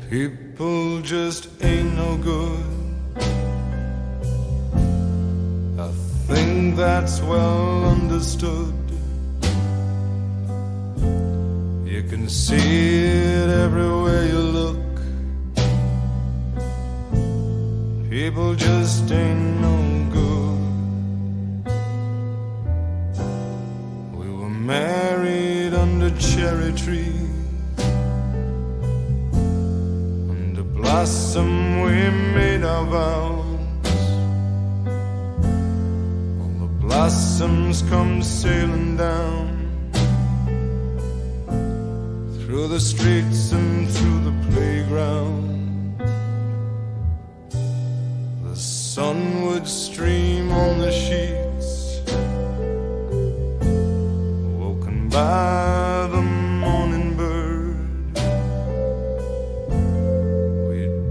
People just ain't no good. I think that's well understood. You can see it everywhere you look. People just ain't no good. We were married under cherry trees. Blossom, we made our vows. All the blossoms come sailing down through the streets and through the playground. The sun would stream on the sheets, woken by the morning bird.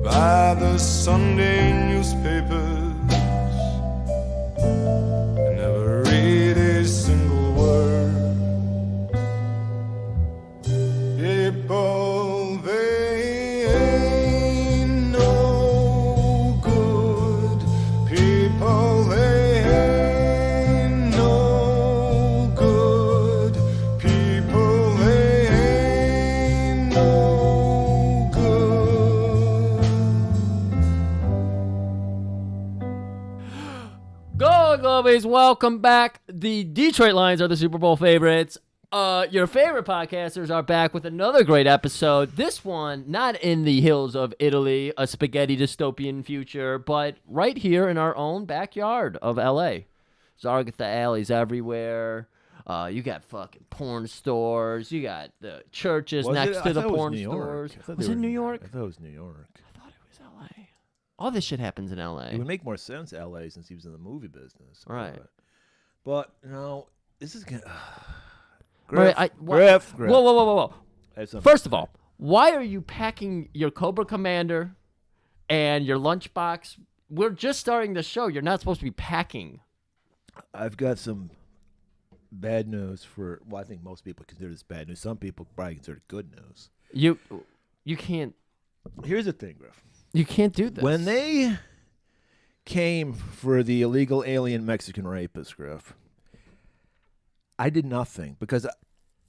By the Sunday newspapers and never read a single word. People, they ain't no good. People, they ain't no good. People, they ain't no Golan-Globus, welcome back. The Detroit Lions are the Super Bowl favorites. Your favorite podcasters are back with another great episode. This one, not in the hills of Italy, a spaghetti dystopian future, but right here in our own backyard of L.A. Zargatha alleys everywhere. You got fucking porn stores. You got the churches next to the porn stores. Was it New York? I thought it was New York. I thought it was L.A. All this shit happens in L.A. It would make more sense L.A. since he was in the movie business. Right. But no, this is gonna. Griff. Griff. Whoa. First of all, why are you packing your Cobra Commander and your lunchbox? We're just starting the show. You're not supposed to be packing. I've got some bad news for. Well, I think most people consider this bad news. Some people probably consider it good news. You can't. Here's the thing, Griff. You can't do this. When they came for the illegal alien Mexican rapist, Griff, I did nothing because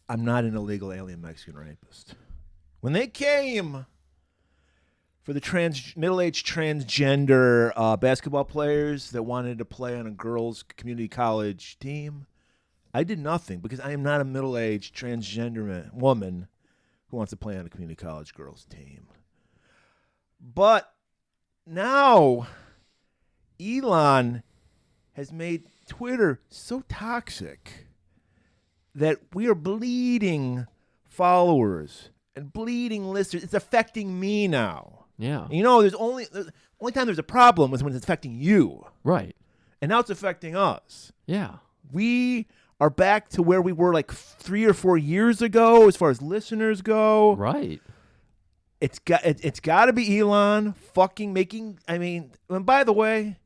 I'm not an illegal alien Mexican rapist. When they came for the middle-aged transgender basketball players that wanted to play on a girls' community college team, I did nothing because I am not a middle-aged transgender woman who wants to play on a community college girls' team. But now Elon has made Twitter so toxic that we are bleeding followers and bleeding listeners. It's affecting me now. Yeah. And there's only time there's a problem is when it's affecting you. Right. And now it's affecting us. Yeah. We are back to where we were like 3 or 4 years ago as far as listeners go. Right. It's got to be Elon fucking making. I mean, and by the way,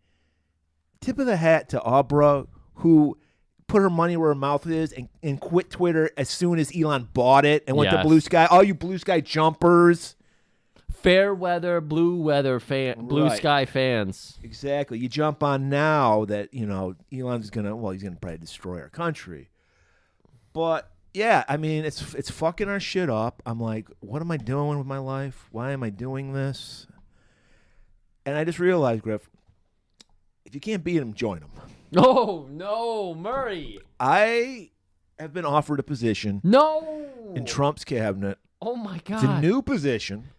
tip of the hat to Abra, who put her money where her mouth is and quit Twitter as soon as Elon bought it and went to Blue Sky. All you Blue Sky jumpers. Fair weather, blue sky fans. Exactly. You jump on now that, Elon's going to, he's going to probably destroy our country. But yeah, I mean, it's fucking our shit up. I'm like, what am I doing with my life? Why am I doing this? And I just realized, Griff, if you can't beat him, join him. Oh, no, Murray. I have been offered a position in Trump's cabinet. Oh, my God. It's a new position.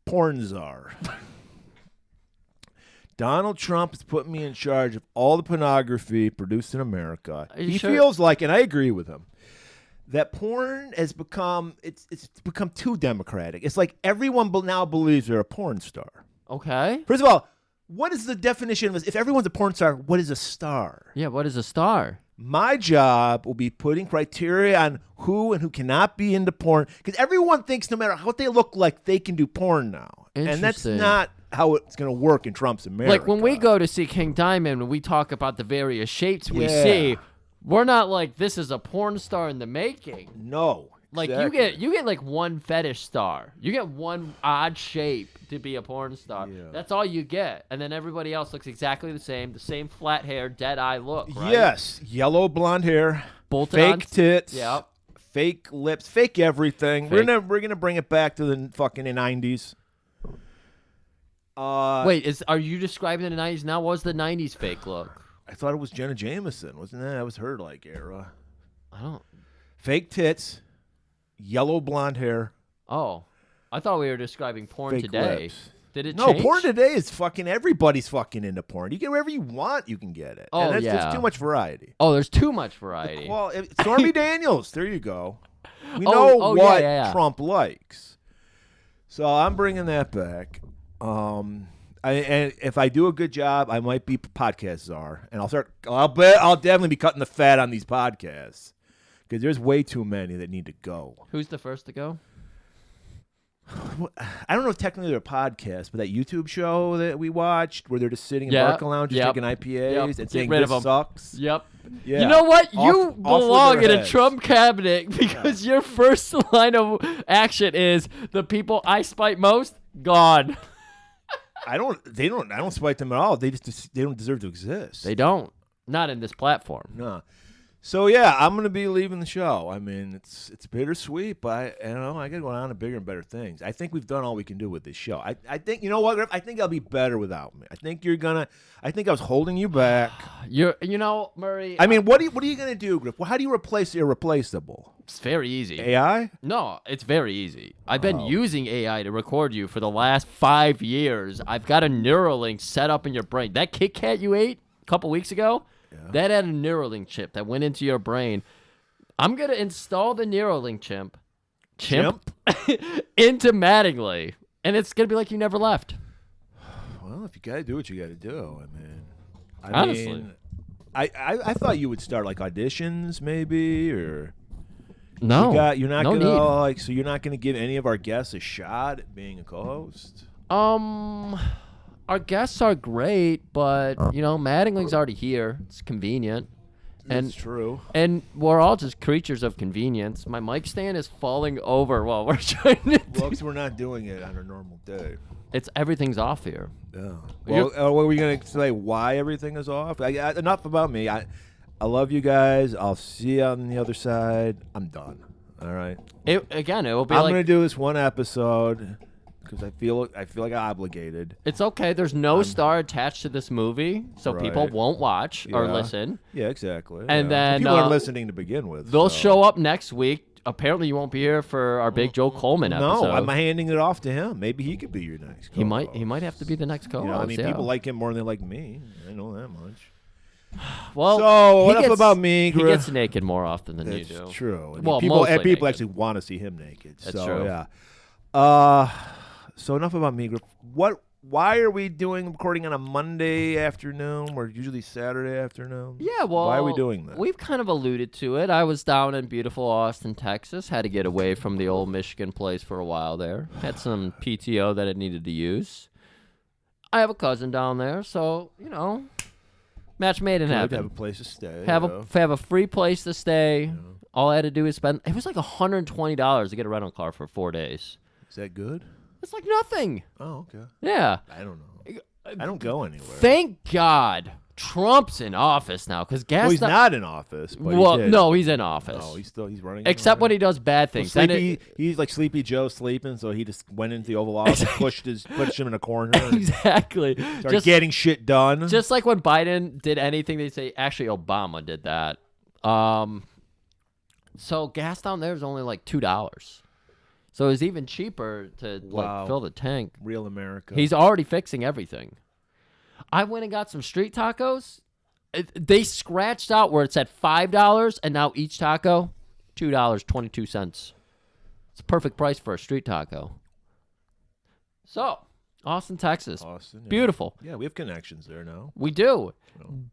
Porn czar. Donald Trump has put me in charge of all the pornography produced in America. He feels like, and I agree with him, that porn has become it's become too democratic. It's like everyone now believes they're a porn star. Okay. First of all, what is the definition of this? If everyone's a porn star, what is a star? Yeah, what is a star? My job will be putting criteria on who and who cannot be into porn, because everyone thinks no matter what they look like, they can do porn now. And that's not how it's going to work in Trump's America. Like when we go to see King Diamond, when we talk about the various shapes we see, we're not like, this is a porn star in the making. No. Like Exactly. you get like one fetish star. You get one odd shape to be a porn star. Yeah. That's all you get. And then everybody else looks exactly the same flat hair, dead eye look, right? Yes, yellow blonde hair, Bolted fake on- tits, Yep. fake lips, fake everything. Fake. We're gonna bring it back to the fucking 90s. Wait, are you describing the 90s now? What was the 90s fake look? I thought it was Jenna Jameson, wasn't that? That was her like era. I don't. Fake tits, yellow blonde hair, Oh, I thought we were describing porn fake today. lips. Did it No, change? porn today is fucking everybody's fucking into porn. You get whatever you want, you can get it. Oh, and yeah. there's too much variety. Oh, there's too much variety. Well, Stormy Daniels, there you go. We Oh, know oh, what yeah. Trump likes, so I'm bringing that back. And if I do a good job, I might be podcast czar, and I'll definitely be cutting the fat on these podcasts because there's way too many that need to go. Who's the first to go? I don't know if technically they're a podcast, but that YouTube show that we watched where they're just sitting in Yeah. Barca Lounge just drinking IPAs and Get saying rid of this 'em. sucks. Yep. Yeah. You know what? Off- You off with belong their in a heads. Trump cabinet because your first line of action is the people I spite most gone. I don't spite them at all. They don't deserve to exist. They don't. Not in this platform. No. So yeah, I'm gonna be leaving the show. I mean, it's bittersweet, but I gotta go on to bigger and better things. I think we've done all we can do with this show. I think you know what, Griff? I think I'll be better without me. I think I was holding you back. Murray. I mean, what are you gonna do, Griff? Well, how do you replace the irreplaceable? It's very easy. AI? No, it's very easy. I've been using AI to record you for the last 5 years. I've got a Neuralink set up in your brain. That Kit Kat you ate a couple weeks ago, that had a Neuralink chip that went into your brain. I'm going to install the Neuralink chip into Mattingly, and it's going to be like you never left. Well, if you gotta do what you gotta do, Honestly. I thought you would start like auditions, maybe, or No. you're not no gonna need. so you're not gonna give any of our guests a shot at being a co-host. Our guests are great, but Mattingly's already here. It's convenient. That's true. And we're all just creatures of convenience. My mic stand is falling over while we're trying to Well, 'cause we're not doing it on a normal day. everything's off here. Yeah. Well, what were we gonna say? Why everything is off? Enough about me. I love you guys. I'll see you on the other side. I'm done. All right. It will be I'm like gonna do this one episode because I feel like I'm obligated. it's okay. There's no star attached to this movie, so people Right. won't watch or Yeah. listen. Yeah, exactly. And yeah. then, people aren't listening to begin with. They'll so. show up next week. Apparently, you won't be here for our big Joe Coleman episode. No, I'm handing it off to him. Maybe he could be your next. He might co-host. have to be the next co-host. You know, I mean, yeah. people like him more than they like me. I know that much. Well, So, he enough gets- about me, He Griff. gets naked more often than you That's do. true. And Well, people mostly people naked. actually want to see him naked. That's so, true. Yeah. So enough about me, Griff. Why are we doing recording on a Monday afternoon? We're usually Saturday afternoon. Yeah, well, why are we doing that? We've kind of alluded to it. I was down in beautiful Austin, Texas. Had to get away from the old Michigan place for a while there. Had some PTO that I needed to use. I have a cousin down there, so match made in Good to have a heaven. place to stay. Have yeah. have a free place to stay. All I had to do is spend. It was like $120 to get a rental car for 4 days. Is that good? It's like nothing. Oh, okay. Yeah. I don't know. I don't go anywhere. Thank God Trump's in office now, because gas. Well, he's not in office. But Well, he did. no, he's in office. No, he's running. Except when he does bad So things. Then he's like Sleepy Joe sleeping, so he just went into the Oval Office, pushed him in a corner, and exactly. started getting shit done. Just like when Biden did anything, they say actually Obama did that. So gas down there is only like $2. So it's even cheaper to like fill the tank. Real America. He's already fixing everything. I went and got some street tacos. They scratched out where it said $5, and now each taco, $2.22. It's a perfect price for a street taco. So, Austin, Texas. Austin. Yeah. Beautiful. Yeah, we have connections there now. We do.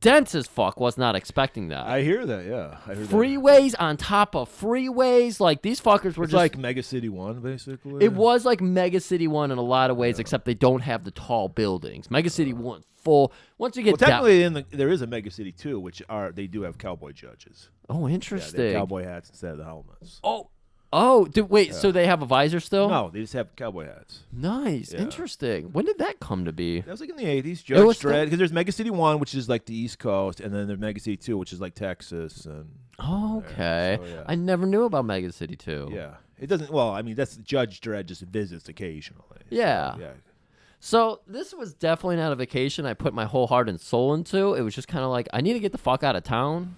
Dense as fuck. Was not expecting that. I hear that. Yeah, I heard that. Freeways on top of freeways. Like, these fuckers were It's just like Mega City 1, basically. It was like Mega City 1 in a lot of ways, except they don't have the tall buildings. Mega City 1 full. Once you Well, get down. technically, there is a Mega City 2, which they do have cowboy judges. Oh, Yeah, interesting. they have cowboy hats instead of the helmets. Oh, Oh, wait. So they have a visor still? No, they just have cowboy hats. Nice. Yeah. Interesting. When did that come to be? That was like in the 80s. It was Judge Dredd. Because there's Mega City 1, which is like the East Coast, and then there's Mega City 2, which is like Texas. And Okay. So, yeah. I never knew about Mega City 2. Yeah. It doesn't, well, I mean, that's Judge Dredd just visits occasionally. Yeah. So, yeah. So this was definitely not a vacation I put my whole heart and soul into. It was just kind of like, I need to get the fuck out of town.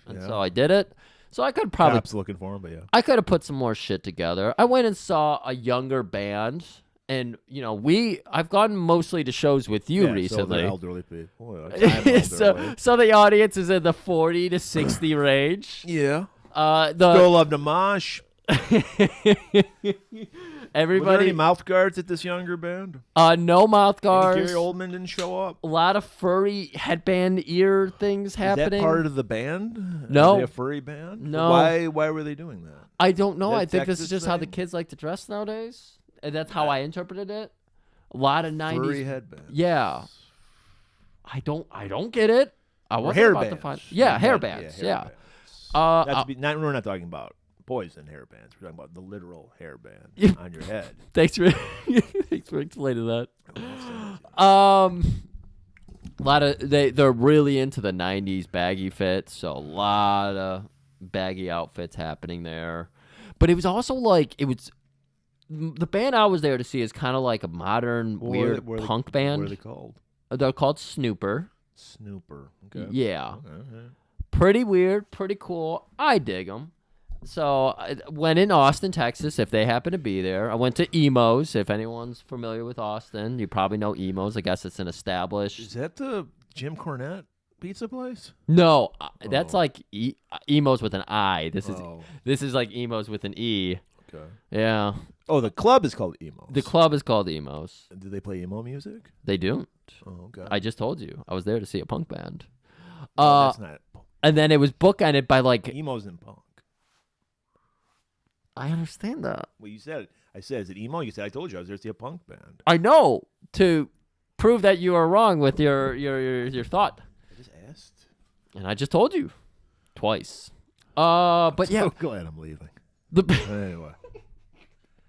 And Yeah. so I did it. So I could probably Cops looking for him, but yeah. I could have put some more shit together. I went and saw a younger band, and I've gone mostly to shows with you So recently. they're elderly people. I'm so, elderly. so the audience is in the 40 to 60 range. Yeah. The Go love the mosh. Were there everybody, any mouth guards at this younger band? no mouth guards. Gary Oldman didn't show up. A lot of furry headband ear things happening. Is that part of the band? No. Are they a furry band? No. Why were they doing that? I don't know. Is that I think this Texas is just how the thing? kids like to dress nowadays, and that's how I interpreted it. A lot of 90s. Furry headbands. Yeah. I don't get it. I Or wasn't hair about to bands. find. Yeah, hair bands. Yeah. Bands. We're not talking about poison hair bands. We're talking about the literal hair band on your head. Thanks for explaining that. Oh, A lot of they're really into the 90s baggy fits, so a lot of baggy outfits happening there. But it was also like the band I was there to see is kind of like a modern weird punk band. What are they called? They're called Snooper. Snooper. Okay. Yeah. Okay. Pretty weird, pretty cool. I dig them. So I went in Austin, Texas, if they happen to be there. I went to Emo's. If anyone's familiar with Austin, you probably know Emo's. I guess it's an established. Is that the Jim Cornette pizza place? No, that's like Emo's with an I. This is like Emo's with an E. Okay. Yeah. Oh, the club is called Emo. The club is called Emo's. Do they play emo music? They don't. Oh, okay. I just told you. I was there to see a punk band. That's not. And then it was bookended by like. Emo's in punk. I understand that. Well, you said it. I said, is it emo? You said, I told you I was there to see a punk band. I know, to prove that you are wrong with your thought. I just asked. And I just told you twice. But yeah, So glad I'm leaving. Anyway.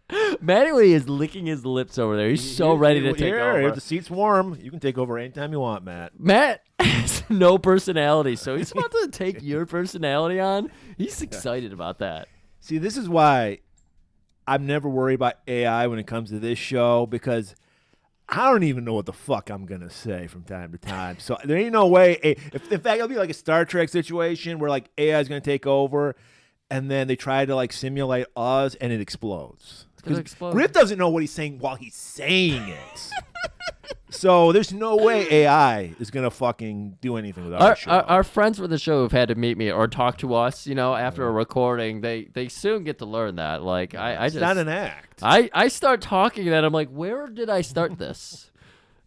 Mattingly is licking his lips over there. He's so ready to take over. Here, the seat's warm. You can take over anytime you want, Matt. Matt has no personality, so he's about to take your personality on. He's excited about that. See, this is why I'm never worried about AI when it comes to this show, because I don't even know what the fuck I'm going to say from time to time. So there ain't no way. If in fact, it'll be like a Star Trek situation where like AI is going to take over and then they try to like simulate us and it explodes. It's going to explode. Griff doesn't know what he's saying while he's saying it. So there's no way AI is going to fucking do anything with our show. Our friends for the show who've had to meet me or talk to us, after a recording, they soon get to learn that. Like It's not an act. I start talking and I'm like, where did I start this?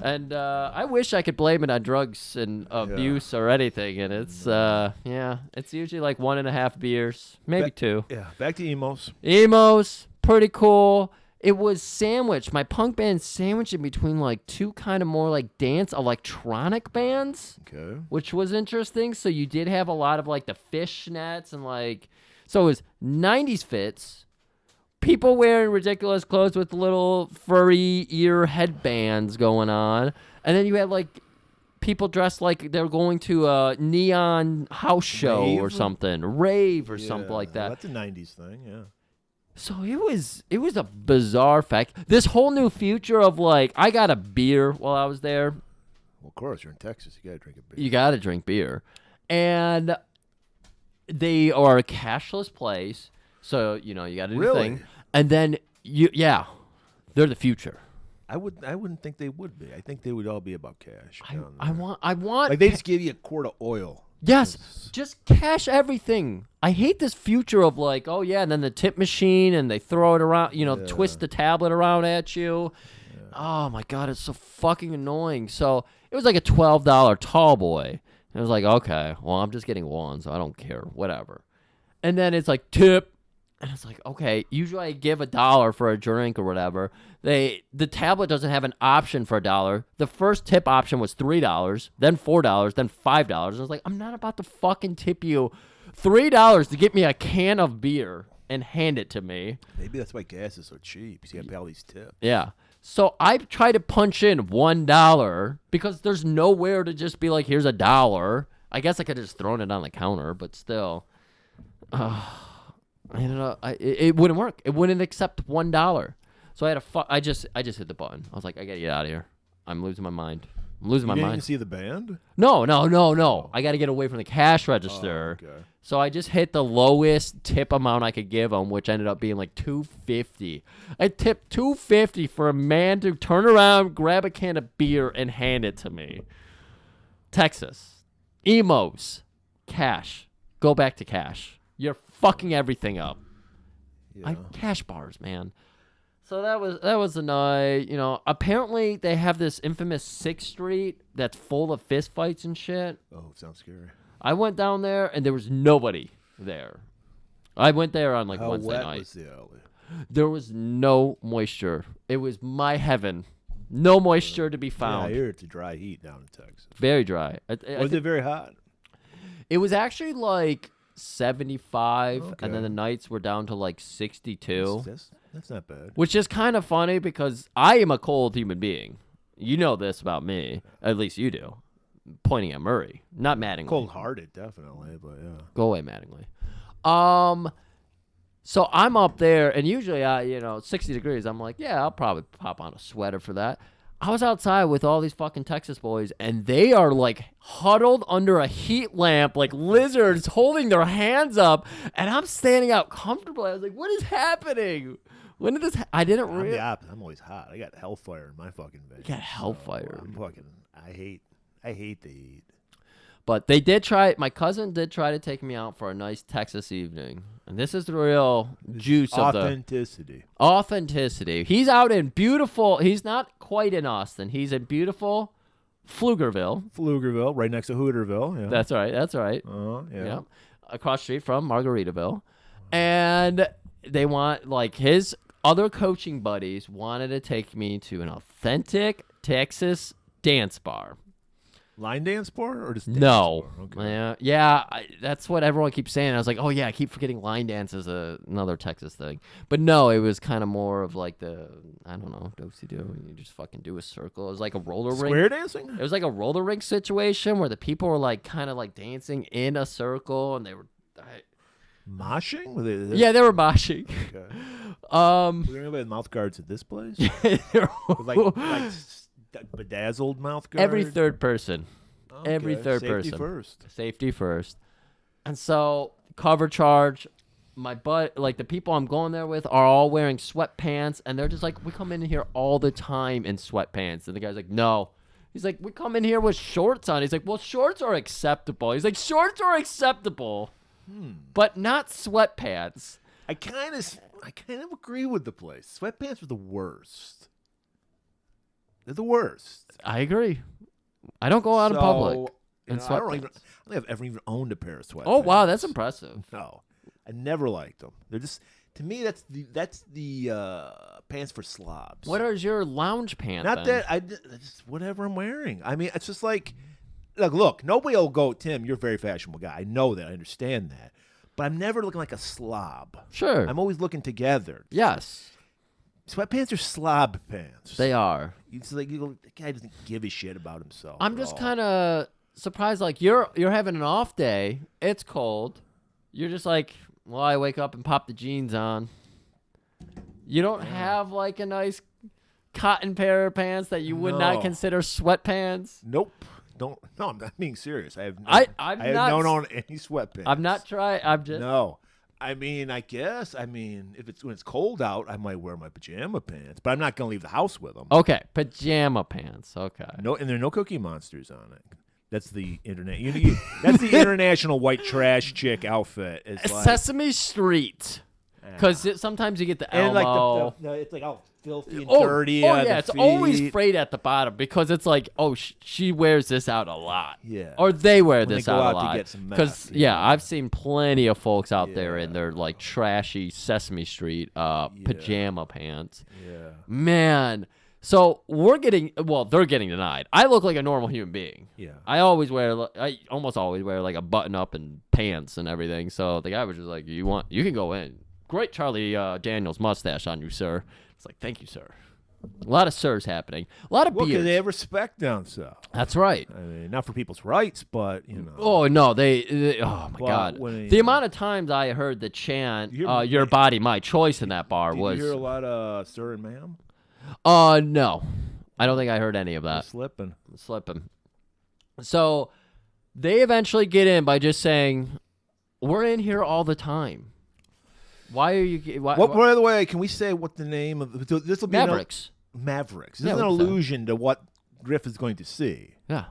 And I wish I could blame it on drugs and abuse or anything. And it's it's usually like 1.5 beers, maybe 2. Yeah, back to emos. Emos, pretty cool. It was sandwiched. My punk band sandwiched in between like 2 kind of more like dance electronic bands. Okay. Which was interesting. So you did have a lot of like the fishnets and like, so it was 90s fits, people wearing ridiculous clothes with little furry ear headbands going on. And then you had like people dressed like they're going to a neon house show or something, rave or something like that. That's a 90s thing, yeah. So it was a bizarre fact. This whole new future of like, I got a beer while I was there. Well, of course, you're in Texas. You got to drink a beer. You got to drink beer. And they are a cashless place. So, you got to do the thing. And then, they're the future. I wouldn't think they would be. I think they would all be about cash. I want. Like, they just give you a quart of oil. Yes, just cash everything. I hate this future of like, oh yeah, and then the tip machine, and they throw it around, twist the tablet around at you. Yeah. Oh my God, it's so fucking annoying. So it was like a $12 tall boy. And I was like, okay, well, I'm just getting one, so I don't care, whatever. And then it's like tip. And it's like, okay, usually I give $1 for a drink or whatever. The tablet doesn't have an option for $1. The first tip option was $3, then $4, then $5. And I was like, I'm not about to fucking tip you $3 to get me a can of beer. and hand it to me. Maybe that's why gas is so cheap. You got to pay all these tips. Yeah. So I try to punch in $1 because there's nowhere to just be like, here's $1. I guess I could have just thrown it on the counter, but still. I don't know. It wouldn't work. It wouldn't accept $1. So I had I just hit the button. I was like, I got to get out of here. I'm losing my mind. I'm losing my You didn't mind. even see the band? No. I got to get away from the cash register. Oh, okay. So I just hit the lowest tip amount I could give them, which ended up being like $2.50. I tipped $2.50 for a man to turn around, grab a can of beer, and hand it to me. Texas. Emos. Cash. Go back to cash. You're fucking everything up. Yeah. Cash bars, man. So that was the night. You know, apparently they have this infamous 6th Street that's full of fist fights and shit. Oh, it sounds scary. I went down there and there was nobody there. I went there on like How Wednesday wet night. was the alley? There was no moisture. It was my heaven. No moisture to be Yeah, I found. hear it's a dry heat down in Texas. Very dry. Was it very hot? It was actually like 75, Okay. and then the nights were down to like 62, That's not bad. which is kind of funny because I am a cold human being. You know this about me. At least you do. Pointing at Murray. Not Mattingly. Cold-hearted, definitely, but yeah. Go away, Mattingly. So I'm up there, and usually, 60 degrees, I'm like, yeah, I'll probably pop on a sweater for that. I was outside with all these fucking Texas boys, and they are, like, huddled under a heat lamp like lizards, holding their hands up, and I'm standing out comfortably. I was like, what is happening? When did this I didn't I'm realize. the opposite. I'm always hot. I got hellfire in my fucking veins. You got hellfire. So I hate the heat. But they did try. My cousin did try to take me out for a nice Texas evening, and this is the real juice of the authenticity. He's out in beautiful. He's not quite in Austin. He's in beautiful Pflugerville, right next to Hooterville. Yeah. That's right. That's right. Yeah. Yep. Across the street from Margaritaville, and they want like his other coaching buddies wanted to take me to an authentic Texas dance bar. Line dance bar or just dance No. bar? Okay. Yeah, that's what everyone keeps saying. I was like, oh, yeah, I keep forgetting line dance is another Texas thing. But no, it was kind of more of like I don't know, do-si-do. You just fucking do a circle. It was like a roller ring. Square dancing? It was like a roller rink situation where the people were like kind of like dancing in a circle and they were... Moshing? Yeah, they were moshing. Okay. We're going to have mouth guards at this place? like Bedazzled mouth guards? every third person. Okay. Every third Safety person. first. Safety first. And so, cover charge, the people I'm going there with are all wearing sweatpants, and they're just like, we come in here all the time in sweatpants. And the guy's like, no. He's like, we come in here with shorts on. He's like, well, shorts are acceptable. He's like, shorts are acceptable, but not sweatpants. I kind of agree with the place. Sweatpants are the worst. They're the worst. I agree. I don't go out in public in I don't sweatpants. have ever even owned a pair of sweatpants. Oh, wow, that's impressive. No, I never liked them. They're just, to me, that's the pants for slobs. What is your lounge pant? Not then? that just whatever I'm wearing. I mean, it's just like, look, nobody will go, Tim, you're a very fashionable guy. I know that. I understand that. But I'm never looking like a slob. Sure. I'm always looking together. Yes. Sweatpants are slob pants. They are. It's like the guy doesn't give a shit about himself. I'm just kind of surprised. Like you're having an off day. It's cold. You're just like, well, I wake up and pop the jeans on. You don't have like a nice cotton pair of pants that you would not No. consider sweatpants. Nope. No, I'm not being serious. I have I'm I not- don't own any sweatpants. I'm not trying. I'm just. No. I mean, I guess. I mean, when it's cold out, I might wear my pajama pants, but I'm not gonna leave the house with them. Okay, pajama pants. Okay. No, and there are no Cookie Monsters on it. That's the internet. That's the international white trash chick outfit. It's like, Sesame Street. Because sometimes you get the and Elmo. like the it's like all filthy and Oh, dirty. oh on yeah, the it's always feet. frayed at the bottom because it's like, oh, she wears this out a lot. Yeah. Or they wear When they this go out out a to lot. get some meth, Because yeah. I've seen plenty of folks out there in Yeah. their like trashy Sesame Street pajama pants. Yeah. Man. So they're getting denied. I look like a normal human being. Yeah. I almost always wear like a button up and pants and everything. So the guy was just like, you can go in. great Charlie Daniels mustache on you, sir. It's like, thank you, sir. A lot of sirs happening. A lot of Well, beers. because they have respect down south. That's right. I mean, not for people's rights, but, you know. Oh, no. They oh, my Well, God. when The amount of times I heard the chant, your body, my choice in that bar Did was... you hear a lot of sir and ma'am? No. I don't think I heard any of that. Slipping. So they eventually get in by just saying, we're in here all the time. Why are you... Why, By the way, can we say what the name of... This will be Mavericks. Mavericks. This Yeah, is an we can say that. allusion to what Griff is going to see. Yeah.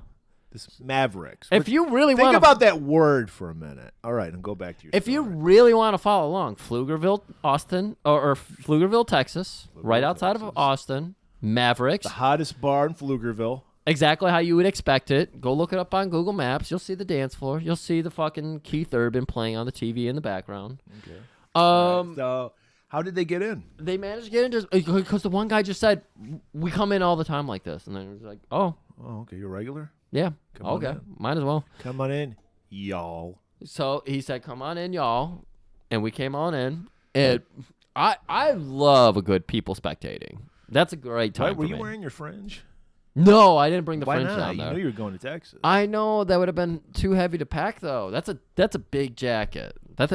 This Mavericks. If you really Think want about that word for a minute. All right, and go back to your If you story. really want to follow along, Pflugerville, Austin, or Pflugerville, Texas, right outside of Austin, Mavericks, The hottest bar in Pflugerville. exactly how you would expect it. Go look it up on Google Maps. You'll see the dance floor. You'll see the fucking Keith Urban playing on the TV in the background. Okay. Um, So, how did they get in? They managed to get into because the one guy just said, "We come in all the time like this," and then he was like, "Oh, Oh, okay. You're regular? yeah, Come on okay, in. might as well." Come on in, y'all. So he said, "Come on in, y'all," and we came on in. And I love a good people spectating. That's a great time. Wait, were for you me. wearing your fringe? No, I didn't bring the Why fringe not? down You there. knew you were going to Texas. I know that would have been too heavy to pack though. That's a big jacket. That's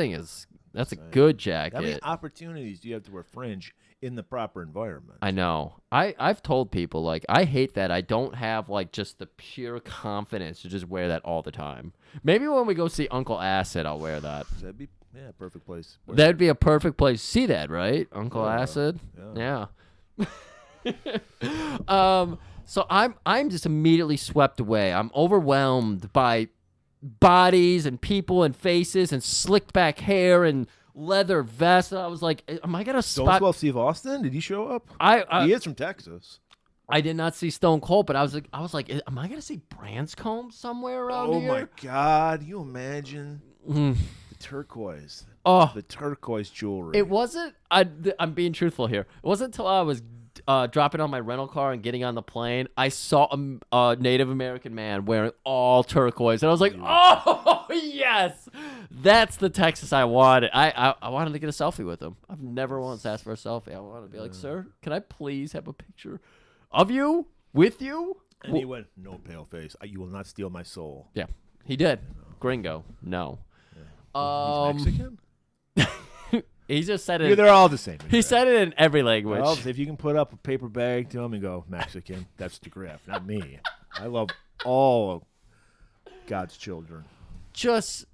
a good jacket. How many opportunities do you have to wear fringe in the proper environment? I know. I've told people, like, I hate that I don't have, like, just the pure confidence to just wear that all the time. Maybe when we go see Uncle Acid, I'll wear that. That'd be a perfect place. That'd be a perfect place to see that, right? Uncle Acid? Yeah. So I'm just immediately swept away. I'm overwhelmed by bodies and people and faces and slicked back hair and leather vests. And I was like, am I gonna Stone spot? Cold Steve Austin? Did he show up? I He is from Texas. I did not see Stone Cold, but I was like, am I gonna see Branscombe somewhere around Oh here? my God! You imagine Mm. the turquoise, Oh, the turquoise jewelry. it wasn't. I'm being truthful here. It wasn't until I was dropping on my rental car and getting on the plane, I saw a Native American man wearing all turquoise, and I was like, oh yes, that's the Texas I wanted. I wanted to get a selfie with him. I've never once asked for a selfie. I wanted to be like, sir, can I please have a picture of you with you? And he went, "No, pale face. You will not steal my soul." Yeah, he did. Gringo, no. He's Mexican. He just said Yeah, it. they're all the same. He said it in every language. Well, if you can put up a paper bag to him and go Mexican, that's the Griff, not me. I love all of God's children. Just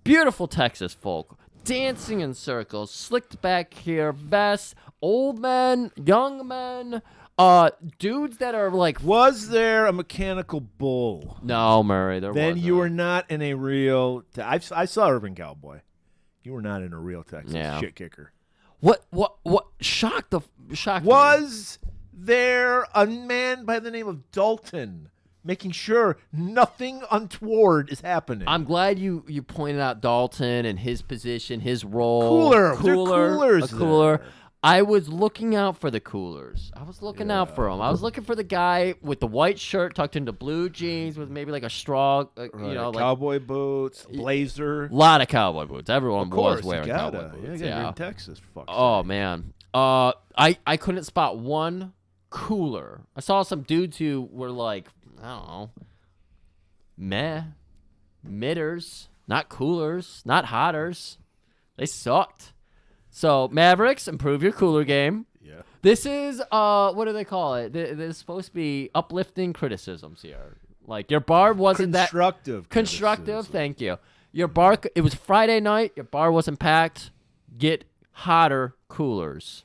beautiful Texas folk, dancing in circles, slicked back hair, vests, old men, young men, dudes that are like, Was there a mechanical bull? no, Murray, there Then wasn't. you were not in a real. I saw Urban Cowboy. You were not in a real Texas Yeah. shit kicker. What shocked me. Was there a man by the name of Dalton making sure nothing untoward is happening? I'm glad you pointed out Dalton and his position, his role. Cooler. There are coolers A cooler. there. I was looking out for the coolers. I was looking out for them. I was looking for the guy with the white shirt tucked into blue jeans with maybe like a straw, Right, like cowboy boots, blazer. a lot of cowboy boots. Everyone Of course, was wearing you gotta. cowboy boots. Yeah, Yeah. you're in Texas. For fuck's Oh sake. man. I couldn't spot one cooler. I saw some dudes who were like, I don't know, midders, not coolers, not hotters. They sucked. So Mavericks, improve your cooler game. Yeah. This is what do they call it? There's supposed to be uplifting criticisms here. Like your bar wasn't that Constructive. constructive. criticism. Thank you. Your bar. It was Friday night. Your bar wasn't packed. Get hotter coolers.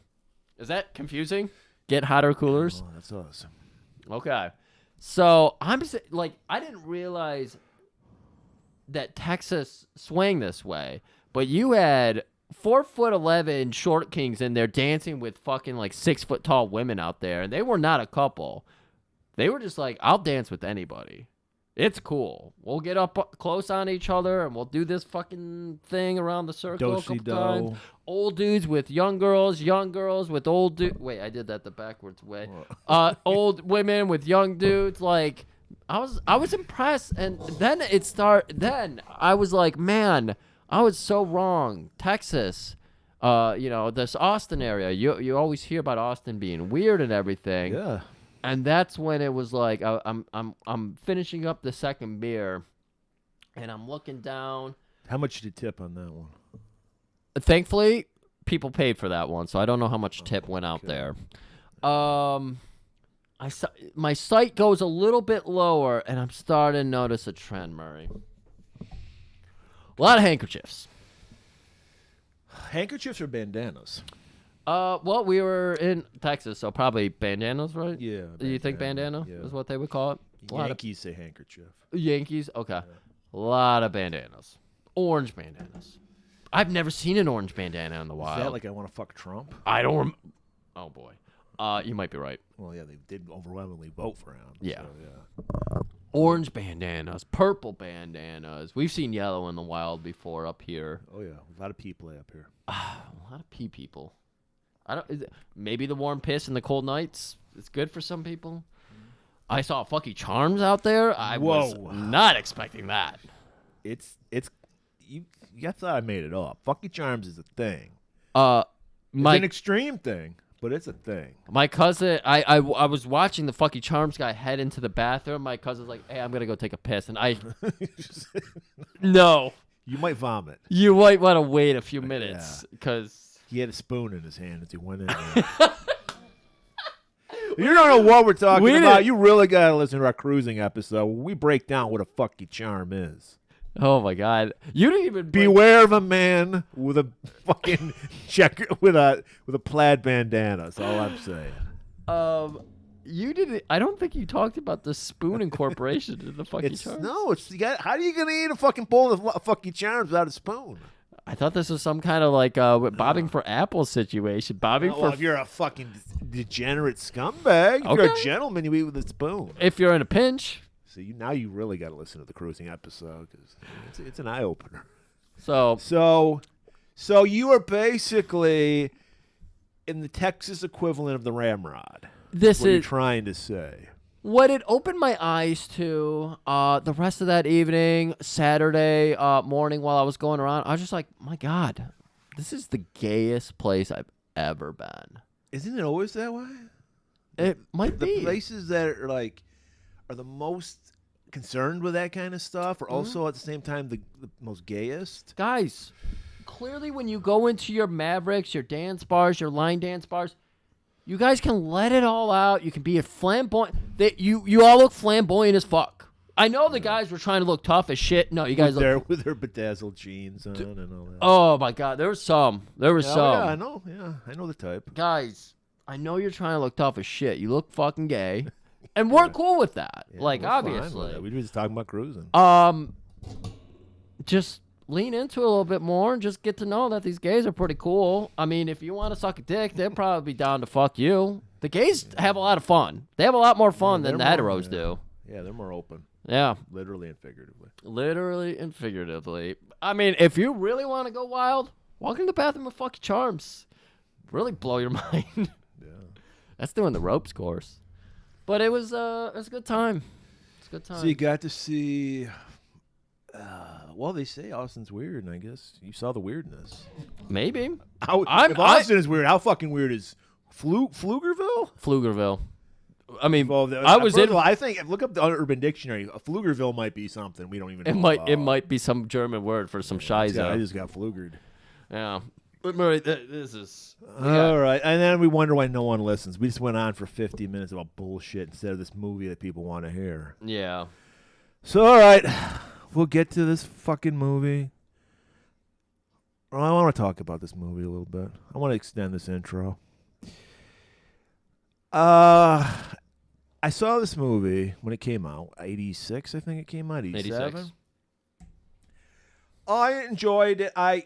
Is that confusing? Get hotter coolers. Oh, that's us. Okay. So I'm like, I didn't realize that Texas swang this way, but you had 4'11" short kings in there dancing with fucking like 6 foot tall women out there, and they were not a couple. They were just like, I'll dance with anybody. It's cool. We'll get up close on each other and we'll do this fucking thing around the circle a couple Do-si-do. times. Old dudes with young girls with old dudes. Wait, I did that the backwards way. Old women with young dudes. Like, I was impressed, and then Then I was like, man, I was so wrong. Texas, This Austin area. You always hear about Austin being weird and everything. Yeah. And that's when it was like I'm finishing up the second beer, and I'm looking down. How much did you tip on that one? Thankfully, people paid for that one, so I don't know how much tip went out there. My sight goes a little bit lower, and I'm starting to notice a trend, Murray. A lot of handkerchiefs. Handkerchiefs or bandanas? Well, we were in Texas, so probably bandanas, right? Yeah. Do you think bandana is what they would call it? Yankees say handkerchief. Yankees? Okay. A lot of bandanas. Orange bandanas. I've never seen an orange bandana in the wild. Is that like I want to fuck Trump? I don't Oh, boy. You might be right. Well, yeah, they did overwhelmingly vote for him. Yeah. So, yeah. Orange bandanas, purple bandanas. We've seen yellow in the wild before up here. Oh, yeah. A lot of people up here. A lot of pee people. Maybe the warm piss and the cold nights. It's good for some people. I saw Fucky Charms out there. I was not expecting that. It's you thought I made it up. Fucky Charms is a thing. It's an extreme thing, but it's a thing. My cousin, I was watching the Fucky Charms guy head into the bathroom. My cousin's like, "Hey, I'm gonna go take a piss," and no, you might vomit. You might want to wait a few minutes because he had a spoon in his hand as he went in there. You don't know what we're talking about. You really gotta listen to our cruising episode where we break down what a Fucky Charm is. Oh my God! You didn't even beware of a man with a fucking checker with a plaid bandana. That's all I'm saying. You didn't. I don't think you talked about the spoon incorporation to the Fucky Charms. No, how are you gonna eat a fucking bowl of Fucky Charms without a spoon? I thought this was some kind of like bobbing for apples situation. If you're a fucking degenerate scumbag, if you're a gentleman, you eat with a spoon. If you're in a pinch. See, now you really got to listen to the cruising episode because it's an eye opener. So you are basically in the Texas equivalent of the ramrod. This is what you're trying to say. What it opened my eyes to the rest of that evening, Saturday morning while I was going around, I was just like, my God, this is the gayest place I've ever been. Isn't it always that way? It might be. The places that are the most concerned with that kind of stuff are also at the same time the most gayest. Guys, clearly when you go into your Mavericks, your dance bars, your line dance bars, you guys can let it all out. You can be a flamboyant. You all look flamboyant as fuck. I know the guys were trying to look tough as shit. No, you guys look with their bedazzled jeans on and all that. Oh my God, there was some. There was some. Yeah, I know. Yeah, I know the type. Guys, I know you're trying to look tough as shit. You look fucking gay. And we're cool with that. Yeah, like, obviously. We were just talking about cruising. Just lean into it a little bit more and just get to know that these gays are pretty cool. I mean, if you want to suck a dick, they'll probably be down to fuck you. The gays have a lot of fun. They have a lot more fun than the heteros do. Yeah, they're more open. Yeah. Literally and figuratively. Literally and figuratively. I mean, if you really want to go wild, walk into the bathroom with Fucky Charms. Really blow your mind. Yeah. That's doing the ropes course. But it was a good time. It's a good time. So you got to see. Well, they say Austin's weird, and I guess you saw the weirdness. Maybe. If Austin is weird, how fucking weird is Pflugerville? Pflugerville. I mean, I think look up the Urban Dictionary. Pflugerville might be something we don't even know about. It might be some German word for some Scheiße. Yeah, I just got flugered. Yeah. But Murray, this is... All right. And then we wonder why no one listens. We just went on for 50 minutes about bullshit instead of this movie that people want to hear. Yeah. So, all right. We'll get to this fucking movie. Well, I want to talk about this movie a little bit. I want to extend this intro. I saw this movie when it came out. 86, I think it came out. 87. 86. I enjoyed it. I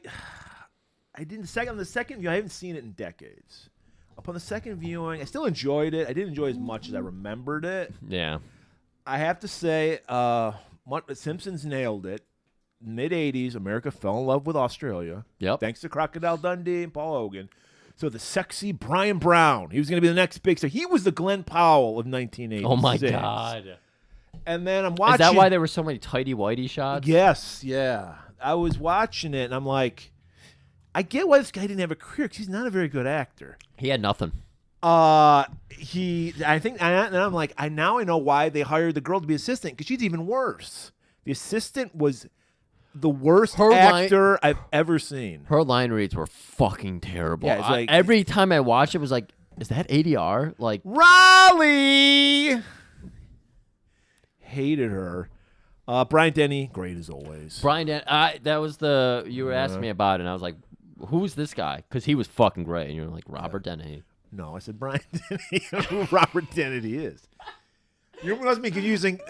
didn't the second view. I haven't seen it in decades. Upon the second viewing, I still enjoyed it. I didn't enjoy it as much as I remembered it. Yeah. I have to say, Simpsons nailed it. Mid 80s, America fell in love with Australia. Yep. Thanks to Crocodile Dundee and Paul Hogan. So the sexy Brian Brown, he was going to be the next big star. He was the Glenn Powell of 1986. Oh my God. And then I'm watching. Is that why there were so many tighty whitey shots? Yes, yeah. I was watching it and I'm like, I get why this guy didn't have a career because he's not a very good actor. He had nothing. I think, and I'm like, now I know why they hired the girl to be assistant because she's even worse. The assistant was the worst actor I've ever seen. Her line reads were fucking terrible. Yeah, it's like, every time I watched it, was like, is that ADR? Like Raleigh. Hated her. Brian Denny, great as always. Brian, that was you were asking me about it, and I was like, who's this guy? Because he was fucking great, and you were like, Robert Denny. No, I said Brian Denny. Who Robert Denny is. You must be confusing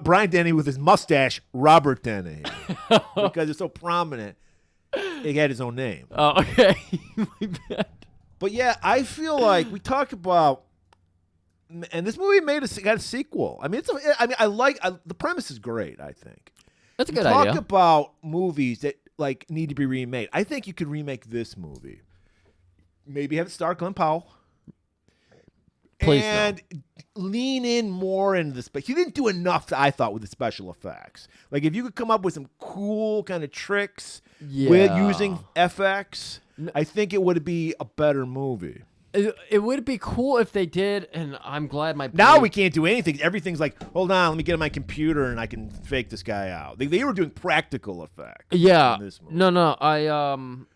Brian Denny with his mustache, Robert Denny, because it's so prominent. He had his own name. Oh, okay. My bad. But yeah, I feel like we talk about, and this movie got a sequel. I mean, the premise is great. I think that's a good idea. Talk about movies that like need to be remade. I think you could remake this movie. Maybe have it star Glenn Powell. Please and lean in more into the he didn't do enough, I thought, with the special effects. Like if you could come up with some cool kind of tricks with using FX, I think it would be a better movie. It would be cool if they did, and I'm glad my now we can't do anything. Everything's like, hold on, let me get on my computer and I can fake this guy out. They were doing practical effects. Yeah, in this movie. No.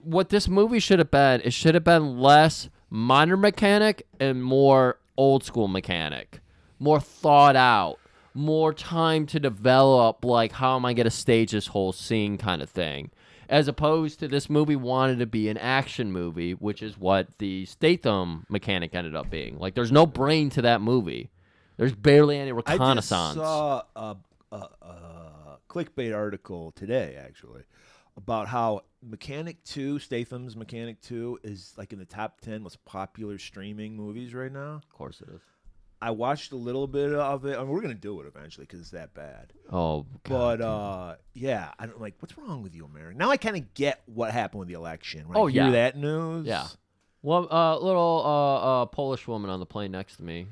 What this movie should have been, it should have been less modern mechanic and more old school mechanic, more thought out, more time to develop, like how am I going to stage this whole scene kind of thing, as opposed to this movie wanted to be an action movie, which is what the Statham mechanic ended up being. Like there's no brain to that movie. There's barely any reconnaissance. I just saw a clickbait article today, actually, about how Statham's Mechanic 2 is like in the top 10 most popular streaming movies right now. Of course it is. I watched a little bit of it. I mean, we're going to do it eventually because it's that bad. Oh, God. But, yeah, I'm like, what's wrong with you, America? Now I kind of get what happened with the election. When I yeah. hear that news. Yeah. Well, little Polish woman on the plane next to me.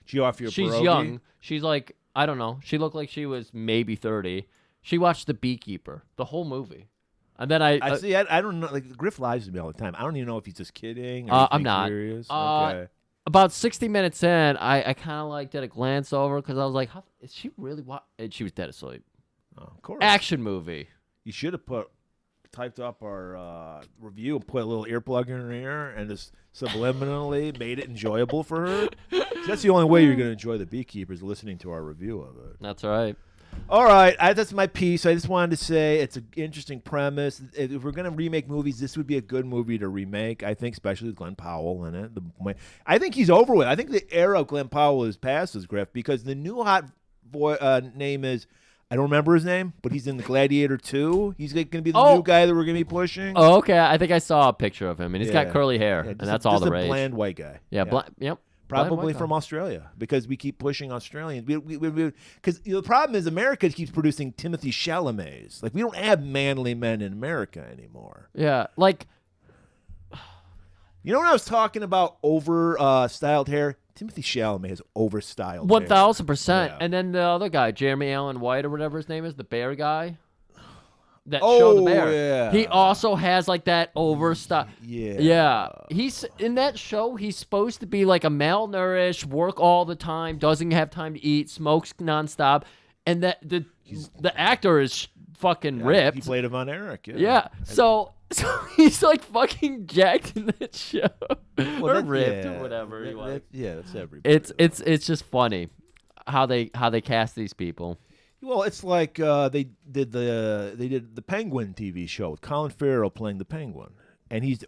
She's young. She's like, I don't know. She looked like she was maybe 30. She watched The Beekeeper, the whole movie. And then I see. I don't know. Like Griff lies to me all the time. I don't even know if he's just kidding. Or I'm not. Okay. About 60 minutes in, I kind of like did a glance over because I was like, is she really and she was dead asleep. Oh, of course. Action movie. You should have typed up our review and put a little earplug in her ear and just subliminally made it enjoyable for her. That's the only way you're going to enjoy The Beekeeper is listening to our review of it. That's right. All right, that's my piece. I just wanted to say it's an interesting premise. If we're going to remake movies, this would be a good movie to remake, I think, especially with Glenn Powell in it. I think he's over with. I think the era of Glenn Powell is past his Griff because the new hot name is, I don't remember his name, but he's in the Gladiator 2. He's going to be the new guy that we're going to be pushing. Oh, okay. I think I saw a picture of him, and he's got curly hair, and that's all the rage. Just a bland white guy. Yeah. Yep. Probably from Australia because we keep pushing Australians. Because the problem is America keeps producing Timothy Chalamets. Like we don't have manly men in America anymore. Yeah, like you know when I was talking about styled hair. Timothy Chalamet has overstyled 1,000%. And then the other guy, Jeremy Allen White or whatever his name is, the bear guy. That show, The Bear. Yeah. He also has like that overstyle. Yeah. Yeah. He's in that show. He's supposed to be like a malnourished, work all the time, doesn't have time to eat, smokes nonstop, and that the actor is fucking ripped. He played Von Erich. Yeah. So he's like fucking jacked in that show, or ripped or whatever he was. That's everybody. It's just funny how they cast these people. Well, it's like they did the Penguin TV show with Colin Farrell playing the Penguin, and he's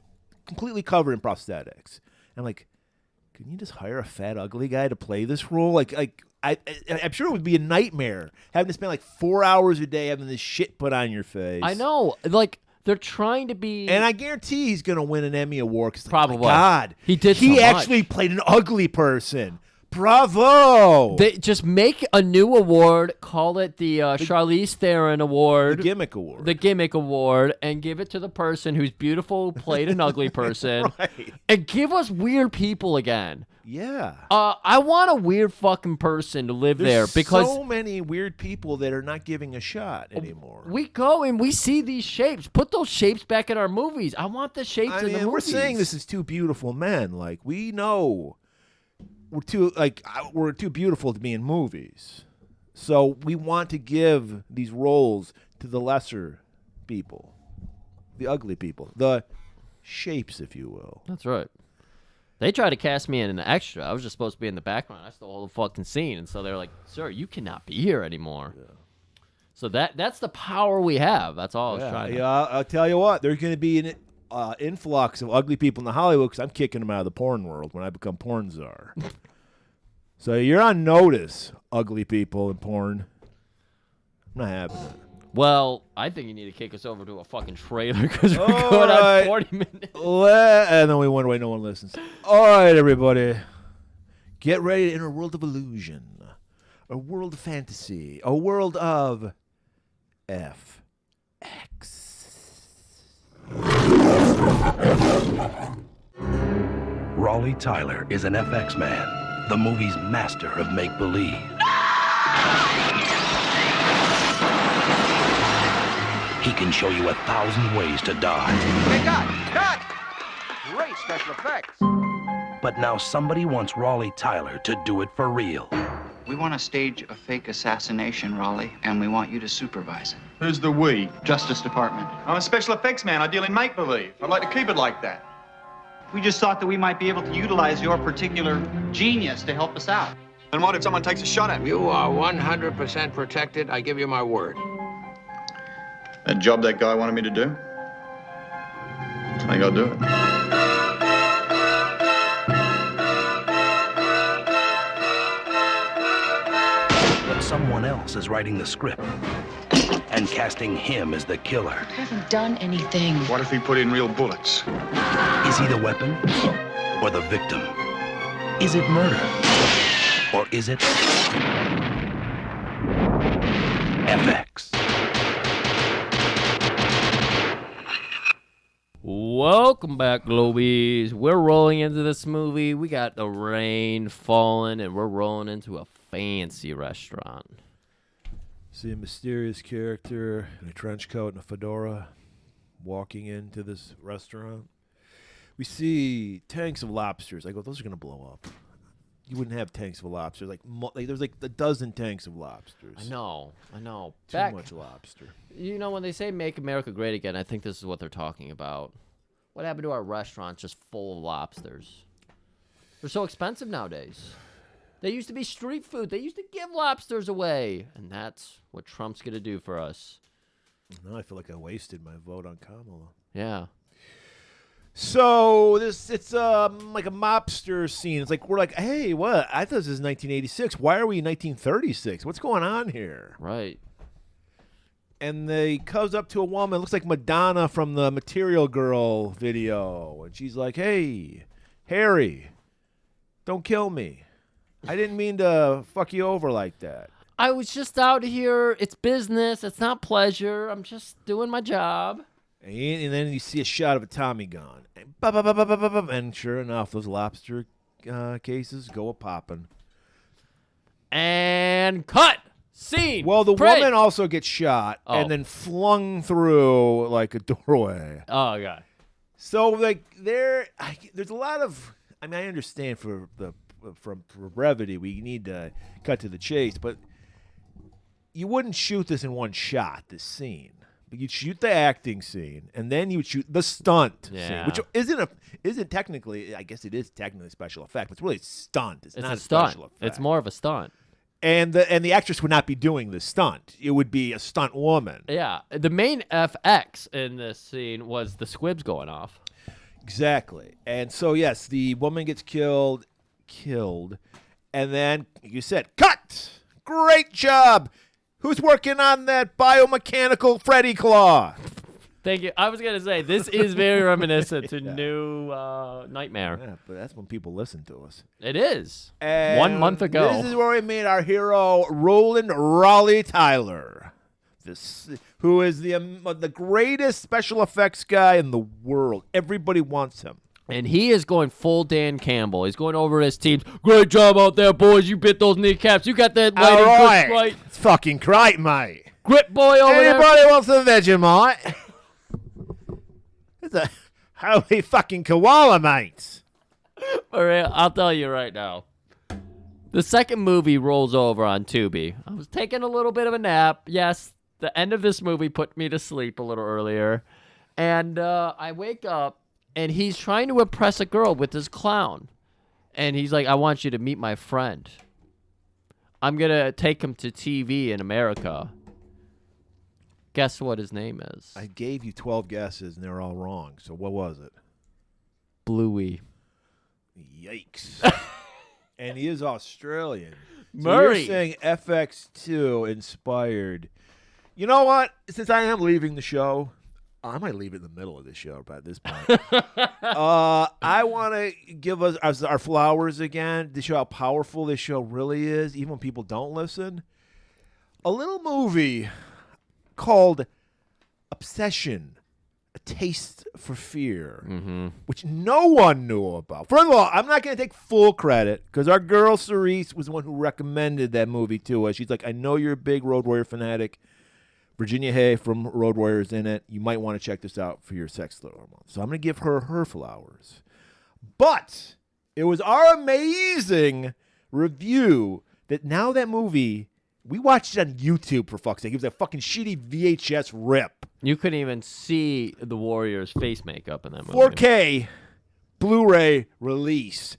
completely covered in prosthetics. I'm like, can you just hire a fat, ugly guy to play this role? I'm sure it would be a nightmare having to spend like 4 hours a day having this shit put on your face. I know, like they're trying to be, and I guarantee he's gonna win an Emmy award. Probably. God, he did. He actually played an ugly person. Bravo! They just make a new award, call it the Charlize Theron Award. The Gimmick Award. The Gimmick Award, and give it to the person who's beautiful, played an ugly person. Right. And give us weird people again. Yeah. I want a weird fucking person to live there because so many weird people that are not giving a shot anymore. we go and we see these shapes. Put those shapes back in our movies. I want the shapes in the movies. We're saying this is two beautiful men. Like, we know we're too beautiful to be in movies. So we want to give these roles to the lesser people, the ugly people, the shapes, if you will. That's right. They tried to cast me in an extra. I was just supposed to be in the background. I stole the fucking scene, and so they're like, "Sir, you cannot be here anymore." Yeah. So that's the power we have. That's all I was trying to. Yeah, I'll tell you what. There's going to be an influx of ugly people in the Hollywood because I'm kicking them out of the porn world when I become porn czar. So you're on notice, ugly people in porn. I'm not having it. Well, I think you need to kick us over to a fucking trailer because we're going on 40 minutes. And then we wonder why no one listens. All right, everybody. Get ready to enter a world of illusion, a world of fantasy, a world of FX. Raleigh Tyler is an FX man, the movie's master of make-believe. He can show you 1,000 ways to die. Hey, cut! Great special effects. But now somebody wants Raleigh Tyler to do it for real. We want to stage a fake assassination, Raleigh, and we want you to supervise it. Who's the we? Justice Department. I'm a special effects man. I deal in make-believe. I'd like to keep it like that. We just thought that we might be able to utilize your particular genius to help us out. And what if someone takes a shot at me? You are 100% protected. I give you my word. That job that guy wanted me to do? I think I'll do it. But someone else is writing the script and casting him as the killer. I haven't done anything. What if he put in real bullets? Is he the weapon or the victim? Is it murder or is it FX? Welcome back, Globies. We're rolling into this movie. We got the rain falling, and we're rolling into a fancy restaurant. See a mysterious character in a trench coat and a fedora walking into this restaurant. We see tanks of lobsters. I go, those are going to blow up. You wouldn't have tanks of lobsters. There's like a dozen tanks of lobsters. I know. Too much lobster. You know, when they say make America great again, I think this is what they're talking about. What happened to our restaurants just full of lobsters? They're so expensive nowadays. They used to be street food. They used to give lobsters away. And that's what Trump's going to do for us. Now I feel like I wasted my vote on Kamala. Yeah. So it's like a mobster scene. It's like we're like, hey, what? I thought this was 1986. Why are we in 1936? What's going on here? Right. And they comes up to a woman. Looks like Madonna from the Material Girl video, and she's like, "Hey, Harry, don't kill me. I didn't mean to fuck you over like that. I was just out here. It's business. It's not pleasure. I'm just doing my job." And then you see a shot of a Tommy gun. And sure enough, those lobster cases go a-popping. And cut! Scene! Well, the Print. woman also gets shot and then flung through like a doorway. Oh, God. So, like, there's a lot of... I mean, I understand for brevity, we need to cut to the chase, but you wouldn't shoot this in one shot, this scene. But you'd shoot the acting scene, and then you would shoot the stunt scene, which isn't technically, I guess it is technically special effect, but it's really a stunt. It's not a stunt. Special effect. It's more of a stunt. And the actress would not be doing the stunt. It would be a stunt woman. Yeah. The main FX in this scene was the squibs going off. Exactly. And so, yes, the woman gets killed, and then, you said, cut! Great job! Who's working on that biomechanical Freddy Claw? Thank you. I was gonna say this is very reminiscent to New Nightmare. Yeah, but that's when people listen to us. It is. And 1 month ago. This is where we meet our hero, Roland Raleigh Tyler, who is the greatest special effects guy in the world. Everybody wants him. And he is going full Dan Campbell. He's going over his team. Great job out there, boys. You bit those kneecaps. You got that lighting just right. It's fucking great, mate. Grip boy over there. Anybody wants some Vegemite? It's a holy fucking koala, mate. All right, I'll tell you right now. The second movie rolls over on Tubi. I was taking a little bit of a nap. Yes, the end of this movie put me to sleep a little earlier. And I wake up, and he's trying to impress a girl with his clown. And he's like, I want you to meet my friend. I'm going to take him to TV in America. Guess what his name is? I gave you 12 guesses, and they were all wrong. So what was it? Bluey. Yikes. And he is Australian. Murray. So you're saying FX2 inspired. You know what? Since I am leaving the show, I might leave it in the middle of the show by this point. I want to give us our flowers again to show how powerful this show really is, even when people don't listen. A little movie called Obsession, A Taste for Fear, which no one knew about. First of all, I'm not going to take full credit because our girl Cerise was the one who recommended that movie to us. She's like, I know you're a big Road Warrior fanatic. Virginia Hay from Road Warrior's in it. You might want to check this out for your sex thriller month. So I'm going to give her flowers. But it was our amazing review that now that movie, we watched it on YouTube, for fuck's sake. It was a fucking shitty VHS rip. You couldn't even see the Warrior's face makeup in that movie. 4K Blu-ray release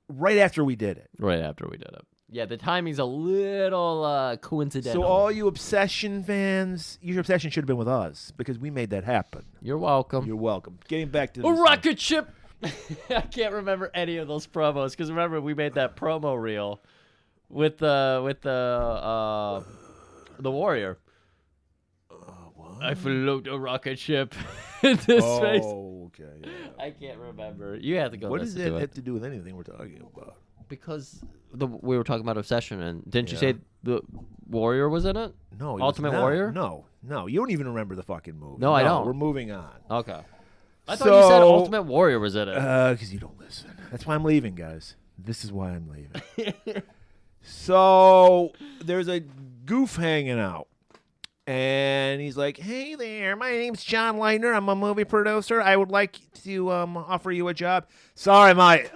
right after we did it. Right after we did it. Yeah, the timing's a little coincidental. So all you Obsession fans, your Obsession should have been with us because we made that happen. You're welcome. You're welcome. Getting back to a rocket ship. I can't remember any of those promos because remember we made that promo reel with the Warrior. What? I float a rocket ship into space. Oh, okay. Yeah. I can't remember. You have to go. What does listen that to have it. to do with anything we're talking about? Because we were talking about Obsession, and didn't you Yeah. say the Warrior was in it? No, he Ultimate was not. Warrior? No. You don't even remember the fucking movie. No, I don't. We're moving on. Okay. I thought you said Ultimate Warrior was in it. Because you don't listen. That's why I'm leaving, guys. This is why I'm leaving. So there's a goof hanging out. And he's like, hey there, my name's John Leitner. I'm a movie producer. I would like to offer you a job. Sorry, mate.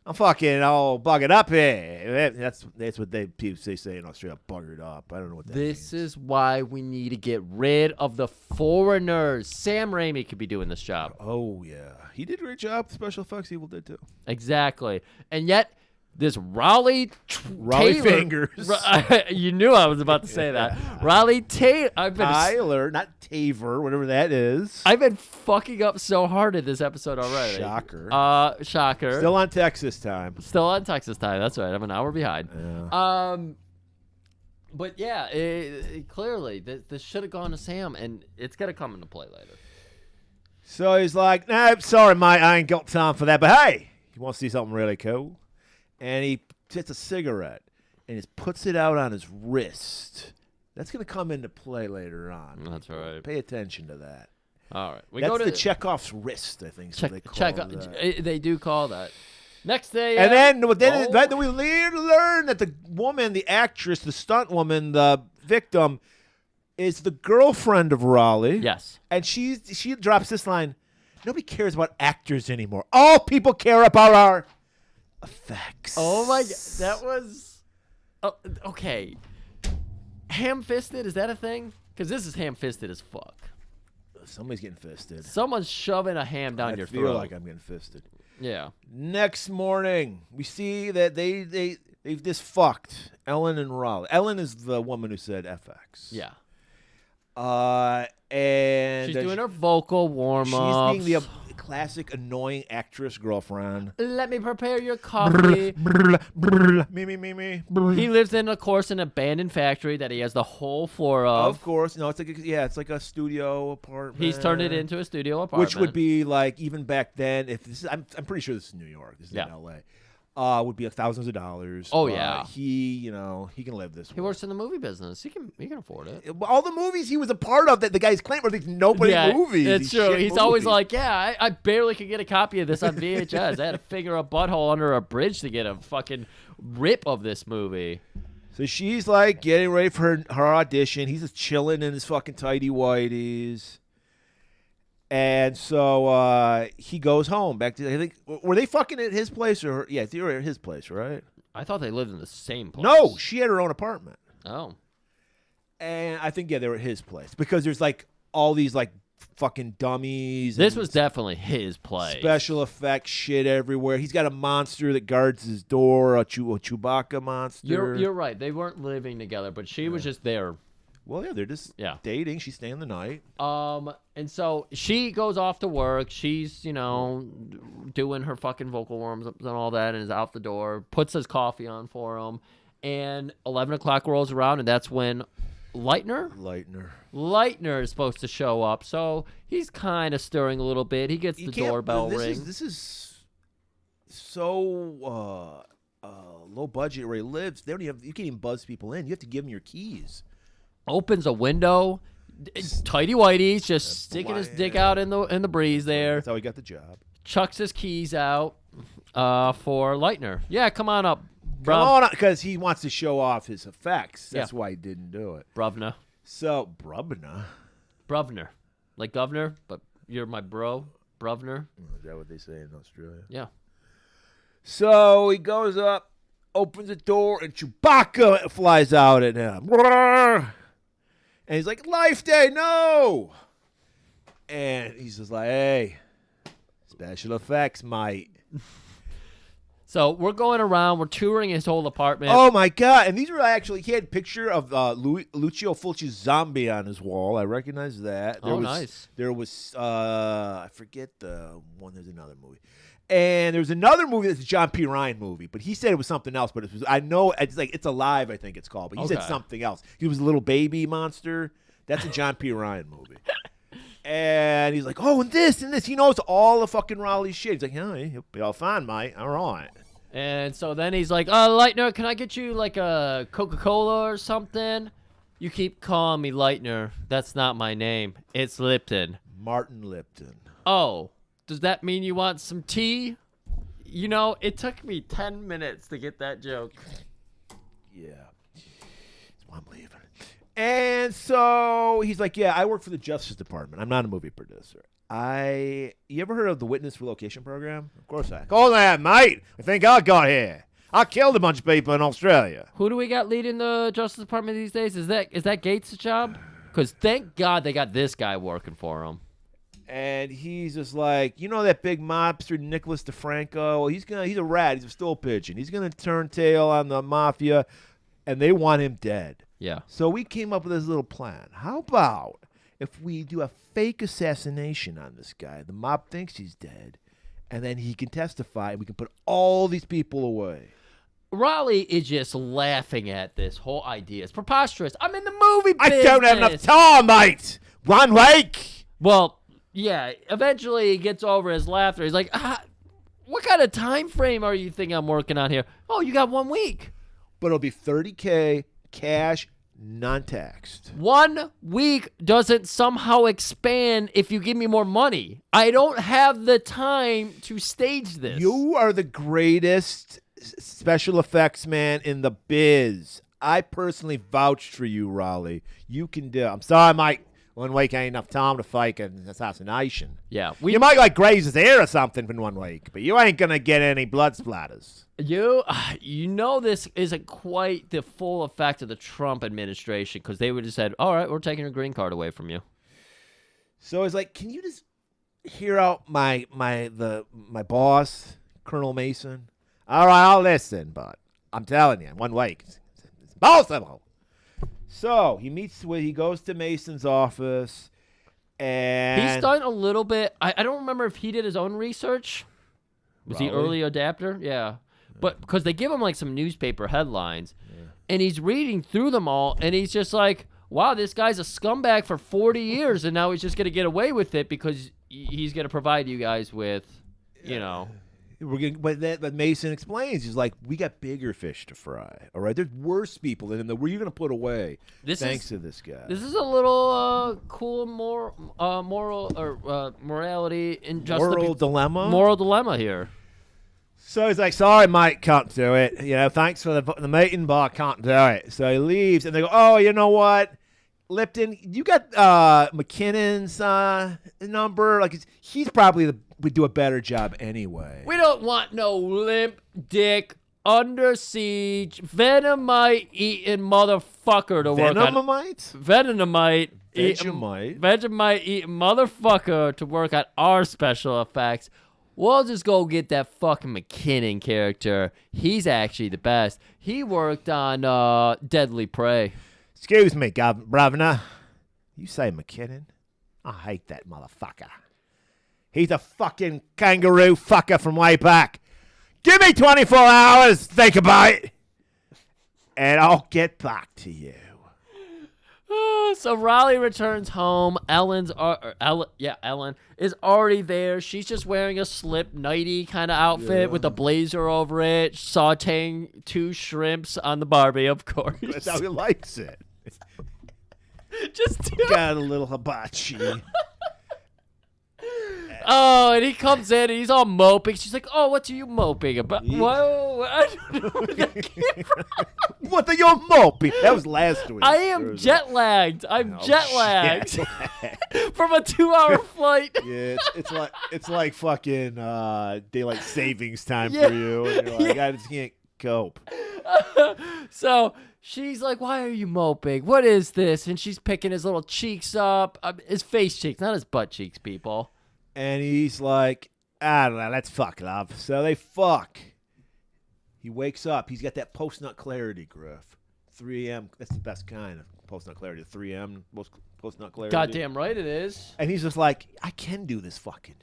I'm fucking all buggered up here. That's what they say in Australia, buggered up. I don't know what that means. This is why we need to get rid of the foreigners. Sam Raimi could be doing this job. Oh, yeah. He did a great job. Special effects, Evil did too. Exactly. And yet, this Raleigh Taylor, fingers. You knew I was about to say that. Raleigh Taylor. Tyler, not Taver, whatever that is. I've been fucking up so hard in this episode already. Shocker. Shocker. Still on Texas time. Still on Texas time. That's right. I'm an hour behind. Yeah. But yeah, clearly this should have gone to Sam, and it's gonna come into play later. So he's like, no, sorry, mate, I ain't got time for that. But hey, you want to see something really cool? And he gets a cigarette and just puts it out on his wrist. That's going to come into play later on. That's right. Pay attention to that. All right. That's the Chekhov's wrist, I think. So they call that. They do call that. Next day. And then we learn that the woman, the actress, the stunt woman, the victim, is the girlfriend of Raleigh. Yes. And she drops this line, nobody cares about actors anymore. All people care about our effects. Oh my God, that was okay. Ham-fisted, is that a thing? Because this is ham-fisted as fuck. Somebody's getting fisted. Someone's shoving a ham down your throat. I feel like I'm getting fisted. Yeah. Next morning, we see that they've just fucked Ellen and Raleigh. Ellen is the woman who said FX. Yeah. And she's doing her vocal warm-ups. She's being the classic annoying actress girlfriend. Let me prepare your coffee. Me. He lives in, of course, an abandoned factory that he has the whole floor of. Of course, no, it's like a studio apartment. He's turned it into a studio apartment, which would be like even back then. If this is, I'm pretty sure this is New York. This is in L.A. Would be like thousands of dollars. Oh yeah, he can live this. He works in the movie business. He can afford it. All the movies he was a part of that the guys claim were these nobody movies. It's true. He's always like, I barely could get a copy of this on VHS. I had to figure a butthole under a bridge to get a fucking rip of this movie. So she's like getting ready for her audition. He's just chilling in his fucking tighty whities. And so he goes home back to. I think were they fucking at his place or they were at his place, right? I thought they lived in the same place. No, she had her own apartment. Oh, and I think they were at his place because there's like all these like fucking dummies. This was definitely his place. Special effects shit everywhere. He's got a monster that guards his door, a Chewbacca monster. You're right. They weren't living together, but she was just there. Well, yeah, they're just dating. She's staying the night. And so she goes off to work. She's, doing her fucking vocal warms and all that, and is out the door. Puts his coffee on for him, and 11 o'clock rolls around, and that's when Leitner is supposed to show up. So he's kind of stirring a little bit. He gets the doorbell ring. This is so low budget where he lives. They don't even you can't even buzz people in. You have to give them your keys. Opens a window, tighty whities, just sticking his dick out in the breeze there. That's how he got the job. Chucks his keys out for Leitner. Yeah, come on up, bro. Come on up, because he wants to show off his effects. That's why he didn't do it. Bruvna. So, Bruvna? Bruvner. Like governor, but you're my bro. Bruvner. Is that what they say in Australia? Yeah. So, he goes up, opens the door, and Chewbacca flies out at him. And he's like, Life Day, no! And he's just like, hey, special effects, mate. So we're going around. We're touring his whole apartment. Oh, my God. And these were actually, he had a picture of Lucio Fulci's zombie on his wall. I recognize that. Nice. There was, I forget the one. There's another movie. And there's another movie that's a John P. Ryan movie, but he said it was something else. But I know it's like It's Alive, I think it's called. But he said something else. He was a little baby monster. That's a John P. Ryan movie. And he's like, oh, and this. He knows all the fucking Raleigh shit. He's like, yeah, he'll be all fine, mate. All right. And so then he's like, Leitner, can I get you like a Coca-Cola or something? You keep calling me Leitner. That's not my name. It's Lipton. Martin Lipton. Oh. Does that mean you want some tea? It took me 10 minutes to get that joke. Yeah. That's why I'm leaving. And so he's like, yeah, I work for the Justice Department. I'm not a movie producer. You ever heard of the Witness Relocation Program? Of course I have. Call that, mate. I think I got here. I killed a bunch of people in Australia. Who do we got leading the Justice Department these days? Is that Gates' job? Because thank God they got this guy working for him. And he's just like, that big mobster Nicholas DeFranco? Well, he's a rat. He's a stool pigeon. He's gonna turn tail on the mafia, and they want him dead. Yeah. So we came up with this little plan. How about if we do a fake assassination on this guy? The mob thinks he's dead, and then he can testify, and we can put all these people away. Raleigh is just laughing at this whole idea. It's preposterous. I'm in the movie business. I don't have enough time, mate. 1 week. Well. Yeah, eventually he gets over his laughter. He's like, what kind of time frame are you thinking I'm working on here? Oh, you got 1 week. But it'll be $30K cash, non-taxed. 1 week doesn't somehow expand if you give me more money. I don't have the time to stage this. You are the greatest special effects man in the biz. I personally vouched for you, Raleigh. You can do it. I'm sorry, Mike. 1 week ain't enough time to fake an assassination. Yeah. You might like graze his hair or something for 1 week, but you ain't going to get any blood splatters. This isn't quite the full effect of the Trump administration because they would have said, all right, we're taking your green card away from you. So it's like, can you just hear out my boss, Colonel Mason? All right, I'll listen, but I'm telling you, 1 week, it's impossible. So he goes to Mason's office, And He's done a little bit. I don't remember if he did his own research. Was he Raleigh? early adapter? Yeah. But because they give him like some newspaper headlines, and he's reading through them all, and he's just like, wow, this guy's a scumbag for 40 years, and now he's just going to get away with it because he's going to provide you guys with, you know. But Mason explains, he's like, we got bigger fish to fry. All right, there's worse people than him that you're going to put away. Thanks to this guy. This is a little cool moral or morality Moral dilemma. Moral dilemma here. So he's like, sorry, mate, can't do it. You know, thanks for the meeting, but I can't do it. So he leaves, and they go, oh, you know what? Lipton, you got McKinnon's number. Like, he's probably would do a better job anyway. We don't want no limp dick, under siege, venomite eating motherfucker to work on. Venomite eating motherfucker to work on our special effects. We'll just go get that fucking McKinnon character. He's actually the best. He worked on Deadly Prey. Excuse me, Governor. You say McKinnon? I hate that motherfucker. He's a fucking kangaroo fucker from way back. Give me 24 hours to think about it, and I'll get back to you. So Raleigh returns home. Ellen is already there. She's just wearing a slip nighty kind of outfit with a blazer over it, sauteing 2 shrimps on the Barbie, of course. That's how he likes it. Just got a little hibachi. Oh, and he comes in and he's all moping. She's like, "Oh, what are you moping about?" Yeah. Whoa, I don't know where that came from. What are you moping? That was last week. I am jet lagged. I'm jet lagged from a 2-hour flight. Yeah, it's like fucking daylight savings time for you. And you're like, I just can't cope. So she's like, "Why are you moping? What is this?" And she's picking his little cheeks up, his face cheeks, not his butt cheeks, people. And he's like, I don't know, let's fuck, love. So they fuck. He wakes up. He's got that post-nut clarity, Griff. 3 a.m. That's the best kind of post-nut clarity. 3 a.m. post-nut clarity. Goddamn right it is. And he's just like, I can do this fucking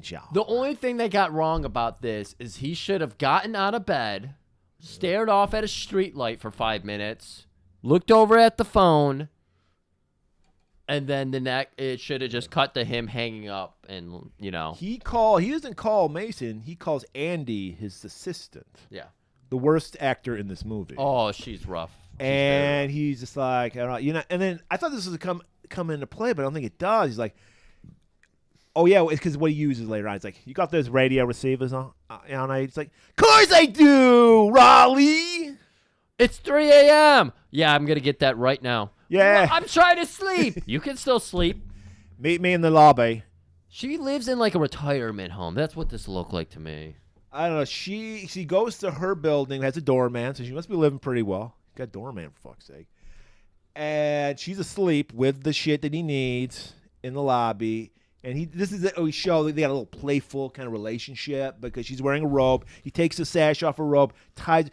job. The only thing they got wrong about this is he should have gotten out of bed, stared off at a street light for 5 minutes, looked over at the phone, and then it should have just cut to him hanging up, and you know. He doesn't call Mason. He calls Andy, his assistant. Yeah. The worst actor in this movie. Oh, she's rough. And he's just like, I don't know, you know. And then I thought this was come into play, but I don't think it does. He's like, oh yeah, it's because what he uses later on. It's like, you got those radio receivers on? It's like, of course I do, Raleigh. It's 3 a.m. Yeah, I'm gonna get that right now. Yeah. I'm trying to sleep. You can still sleep. Meet me in the lobby. She lives in like a retirement home. That's what this looked like to me. I don't know. She goes to her building, has a doorman, so she must be living pretty well. Got a doorman, for fuck's sake. And she's asleep with the shit that he needs in the lobby. And this is we show they got a little playful kind of relationship because she's wearing a robe. He takes the sash off her robe, ties.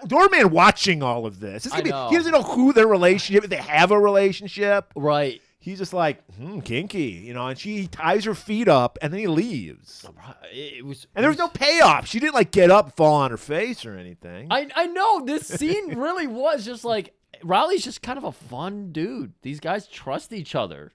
Doorman watching all of this. He doesn't know who their relationship. If they have a relationship, right? He's just like kinky, you know. And she ties her feet up, and then he leaves. And there was no payoff. She didn't like get up, and fall on her face or anything. I know this scene really was just like Raleigh's just kind of a fun dude. These guys trust each other.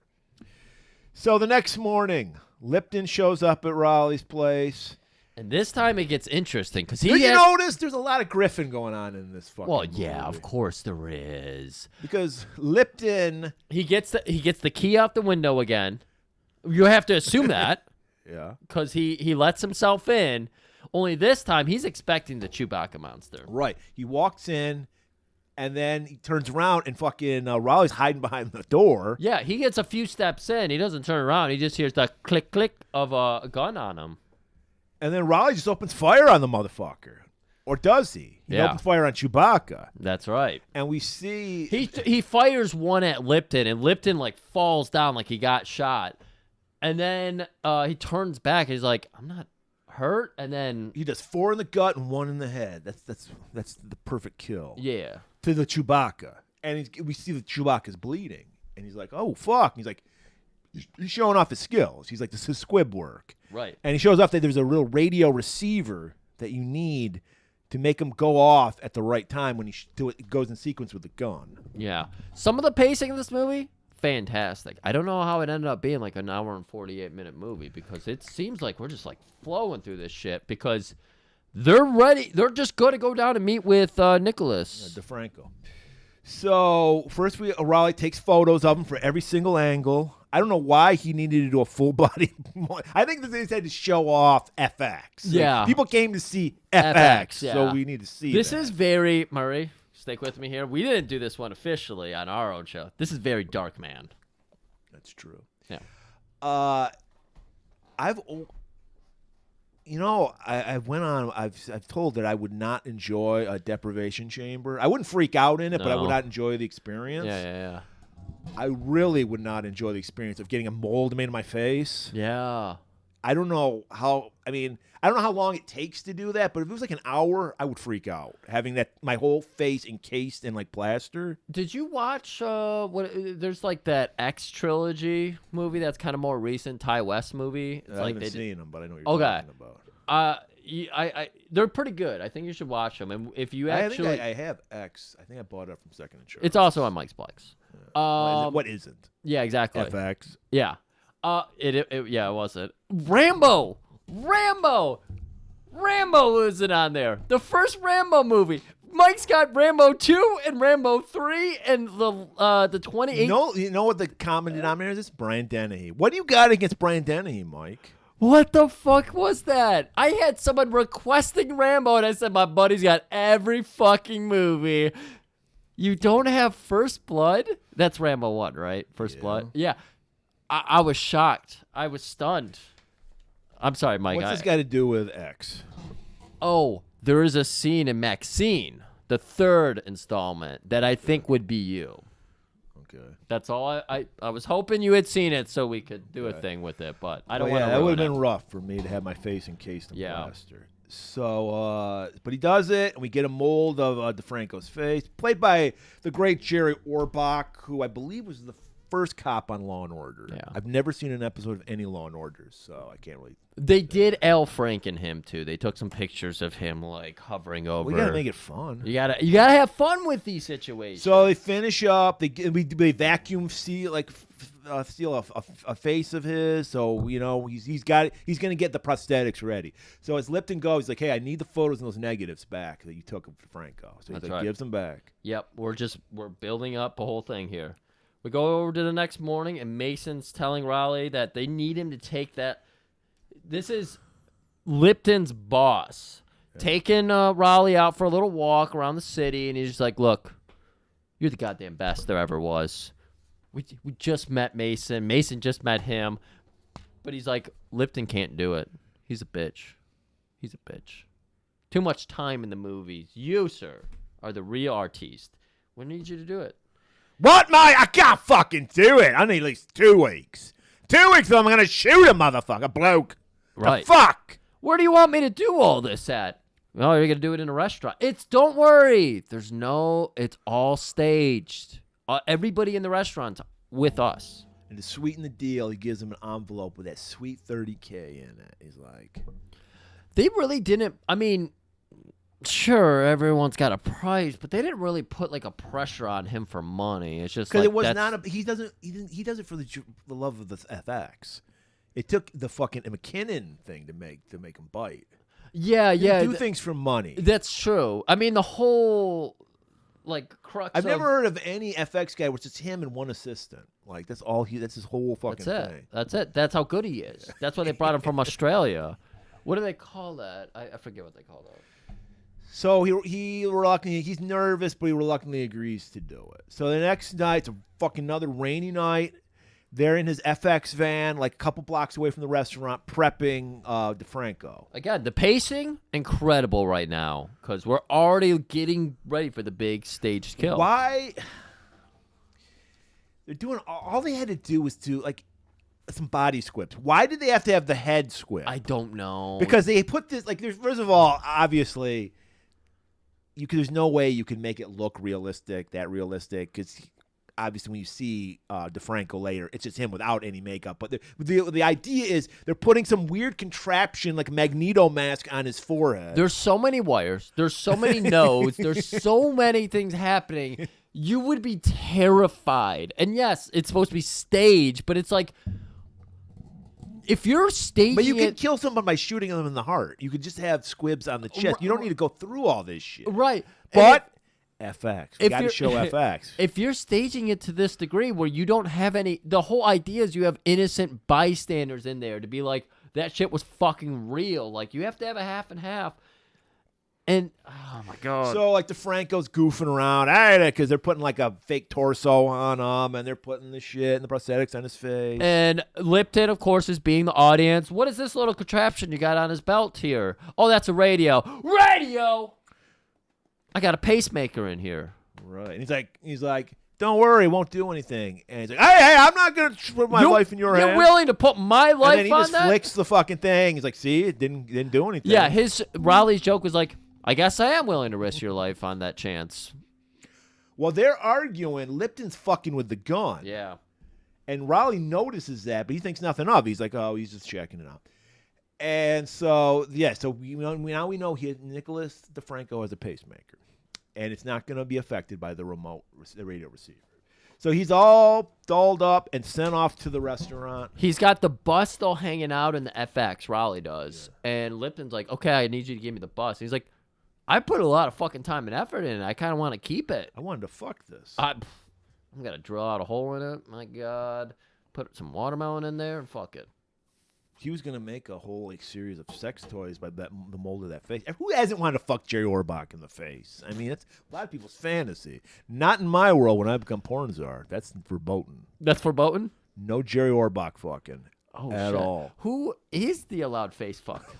So the next morning, Lipton shows up at Raleigh's place. And this time it gets interesting because Did you notice there's a lot of Griffin going on in this fucking movie? Yeah, of course there is. Because Lipton, he gets the key out the window again. You have to assume that. Yeah. Because he lets himself in. Only this time he's expecting the Chewbacca monster. Right. He walks in. And then he turns around and fucking Raleigh's hiding behind the door. Yeah, he gets a few steps in. He doesn't turn around. He just hears the click, click of a gun on him. And then Raleigh just opens fire on the motherfucker. Or does he? He Yeah. opens fire on Chewbacca. That's right. And we see... He fires one at Lipton, and Lipton, like, falls down like he got shot. And then he turns back, and he's like, I'm not hurt. And then... He does 4 in the gut and 1 in the head. That's the perfect kill. Yeah. To the Chewbacca. And we see the Chewbacca's bleeding. And he's like, oh, fuck. And he's like, he's showing off his skills. He's like, this is squib work. Right. And he shows off that there's a real radio receiver that you need to make him go off at the right time when it goes in sequence with the gun. Yeah. Some of the pacing of this movie, fantastic. I don't know how it ended up being like an hour and 48-minute movie because it seems like we're just like flowing through this shit because they're ready. They're just going to go down and meet with Nicholas. DeFranco. So first Raleigh takes photos of him for every single angle. I don't know why he needed to do a full body. I think they said to show off FX. Yeah. People came to see FX, yeah. so we need to see This that. is very, Murray, stick with me here. We didn't do this one officially on our own show. This is very dark, man. That's true. Yeah. I've told that I would not enjoy a deprivation chamber. I wouldn't freak out in it, but I No. would not enjoy the experience. Yeah. I really would not enjoy the experience of getting a mold made in my face. Yeah. I don't know how. I don't know how long it takes to do that, but if it was like an hour, I would freak out having that my whole face encased in like plaster. Did you watch there's like that X trilogy movie that's kind of more recent, Ty West movie? It's I like haven't seen them, but I know what you're Okay. talking about. They're pretty good. I think you should watch them. And if you I actually, think I have X. I think I bought it from Second and Church. it's also on Mike's Plex. What isn't? Yeah, exactly. FX. Yeah. It wasn't. Rambo isn't on there. The first Rambo movie. Mike's got Rambo 2 and Rambo 3 and the 28. You know what the common denominator is? It's Brian Dennehy. What do you got against Brian Dennehy, Mike? What the fuck was that? I had someone requesting Rambo and I said my buddy's got every fucking movie. You don't have First Blood? That's Rambo 1, right? First Blood? Yeah. I was shocked. I was stunned. I'm sorry, Mike. What's this got to do with X? Oh, there is a scene in Maxine, the third installment, that I think would be you. Okay. That's all. I was hoping you had seen it so we could do a thing with it, but I don't want to. That would have been rough for me to have my face encased in plaster. So, but he does it, and we get a mold of DeFranco's face, played by the great Jerry Orbach, who I believe was the first cop on Law and Order. Yeah. I've never seen an episode of any Law and Order, so I can't really. They did Al Franken him too. They took some pictures of him like hovering over. We gotta make it fun. You gotta have fun with these situations. So they finish up. They vacuum seal steal a face of his. So he's gonna get the prosthetics ready. So as Lipton goes, he's like, hey, I need the photos and those negatives back that you took of Franco. So he's gives them back. Yep, we're building up a whole thing here. We go over to the next morning, and Mason's telling Raleigh that they need him to take that. This is Lipton's boss taking Raleigh out for a little walk around the city, and he's just like, look, you're the goddamn best there ever was. We just met Mason. Mason just met him. But he's like, Lipton can't do it. He's a bitch. Too much time in the movies. You, sir, are the real artiste. We need you to do it. What, mate? I can't fucking do it. I need at least 2 weeks. 2 weeks, I'm going to shoot a motherfucker, bloke. Right. The fuck? Where do you want me to do all this at? Oh, you're going to do it in a restaurant. Don't worry. It's all staged. Everybody in the restaurant's with us. And to sweeten the deal, he gives him an envelope with that sweet $30K in it. He's like... They really didn't... I mean... Sure, everyone's got a price, but they didn't really put like a pressure on him for money. It's just because like it was not a. He does it for the love of the FX. It took the fucking McKinnon thing to make him bite. Yeah. Do things for money. That's true. I mean, the whole like crux. I've never heard of any FX guy where it's just him and one assistant. Like that's all he. That's his whole fucking thing. That's it. That's how good he is. That's why they brought him from Australia. What do they call that? I forget what they call that. So he's nervous, but he reluctantly agrees to do it. So the next night, it's a fucking another rainy night. They're in his FX van, like a couple blocks away from the restaurant, prepping DeFranco. Again, the pacing, incredible right now, because we're already getting ready for the big staged kill. Why? They're doing, all they had to do was do, like, some body squibs. Why did they have to have the head squib? I don't know. Because they put this, like, first of all, obviously... there's no way you can make it look realistic, because obviously when you see DeFranco later, it's just him without any makeup. But the idea is they're putting some weird contraption like Magneto mask on his forehead. There's so many wires. There's so many nodes. There's so many things happening. You would be terrified. And yes, it's supposed to be staged, but it's like if you're staging But you can kill someone by shooting them in the heart. You could just have squibs on the chest. You don't need to go through all this shit. Right. But FX. We got to show FX. If you're staging it to this degree where you don't have any, the whole idea is you have innocent bystanders in there to be like, that shit was fucking real. Like, you have to have a half and half. And, oh my God. So, like, DeFranco's goofing around, because they're putting, like, a fake torso on him, and they're putting the shit and the prosthetics on his face. And Lipton, of course, is being the audience. What is this little contraption you got on his belt here? Oh, that's a radio. Radio! I got a pacemaker in here. Right. And he's like, don't worry, it won't do anything. And he's like, hey, I'm not going to put my life in your hands. You're willing to put my life on that? And then he just flicks the fucking thing. He's like, see, it didn't do anything. Yeah, Raleigh's joke was like, I guess I am willing to risk your life on that chance. Well, they're arguing. Lipton's fucking with the gun. Yeah. And Raleigh notices that, but he thinks nothing of it. He's like, oh, he's just checking it out. And so, yeah, so now we know Nicholas DeFranco has a pacemaker. And it's not going to be affected by the radio receiver. So he's all dolled up and sent off to the restaurant. He's got the bus still hanging out in the FX, Raleigh does. Yeah. And Lipton's like, okay, I need you to give me the bus. And he's like, I put a lot of fucking time and effort in it. I kind of want to keep it. I wanted to fuck this. I'm going to drill out a hole in it. My God. Put some watermelon in there and fuck it. He was going to make a whole series of sex toys by the mold of that face. Who hasn't wanted to fuck Jerry Orbach in the face? I mean, it's a lot of people's fantasy. Not in my world when I become porn czar. That's verboten. That's verboten? No Jerry Orbach fucking at all. Who is the allowed face fuck?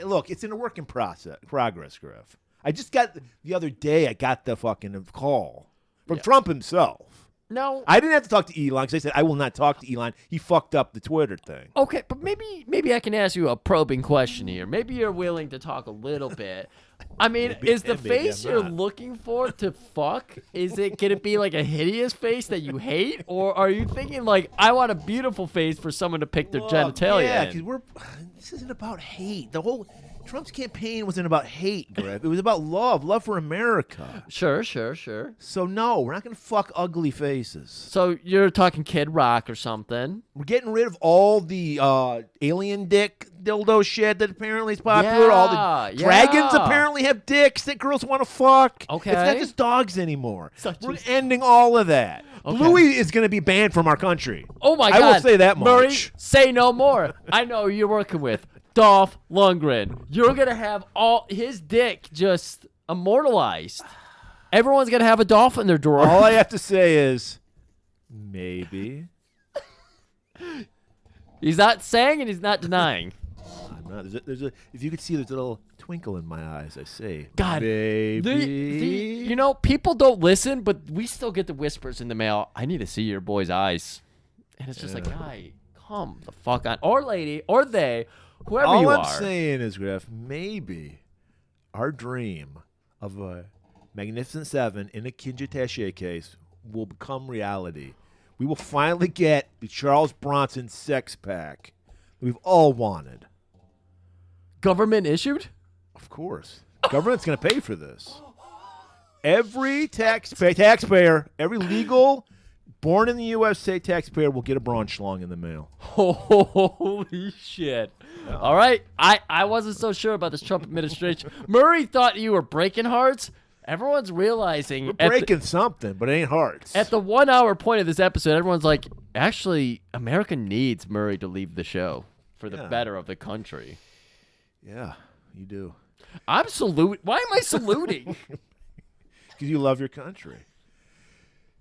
Look, it's in a work in progress, Griff. The other day, I got the fucking call from Trump himself. No. I didn't have to talk to Elon because I said I will not talk to Elon. He fucked up the Twitter thing. Okay, but maybe I can ask you a probing question here. Maybe you're willing to talk a little bit. I mean, is the face you're looking for to fuck, can it be like a hideous face that you hate? Or are you thinking like, I want a beautiful face for someone to pick their genitalia Yeah, in? because this isn't about hate. The whole Trump's campaign wasn't about hate, Griff. It was about love for America. Sure. So no, we're not going to fuck ugly faces. So you're talking Kid Rock or something. We're getting rid of all the alien dick dildo shit that apparently is popular. All the dragons apparently have dicks that girls want to fuck. Okay. It's not just dogs anymore. We're ending all of that. Okay. Bluey is going to be banned from our country. Oh my God. I will say that much. Murray, say no more. I know who you're working with. Dolph Lundgren. You're going to have all his dick just immortalized. Everyone's going to have a Dolph in their drawer. All I have to say is maybe. He's not saying and he's not denying. I'm not. If you could see, there's a little twinkle in my eyes. I say, God, baby. People don't listen, but we still get the whispers in the mail. I need to see your boy's eyes. And it's just like, guy, come the fuck on. Or lady, or they. Whoever all you I'm are. saying is, Griff, maybe our dream of a Magnificent Seven in a Kinji case will become reality. We will finally get the Charles Bronson sex pack that we've all wanted. Government issued? Of course. Government's going to pay for this. Every taxpayer, every legal born in the USA taxpayer will get a Braunschlag in the mail. Holy shit. Yeah. All right. I wasn't so sure about this Trump administration. Murray thought you were breaking hearts. Everyone's realizing. We're breaking something, but it ain't hearts. At the 1 hour point of this episode, everyone's like, actually, America needs Murray to leave the show for the better of the country. Yeah, you do. I'm saluting. Why am I saluting? Because you love your country.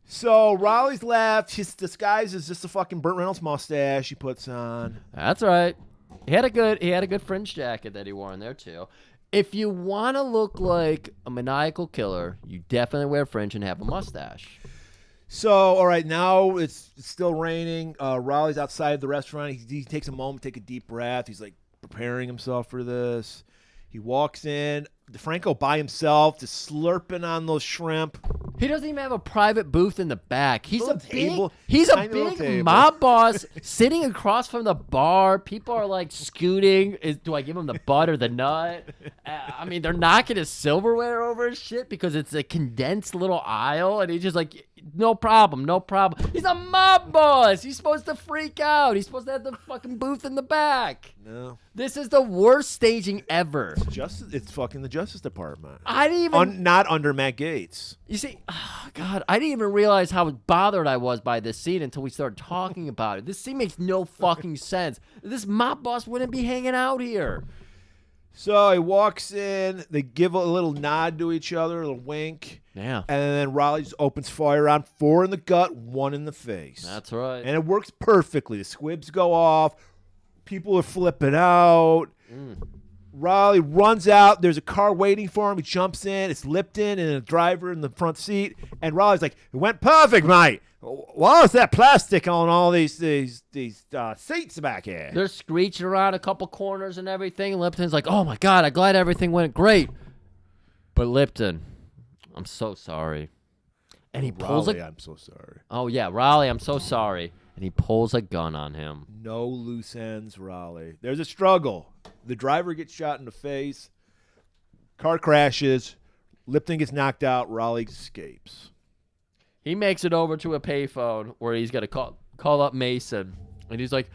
So Raleigh's left. His disguise is just a fucking Burt Reynolds mustache he puts on. That's right. He had a good fringe jacket that he wore in there too. If you want to look like a maniacal killer, you definitely wear fringe and have a mustache. So, all right, now it's still raining. Raleigh's outside the restaurant. He takes a moment, take a deep breath. He's like preparing himself for this. He walks in. DeFranco by himself, just slurping on those shrimp. He doesn't even have a private booth in the back. He's Little table, he's a tiny little big table. mob boss sitting across from the bar. People are like scooting. Do I give him the butt or the nut? I mean, they're knocking his silverware over his shit because it's a condensed little aisle, and he's just like, no problem, no problem. He's a mob boss. He's supposed to freak out. He's supposed to have the fucking booth in the back. No. This is the worst staging ever. It's fucking the Justice Department. I didn't even... Not under Matt Gaetz. You see, oh God, I didn't even realize how bothered I was by this scene until we started talking about it. This scene makes no fucking sense. This mob boss wouldn't be hanging out here. So he walks in. They give a little nod to each other, a little wink. Yeah. And then Raleigh just opens fire on 4 in the gut, 1 in the face. That's right. And it works perfectly. The squibs go off. People are flipping out. Raleigh runs out. There's a car waiting for him. He jumps in. It's Lipton and a driver in the front seat. And Raleigh's like, it went perfect, mate. Why is that plastic on all these seats back here? They're screeching around a couple corners and everything. Lipton's like, oh my God, I'm glad everything went great. But Lipton, I'm so sorry. And he pulls Raleigh, I'm so sorry. Oh yeah, Raleigh, I'm so sorry. And he pulls a gun on him. No loose ends, Raleigh. There's a struggle. The driver gets shot in the face. Car crashes. Lipton gets knocked out. Raleigh escapes. He makes it over to a payphone where he's got to call up Mason. And he's like,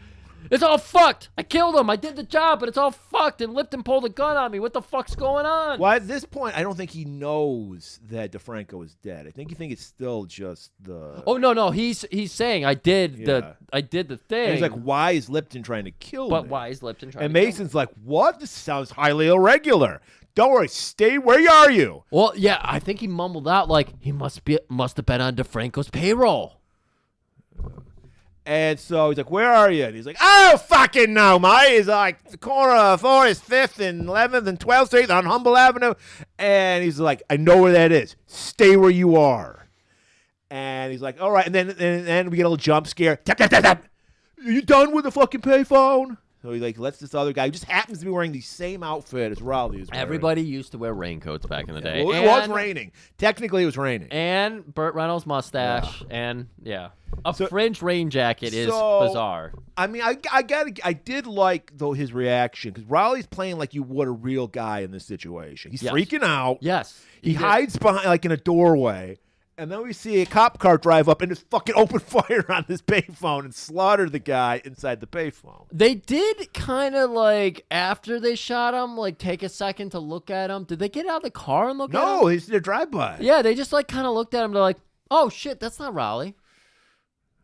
it's all fucked. I killed him. I did the job, but it's all fucked. And Lipton pulled a gun on me. What the fuck's going on? Well, at this point, I don't think he knows that DeFranco is dead. I think it's still just the... Oh, no. He's saying, I did the thing. And he's like, why is Lipton trying to kill me? But why is Lipton trying and to kill me? Mason's like, what? This sounds highly irregular. Don't worry. Stay where are you? Well, yeah, I think he mumbled out like he must have been on DeFranco's payroll. And so he's like, where are you? And he's like, oh, fucking no, mate. He's like, the corner of 4th, 5th, and 11th, and 12th Street on Humble Avenue. And he's like, I know where that is. Stay where you are. And he's like, all right. And then we get a little jump scare. Tap, tap, tap, tap. Are you done with the fucking payphone? So he like lets this other guy who just happens to be wearing the same outfit as Raleigh is wearing. Everybody used to wear raincoats back in the day. Well, it was raining. Technically, it was raining. And Burt Reynolds' mustache. Yeah. And, a fringe rain jacket is bizarre. I mean, I did like, though, his reaction, because Raleigh's playing like you would a real guy in this situation. He's freaking out. Yes. He hides behind, like, in a doorway. And then we see a cop car drive up and just fucking open fire on this payphone and slaughter the guy inside the payphone. They did kind of like, after they shot him, like take a second to look at him. Did they get out of the car and look at him? No, they did a drive-by. Yeah, they just like kind of looked at him. They're like, oh shit, that's not Raleigh.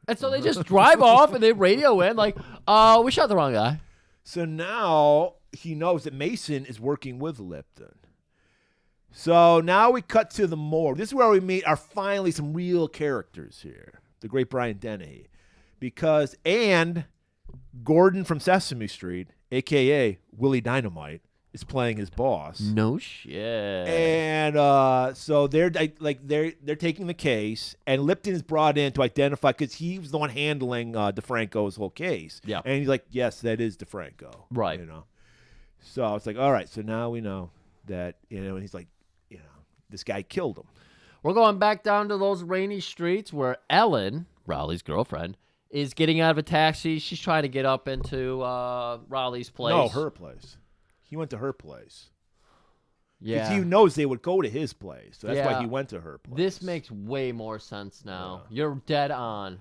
And so they just drive off and they radio in like, we shot the wrong guy. So now he knows that Mason is working with Lipton. So now we cut to the morgue. This is where we meet finally some real characters here. The great Brian Dennehy. And Gordon from Sesame Street, a.k.a. Willie Dynamite, is playing his boss. No shit. And so they're taking the case, and Lipton is brought in to identify, because he was the one handling DeFranco's whole case. Yeah. And he's like, yes, that is DeFranco. Right. You know. So it's like, all right, so now we know that, and he's like, this guy killed him. We're going back down to those rainy streets where Ellen, Raleigh's girlfriend, is getting out of a taxi. She's trying to get up into Raleigh's place. No, her place. He went to her place. Yeah. Because he knows they would go to his place. So that's why Yeah. he went to her place. This makes way more sense now. Yeah. You're dead on.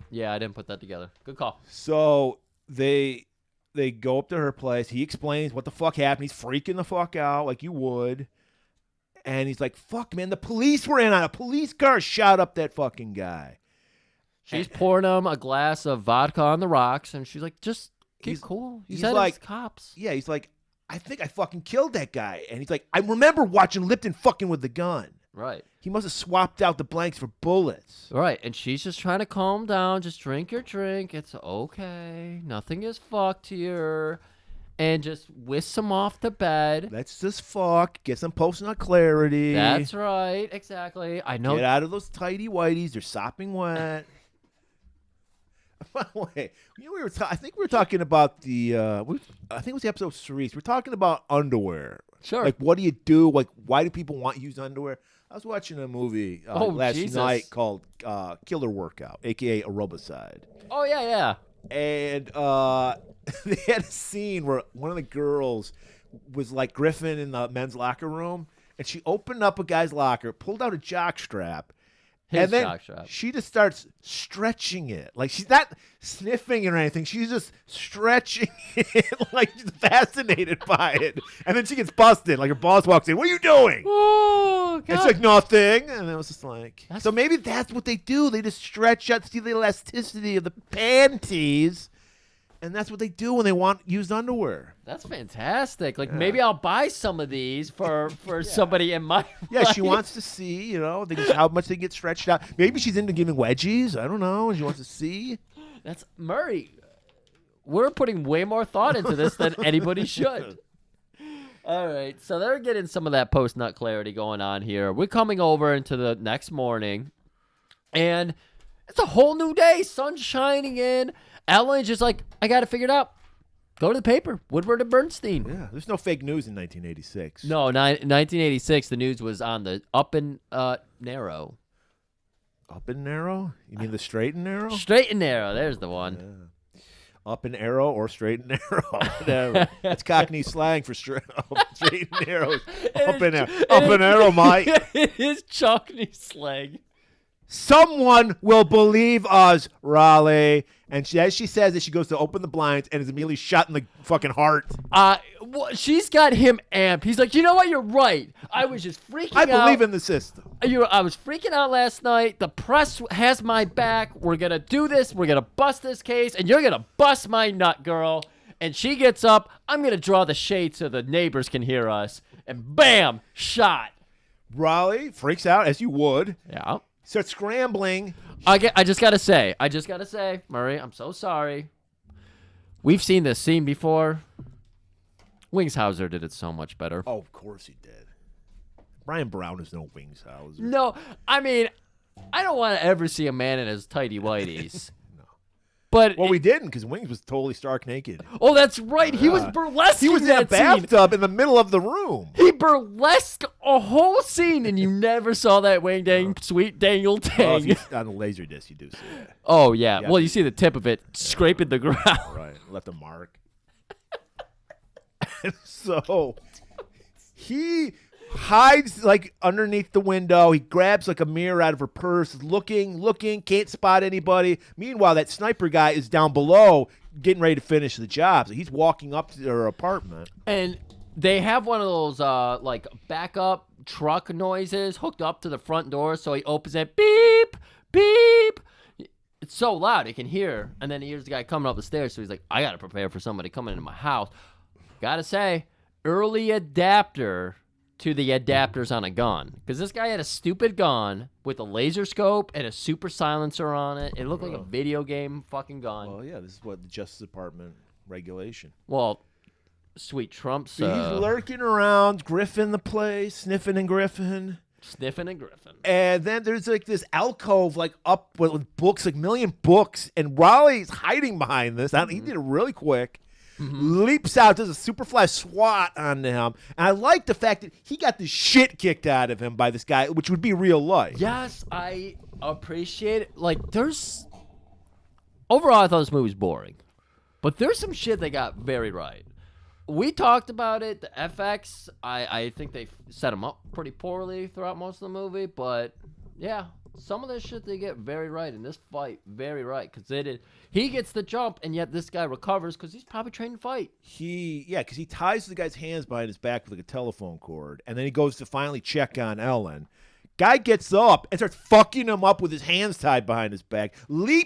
Yeah. I didn't put that together. Good call. So they go up to her place. He explains what the fuck happened. He's freaking the fuck out like you would. And he's like, fuck, man, the police were in on a police car, shot up that fucking guy. She's pouring him a glass of vodka on the rocks, and she's like, just keep cool. You said it's cops. Yeah, he's like, I think I fucking killed that guy. And he's like, I remember watching Lipton fucking with the gun. Right. He must have swapped out the blanks for bullets. Right, and she's just trying to calm down. Just drink your drink. It's okay. Nothing is fucked here. And just whisk him off to bed. Let's just fuck. Get some post-nut clarity. That's right. Exactly. I know. Get out of those tighty whities. They're sopping wet. By the way, I think we were talking about the. I think it was the episode 3. We're talking about underwear. Sure. Like, what do you do? Like, why do people want to use underwear? I was watching a movie Oh, last night called Killer Workout, a.k.a. Aerobicide. Oh, yeah. And they had a scene where one of the girls was like Griffin in the men's locker room, and she opened up a guy's locker, pulled out a jock strap, and then she just starts stretching it. Like, she's not sniffing it or anything. She's just stretching it, like she's fascinated by it. And then she gets busted. Like, her boss walks in. What are you doing? Oh, God. It's like, nothing. And it was just like... So maybe that's what they do. They just stretch out, see the elasticity of the panties. And that's what they do when they want used underwear. That's fantastic. Like, maybe I'll buy some of these for somebody in my life. She wants to see, how much they get stretched out. Maybe she's into giving wedgies. I don't know. She wants to see. That's Murray. We're putting way more thought into this than anybody should. All right. So they're getting some of that post-nut clarity going on here. We're coming over into the next morning, and it's a whole new day. Sun's shining in. Ellen's just like, I got to figure it out. Go to the paper. Woodward and Bernstein. Yeah, there's no fake news in 1986. No, 1986, the news was on the up and narrow. Up and narrow? You mean the straight and narrow? Straight and narrow. There's the one. Yeah. Up and arrow or straight and narrow. Whatever. That's Cockney slang for straight and narrow. Up and arrow. Up and arrow, Mike. It is Cockney slang. Someone will believe us, Raleigh. And as she says it, she goes to open the blinds and is immediately shot in the fucking heart. She's got him amped. He's like, you know what? You're right. I was just freaking out. I believe in the system. I was freaking out last night. The press has my back. We're going to do this. We're going to bust this case. And you're going to bust my nut, girl. And she gets up. I'm going to draw the shade so the neighbors can hear us. And bam, shot. Raleigh freaks out, as you would. Yeah. Starts scrambling. I just gotta say, Murray, I'm so sorry. We've seen this scene before. Wingshauser did it so much better. Oh, of course he did. Brian Brown is no Wingshauser. No, I mean, I don't want to ever see a man in his tighty whities. No. But we didn't, because Wings was totally stark naked. Oh, that's right. He was burlesquing. He was in a bathtub in the middle of the room. He burlesqued a whole scene, and you never saw that wang dang sweet dangle tang. On the laser disc, you do see that. Oh yeah. Well, you see the tip of it scraping the ground. Right. Left a mark. So he hides like underneath the window. He grabs like a mirror out of her purse, looking, can't spot anybody. Meanwhile, that sniper guy is down below getting ready to finish the job. So he's walking up to her apartment. And they have one of those like backup truck noises hooked up to the front door. So he opens it, beep, beep. It's so loud, he can hear. And then he hears the guy coming up the stairs. So he's like, I got to prepare for somebody coming into my house. Gotta say, early adapter to the adapters on a gun, because this guy had a stupid gun with a laser scope and a super silencer on it. It looked like a video game fucking gun. Well, yeah, this is what the Justice Department regulation. Well, sweet Trump's. So he's lurking around, Griffin the place, sniffing and Griffin. And then there's like this alcove, like up with books, like million books, and Raleigh's hiding behind this. He did it really quick. Leaps out, does a superfly swat onto him. And I like the fact that he got the shit kicked out of him by this guy, which would be real life. Yes, I appreciate it. Like, overall, I thought this movie was boring. But there's some shit they got very right. We talked about it. The FX, I think they set him up pretty poorly throughout most of the movie. But, yeah, some of this shit they get very right in this fight. Very right. Because he gets the jump, and yet this guy recovers because he's probably trained to fight. Because he ties the guy's hands behind his back with like a telephone cord. And then he goes to finally check on Ellen. Guy gets up and starts fucking him up with his hands tied behind his back.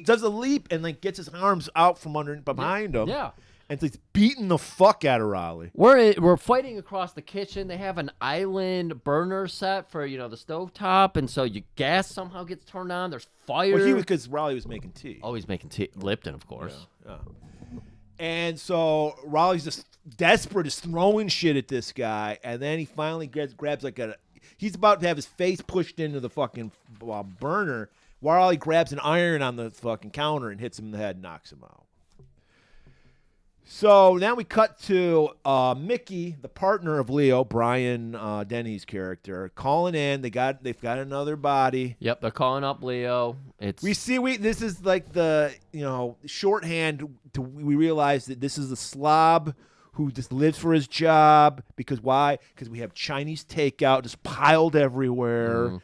Does a leap, and like gets his arms out from behind him. Yeah. And he's beating the fuck out of Raleigh. We're fighting across the kitchen. They have an island burner set for, the stovetop, and so your gas somehow gets turned on. There's fire. Well, because Raleigh was making tea. Oh, he's making tea. Lipton, of course. Yeah. And so Raleigh's just desperate, just throwing shit at this guy, and then he finally grabs like he's about to have his face pushed into the fucking burner. Raleigh grabs an iron on the fucking counter and hits him in the head and knocks him out. So now we cut to Mickey, the partner of Leo, Brian Denny's character, calling in. They've got another body. Yep, they're calling up Leo. This is like the shorthand. We realize that this is a slob who just lives for his job. Because why? Because we have Chinese takeout just piled everywhere,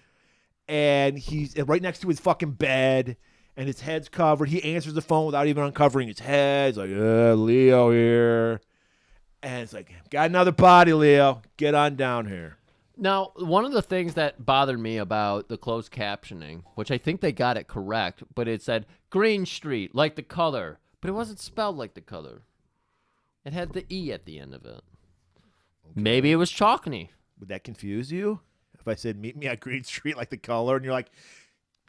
and he's right next to his fucking bed. And his head's covered. He answers the phone without even uncovering his head. He's like, Leo here. And it's like, got another body, Leo. Get on down here. Now, one of the things that bothered me about the closed captioning, which I think they got it correct, but it said Green Street, like the color. But it wasn't spelled like the color. It had the E at the end of it. Okay. Maybe it was Chalkney. Would that confuse you? If I said, meet me at Green Street, like the color, and you're like,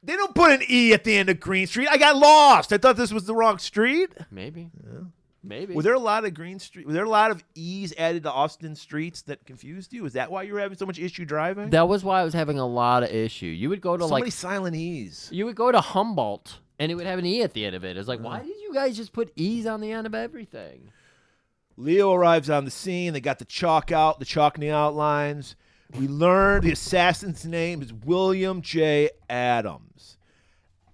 they don't put an E at the end of Green Street. I got lost. I thought this was the wrong street. Maybe. Yeah. Maybe. Was there a lot of Green Street? Was there a lot of E's added to Austin streets that confused you? Is that why you were having so much issue driving? That was why I was having a lot of issue. You would go to many silent E's. You would go to Humboldt and it would have an E at the end of it. It's like, why did you guys just put E's on the end of everything? Leo arrives on the scene. They got the Chalkney outlines. We learned the assassin's name is William J. Adams.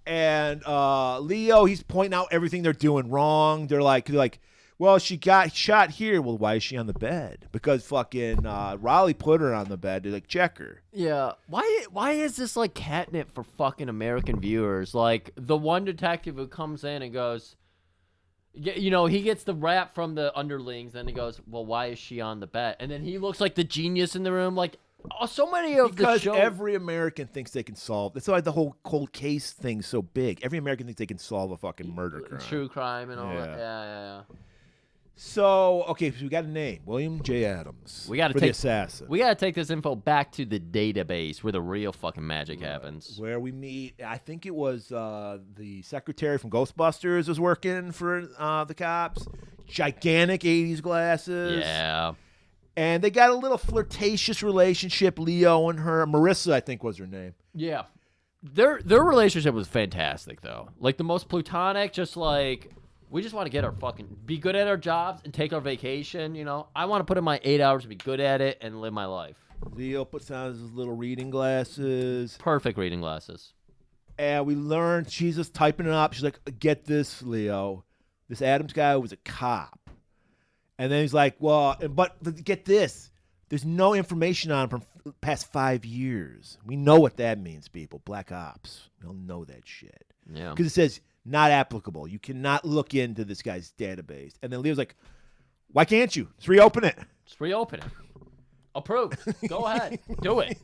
And Leo, he's pointing out everything they're doing wrong. They're like, well, she got shot here. Well, why is she on the bed? Because fucking Raleigh put her on the bed to like check her. Yeah. Why is this like catnip for fucking American viewers? Like the one detective who comes in and goes, he gets the rap from the underlings. Then he goes, well, why is she on the bed? And then he looks like the genius in the room. Like, so many of the shows. Because every American thinks they can solve. That's why the whole cold case thing's so big. Every American thinks they can solve a fucking murder crime. True crime and all that. Yeah. So, okay, so we got a name. William J. Adams. We got to take the assassin. We got to take this info back to the database where the real fucking magic happens. Where we meet, I think it was the secretary from Ghostbusters was working for the cops. Gigantic 80s glasses. Yeah. And they got a little flirtatious relationship, Leo and her. Marissa, I think, was her name. Yeah. Their relationship was fantastic, though. Like, the most plutonic, just like, we just want to be good at our jobs and take our vacation, I want to put in my 8 hours to be good at it and live my life. Leo puts on his little reading glasses. Perfect reading glasses. And we learned she's just typing it up. She's like, get this, Leo. This Adams guy was a cop. And then he's like, well, but get this. There's no information on him from past 5 years. We know what that means, people. Black ops. We all know that shit. Yeah. Because it says, not applicable. You cannot look into this guy's database. And then Leo's like, why can't you? Just reopen it. Just reopen it. Approved. Go ahead. Do it.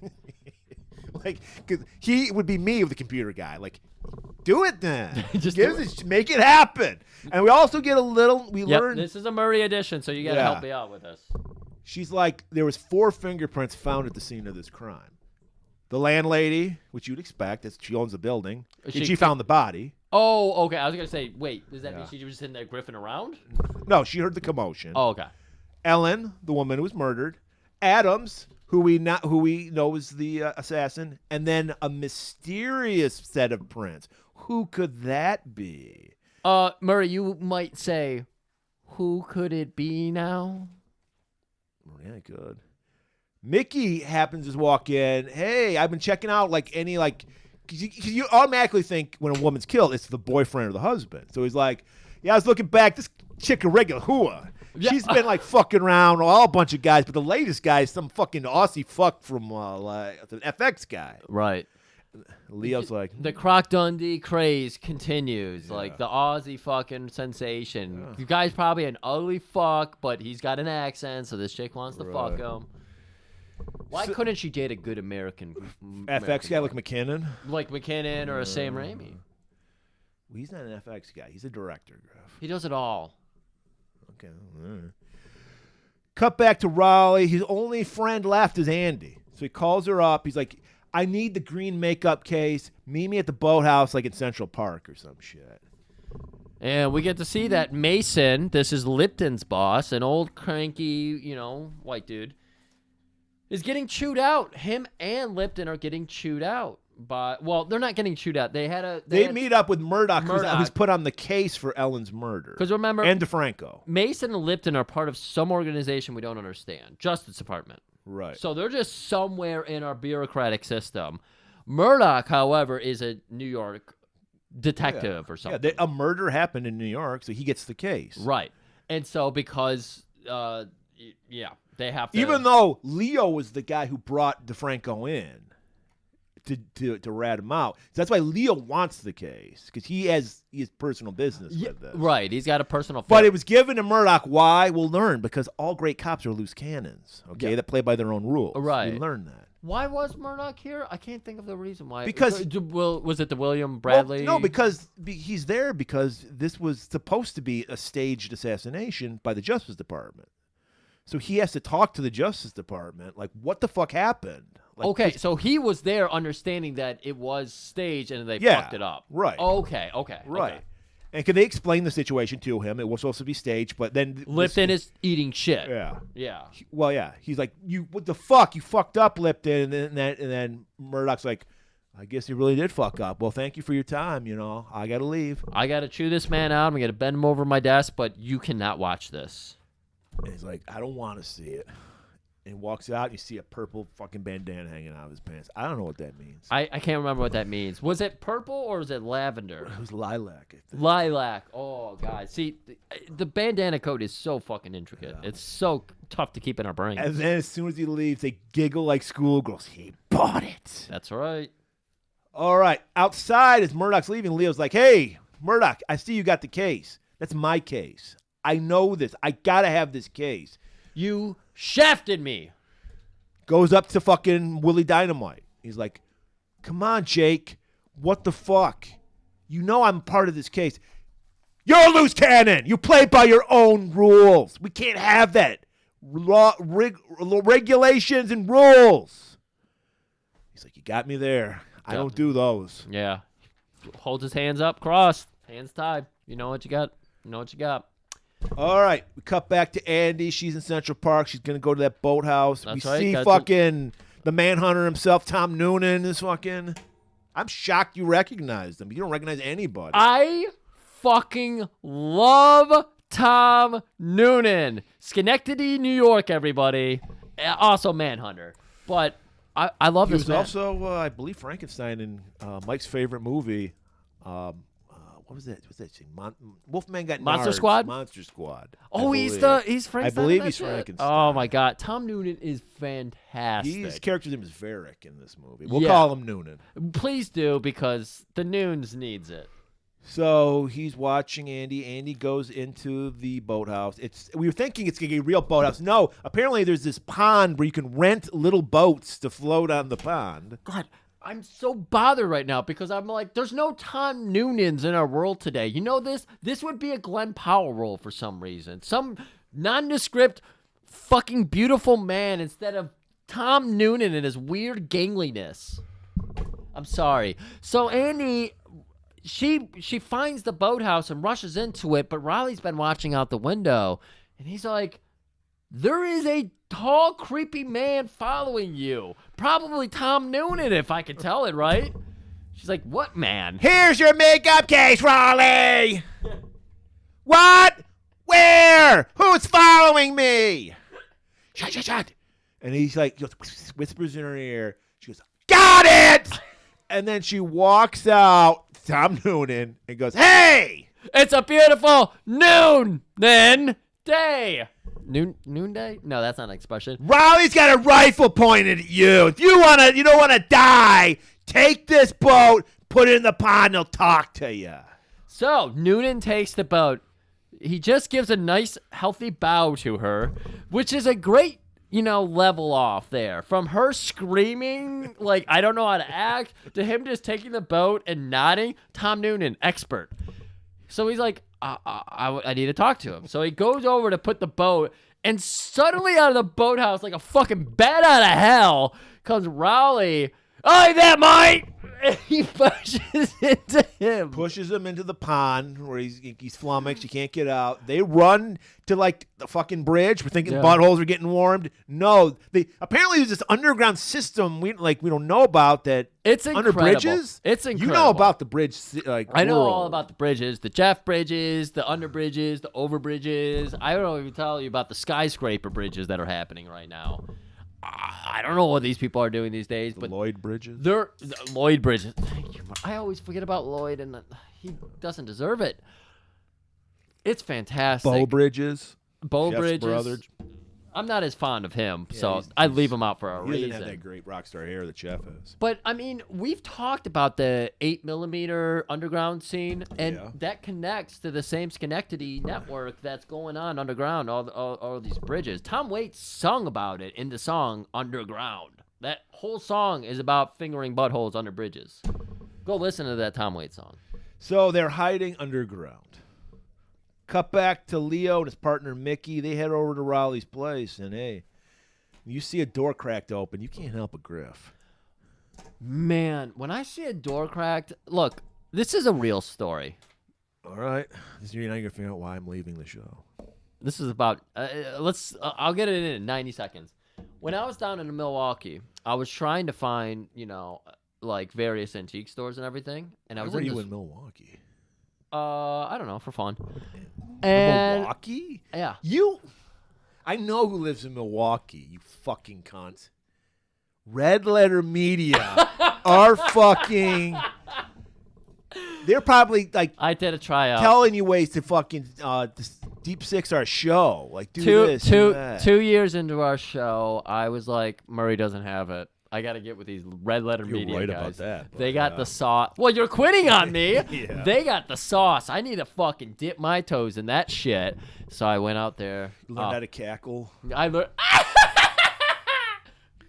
Like, because he would be me with the computer guy. Like, do it then. Just make it happen. And we also get a little. We learn. This is a Murray edition, so you got to help me out with this. She's like, there was 4 fingerprints found at the scene of this crime. The landlady, which you'd expect, she owns the building. She found the body. Oh, okay. I was gonna say, wait, does that mean she was just in there griffing around? No, she heard the commotion. Oh, okay. Ellen, the woman who was murdered. Adams, who we know is the assassin, and then a mysterious set of prints. Who could that be? Murray, you might say, who could it be now? Yeah, good. Mickey happens to walk in. Hey, I've been checking out because you automatically think when a woman's killed, it's the boyfriend or the husband. So he's like, yeah, I was looking back. This chick a regular hooah. Yeah. She's been fucking around a bunch of guys, but the latest guy is some fucking Aussie fuck from the FX guy. Right. Leo's like, the Croc Dundee craze continues. Yeah. Like the Aussie fucking sensation. Yeah. The guy's probably an ugly fuck, but he's got an accent, so this chick wants to fuck him. Why couldn't she date a good American FX guy like McKinnon? Like McKinnon or a Sam Raimi. Well, he's not an FX guy. He's a director, Griff. He does it all. Okay. Right. Cut back to Raleigh. His only friend left is Andy. So he calls her up. He's like, I need the green makeup case. Meet me at the boathouse in Central Park or some shit. And we get to see that Mason, this is Lipton's boss, an old cranky, white dude, is getting chewed out. Him and Lipton are getting chewed out Well, they're not getting chewed out. They meet up with Murdoch, who's put on the case for Ellen's murder. Because remember, and DeFranco. Mason and Lipton are part of some organization we don't understand. Justice Department. Right. So they're just somewhere in our bureaucratic system. Murdoch, however, is a New York detective or something. Yeah, a murder happened in New York, so he gets the case. Right. And so because, they have to... Even though Leo was the guy who brought DeFranco in to rat him out. So that's why Leo wants the case, because he has personal business with this. Right. He's got a personal... But it was given to Murdoch. Why? We'll learn, because all great cops are loose cannons, okay, that play by their own rules. Right. We learn that. Why was Murdoch here? I can't think of the reason why. Because... was it the William Bradley? Well, no, because he's there because this was supposed to be a staged assassination by the Justice Department. So he has to talk to the Justice Department, like, what the fuck happened? Like, okay, so he was there understanding that it was staged and they fucked it up. Right. Okay. Right. Okay. And could they explain the situation to him? It was supposed to be staged, but then... Lipton is eating shit. Yeah. Well, yeah. He's like, what the fuck? You fucked up, Lipton. And then Murdoch's like, I guess you really did fuck up. Well, thank you for your time, I got to leave. I got to chew this man out. I'm going to bend him over my desk, but you cannot watch this. And he's like, I don't want to see it. And walks out, and you see a purple fucking bandana hanging out of his pants. I don't know what that means. I can't remember what that means. Was it purple or was it lavender? It was lilac. Lilac. Oh, God. See, the bandana coat is so fucking intricate. Yeah. It's so tough to keep in our brains. And then as soon as he leaves, they giggle like schoolgirls. He bought it. That's right. All right. Outside, as Murdoch's leaving, Leo's like, hey, Murdoch, I see you got the case. That's my case. I know this. I got to have this case. You shafted me. Goes up to fucking Willie Dynamite. He's like, come on, Jake. What the fuck? You know I'm part of this case. You're a loose cannon. You play by your own rules. We can't have that. Regulations and rules. He's like, you got me there. I don't do those. Yeah. Holds his hands up, crossed. Hands tied. You know what you got. All right, we cut back to Andy. She's in Central Park. She's going to go to that boathouse. That's we right. see fucking the Manhunter himself, Tom Noonan, is fucking... I'm shocked you recognized him. You don't recognize anybody. I fucking love Tom Noonan. Schenectady, New York, everybody. Also Manhunter. But I love this man. He was also, I believe, Frankenstein in Mike's favorite movie. What was that? What's that thing? Wolfman got Monster nards. Squad? Monster Squad. Oh, he's Frankenstein. I believe he's Frankenstein. Oh my God, Tom Noonan is fantastic. His character's name is Varric in this movie. We'll call him Noonan. Please do, because the Noons needs it. So he's watching Andy. Andy goes into the boathouse. We were thinking it's going to be a real boathouse. No, apparently there's this pond where you can rent little boats to float on the pond. God, I'm so bothered right now because I'm like, there's no Tom Noonans in our world today. You know this? This would be a Glenn Powell role for some reason. Some nondescript, fucking beautiful man instead of Tom Noonan and his weird gangliness. I'm sorry. So Andy, she finds the boathouse and rushes into it, but Riley's been watching out the window, and he's like, there is a tall, creepy man following you. Probably Tom Noonan, if I could tell it, right? She's like, what man? Here's your makeup case, Raleigh! What? Where? Who's following me? Shut. And he's like, whispers in her ear. She goes, got it! And then she walks out, Tom Noonan, and goes, hey! It's a beautiful noon day. Noonday? No, that's not an expression. Raleigh's got a rifle pointed at you. If you don't want to die, take this boat, put it in the pond, and he'll talk to you. So Noonan takes the boat. He just gives a nice, healthy bow to her, which is a great, level off there. From her screaming, like, I don't know how to act, to him just taking the boat and nodding. Tom Noonan, expert. So he's like, I need to talk to him. So he goes over to put the boat, and suddenly out of the boathouse, like a fucking bat out of hell, comes Raleigh Oh, that might. He pushes into him. Pushes him into the pond where he's flummoxed. He can't get out. They run to like the fucking bridge. We're thinking buttholes are getting warmed. No, apparently there's this underground system we don't know about that. It's under incredible. bridges. It's incredible. You know about the bridge? I know world. all about the bridges, the Jeff bridges, the under bridges, the over bridges. I don't even tell you about the skyscraper bridges that are happening right now. I don't know what these people are doing these days, but Lloyd bridges. They're Lloyd bridges. Thank you. I always forget about Lloyd, and he doesn't deserve it. It's fantastic. Bow bridges. Bow Jeff's bridges. brother. I'm not as fond of him, Yeah, so he's- I leave him out for a He doesn't reason. have that great rock star hair that Jeff has. But I mean, we've talked about the 8mm underground scene, and Yeah. that connects to the same Schenectady network that's going on underground. All these bridges. Tom Waits sung about it in the song "Underground." That whole song is about fingering buttholes under bridges. Go listen to that Tom Waits song. So they're hiding underground. Cut back to Leo and his partner Mickey. They head over to Raleigh's place, and hey, you see a door cracked open. You can't help but griff. Man, when I see a door cracked, look, this is a real story. All right, you're not gonna figure out why I'm leaving the show. This is about I'll get it in 90 seconds. When I was down in Milwaukee, I was trying to find, like various antique stores and everything, and I was Where were in you this, in Milwaukee? I don't know, for fun. And Milwaukee? yeah. I know who lives in Milwaukee, you fucking cunt. Red Letter Media are fucking... They're probably, like, I did a tryout. telling you ways to fucking deep six our show. Like, do this, do that. 2 years into our show, I was like, Murray doesn't have it. I got to get with these Red Letter You're Media right guys. about that, but, They got the sauce. Well, you're quitting on me. Yeah. They got the sauce. I need to fucking dip my toes in that shit. So I went out there. You learned how to cackle. I learned.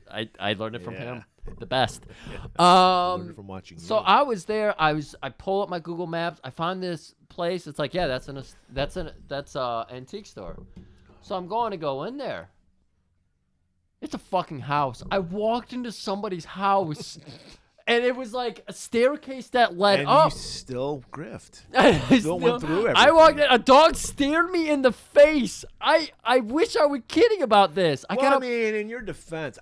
I learned it from him. The best. Learned it from watching So you. I was there. I pull up my Google Maps. I find this place. It's like, yeah, that's an antique store. So I'm going to go in there. It's a fucking house. I walked into somebody's house, and it was like a staircase that led and up. you still grift. I Still went through everything. I walked in. A dog stared me in the face. I wish I were kidding about this. I mean, in your defense,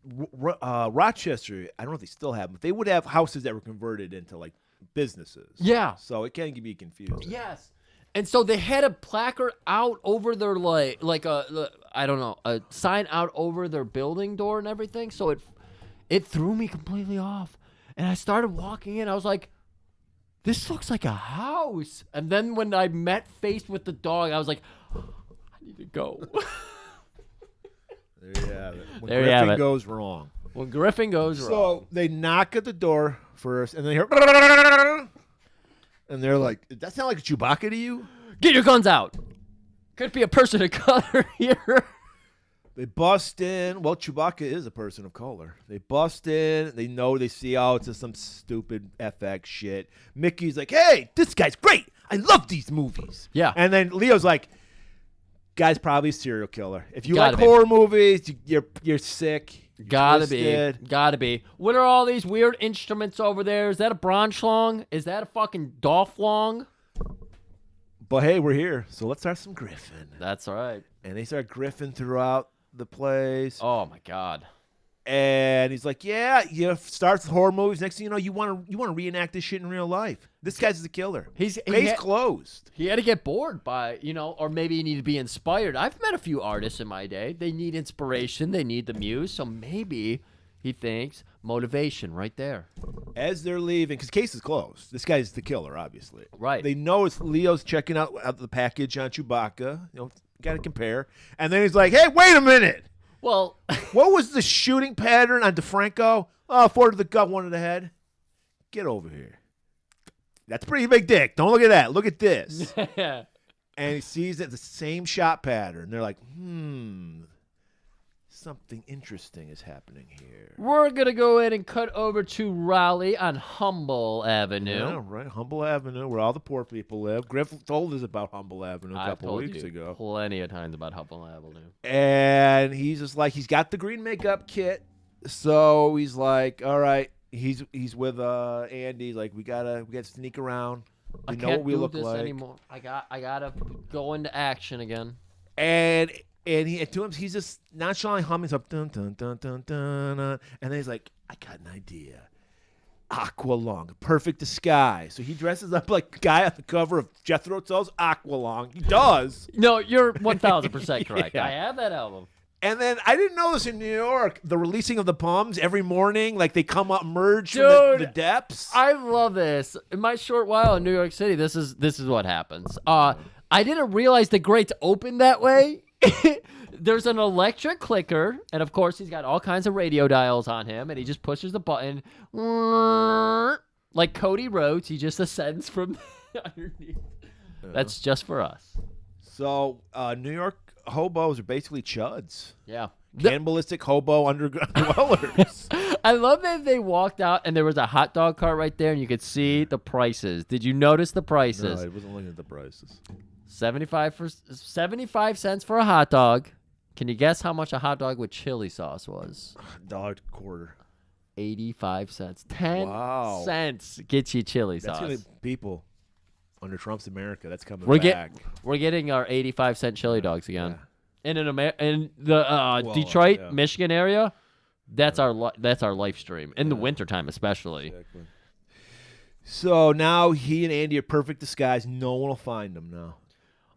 Rochester, I don't know if they still have them, but they would have houses that were converted into like businesses. Yeah. So it can be confusing. Yes. And so they had a placard out over their a sign out over their building door and everything. So it threw me completely off. And I started walking in. I was like, this looks like a house. And then when I met face with the dog, I was like, I need to go. There you have it. When There you have Griffin it. goes wrong. When Griffin goes wrong. So they knock at the door first, and they hear, and they're like, "Does that sound like a Chewbacca to you?" Get your guns out. Could be a person of color here. They bust in. Well, Chewbacca is a person of color. They bust in. They see, oh, it's just some stupid FX shit. Mickey's like, hey, this guy's great. I love these movies. Yeah. And then Leo's like, guy's probably a serial killer. If you Gotta like be. horror movies, you're sick. You're Gotta twisted. be. Gotta be. What are all these weird instruments over there? Is that a Braunschlong? Is that a fucking Dolphlong? But hey, we're here, so let's start some griffin. That's right. And they start griffing throughout the place. Oh my God. And he's like, yeah, starts with horror movies. Next thing you know, you want to reenact this shit in real life. This guy's the killer. Case closed. He had to get bored by, or maybe he needed to be inspired. I've met a few artists in my day. They need inspiration. They need the muse. So maybe he thinks motivation right there. As they're leaving, because case is closed. This guy's the killer, obviously. Right. They know it's Leo's checking out the package on Chewbacca. Got to compare. And then he's like, hey, wait a minute. Well, What was the shooting pattern on DeFranco? Oh, 4 to the gut, 1 to the head. Get over here. That's a pretty big dick. Don't look at that. Look at this. And he sees that the same shot pattern. They're like, something interesting is happening here. we're going to go ahead and cut over to Raleigh on Humble Avenue. Yeah, right. Humble Avenue, where all the poor people live. Griff told us about Humble Avenue a I've couple told weeks you ago. plenty of times about Humble Avenue. And he's just like, he's got the green makeup kit So he's like, all right. He's with Andy. Like, we gotta sneak around. I We know can't what we do look this like. anymore. I gotta go into action again. And to him, he's just nonchalantly humming up, dun dun dun dun dun, and then he's like, I got an idea. Aqualung, perfect disguise. So he dresses up like a guy on the cover of Jethro Tull's Aqualung. He does. No, you're 1,000% correct. Yeah. I have that album. And then I didn't know this in New York. The releasing of the Bums every morning, like they come up, merge from the depths. I love this. In my short while in New York City, this is what happens. I didn't realize the grates open that way. There's an electric clicker, and of course he's got all kinds of radio dials on him, and he just pushes the button. Like Cody Rhodes, he just ascends from underneath. That's just for us. So New York hobos are basically chuds. Yeah. Cannibalistic hobo underground dwellers. I love that they walked out and there was a hot dog cart right there and you could see the prices. Did you notice the prices? No, I wasn't looking at the prices. 75 cents for a hot dog. Can you guess how much a hot dog with chili sauce was? $1.25. 85 cents. 10 Wow. cents gets you chili That's sauce. gonna be people under Trump's America. That's coming We're back. we're getting our 85-cent chili dogs again. Yeah. In the Detroit, yeah. Michigan area, that's our life stream in the wintertime especially. Exactly. So now he and Andy are perfect disguise. No one will find them now.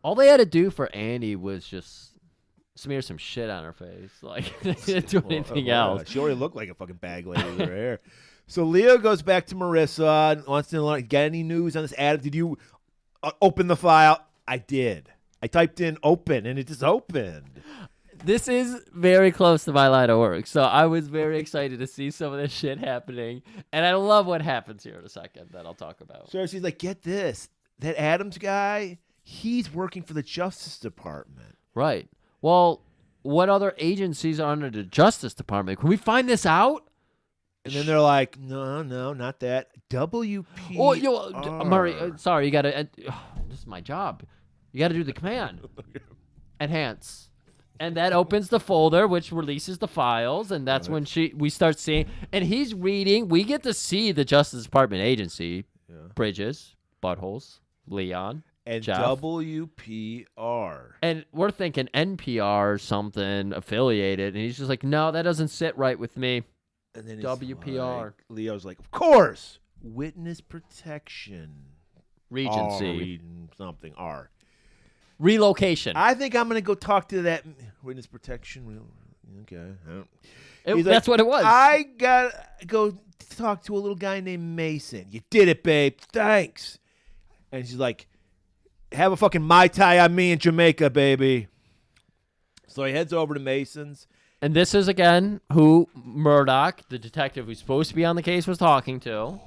All they had to do for Andy was just smear some shit on her face. Like they didn't do anything else. She already looked like a fucking bag lady with her hair. So Leo goes back to Marissa and wants to know, get any news on this ad? Did you open the file? I did. I typed in open, and it just opened. This is very close to my line of work, so I was very excited to see some of this shit happening, and I love what happens here in a second that I'll talk about. So she's like, get this. That Adams guy, he's working for the Justice Department. Right. Well, what other agencies are under the Justice Department? Can we find this out? And then they're like, no, not that. WP. Oh, Murray, sorry, you got to. This is my job. You got to do the command. Enhance. And that opens the folder, which releases the files, and that's when we start seeing. And he's reading. We get to see the Justice Department agency, Bridges, Buttholes, Leon, and Jeff. WPR. And we're thinking NPR or something affiliated, and he's just like, no, that doesn't sit right with me. And then WPR. like, Leo's like, of course, witness protection. Regency. Something R. Relocation. I think I'm gonna go talk to that witness protection. Okay, That's what it was. I gotta go talk to a little guy named Mason. You did it, babe. Thanks. And she's like, have a fucking Mai Tai on me in Jamaica, baby. So he heads over to Mason's. And this is, again, who Murdoch, the detective who's supposed to be on the case, was talking to.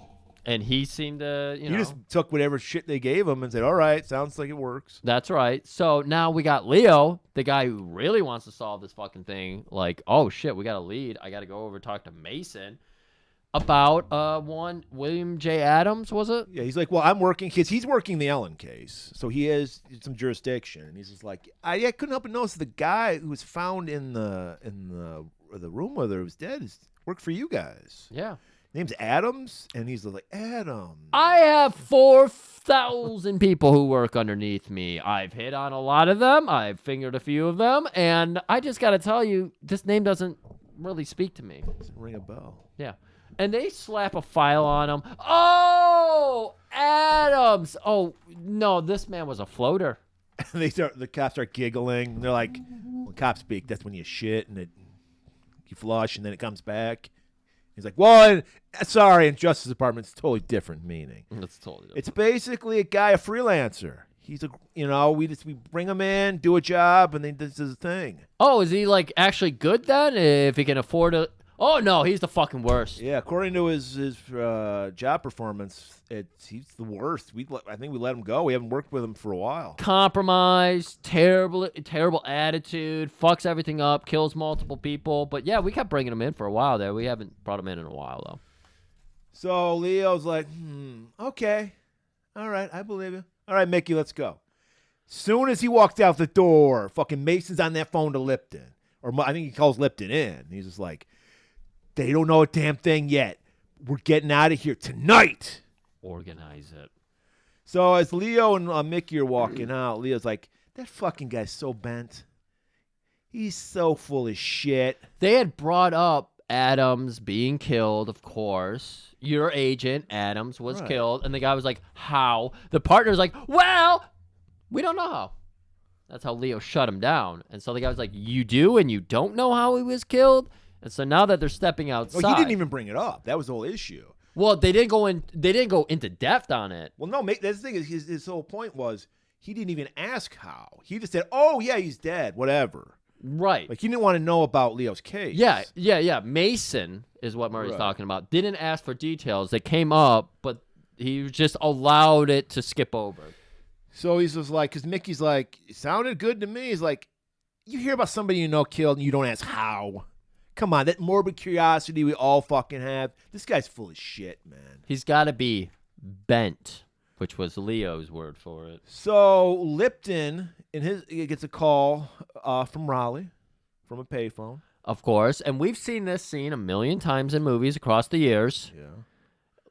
And he seemed to, He just took whatever shit they gave him and said, all right, sounds like it works. That's right. So now we got Leo, the guy who really wants to solve this fucking thing. Like, oh, shit, we got a lead. I got to go over and talk to Mason about one William J. Adams, was it? Yeah, he's like, well, I'm working, because he's working the Ellen case. So he has some jurisdiction. And he's just like, I couldn't help but notice the guy who was found in the room where he was dead worked for you guys. Yeah. Name's Adams, and he's like, Adam. I have 4,000 people who work underneath me. I've hit on a lot of them. I've fingered a few of them. And I just got to tell you, this name doesn't really speak to me. Doesn't ring a bell. Yeah. And they slap a file on him. Oh, Adams. Oh, no, this man was a floater. The cops start giggling. They're like, when cops speak, that's when you shit, and you flush, and then it comes back. He's like, well, sorry, in Justice Department, it's totally different meaning. That's totally different. It's basically a guy, a freelancer. He's we bring him in, do a job, and then this is a thing. Oh, is he like actually good then? If he can afford it? Oh no, he's the fucking worst. Yeah, according to his job performance, he's the worst. I think we let him go. We haven't worked with him for a while. Compromise, terrible attitude, fucks everything up, kills multiple people. But yeah, we kept bringing him in for a while there. We haven't brought him in a while though. So Leo's like, okay, all right, I believe you. All right, Mickey, let's go. Soon as he walked out the door, fucking Mason's on that phone to Lipton, or I think he calls Lipton in. He's just like, They don't know a damn thing yet. We're getting out of here tonight. Organize it. So as Leo and Mickey are walking out, Leo's like, that fucking guy's so bent. He's so full of shit. They had brought up Adams being killed, of course. Your agent, Adams, was killed. And the guy was like, how? The partner's like, well, we don't know how. That's how Leo shut him down. And so the guy was like, you do and you don't know how he was killed? And so now that they're stepping outside. Well, he didn't even bring it up. That was the whole issue. Well, they didn't go into depth on it. Well, no, that's the thing. His whole point was he didn't even ask how. He just said, oh, yeah, he's dead, whatever. Right. Like, he didn't want to know about Leo's case. Yeah. Mason is what Murray's talking about. Didn't ask for details. They came up, but he just allowed it to skip over. So he's just like, because Mickey's like, it sounded good to me. He's like, you hear about somebody you know killed and you don't ask how. Come on, that morbid curiosity we all fucking have. This guy's full of shit, man. He's got to be bent, which was Leo's word for it. So Lipton, he gets a call from Raleigh, from a payphone. Of course, and we've seen this scene a million times in movies across the years. Yeah.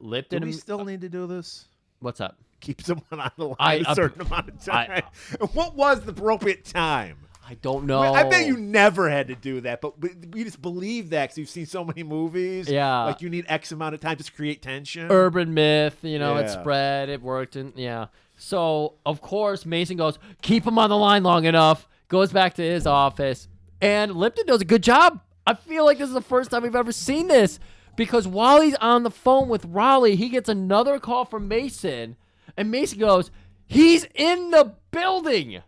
Lipton. Do we still need to do this? What's up? Keep someone on the line a certain amount of time. What was the appropriate time? I don't know. I bet you never had to do that, but we just believe that because you've seen so many movies. Yeah. Like you need X amount of time to create tension. Urban myth, it spread, it worked, and yeah. So, of course, Mason goes, keep him on the line long enough, goes back to his office, and Lipton does a good job. I feel like this is the first time we've ever seen this because while he's on the phone with Raleigh, he gets another call from Mason, and Mason goes, he's in the building.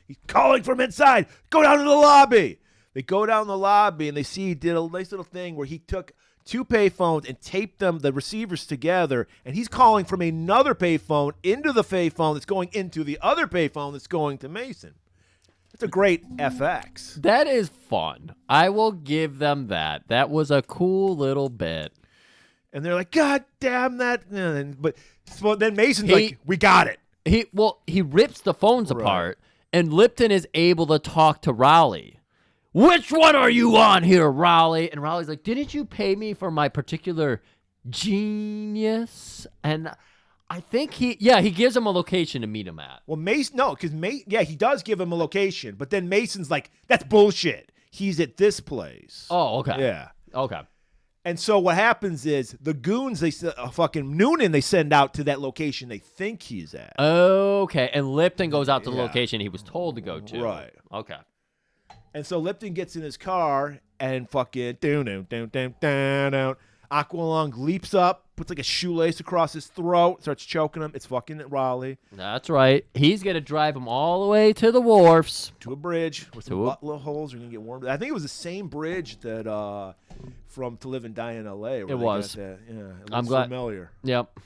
He's calling from inside. Go down to the lobby. They go down the lobby, and they see he did a nice little thing where he took two payphones and taped the receivers together, and he's calling from another payphone into the payphone that's going into the other payphone that's going to Mason. It's a great FX. That is fun. I will give them that. That was a cool little bit. And they're like, God damn that. But then Mason's like, we got it. He rips the phones apart. And Lipton is able to talk to Raleigh. Which one are you on here, Raleigh? And Raleigh's like, didn't you pay me for my particular genius? And I think he gives him a location to meet him at. Well, Mason, no, because he does give him a location. But then Mason's like, that's bullshit. He's at this place. Oh, okay. Yeah. Okay. And so what happens is the goons, fucking Noonan, they send out to that location they think he's at. Okay, and Lipton goes out to the location he was told to go to. Right. Okay. And so Lipton gets in his car and fucking Aqualung leaps up, puts like a shoelace across his throat, starts choking him. It's fucking Raleigh. That's right. He's going to drive him all the way to the wharfs. To a bridge with some little holes. You're going to get warmed. I think it was the same bridge that from To Live and Die in L.A. It was. Yeah, it I'm looks glad. familiar. Yep.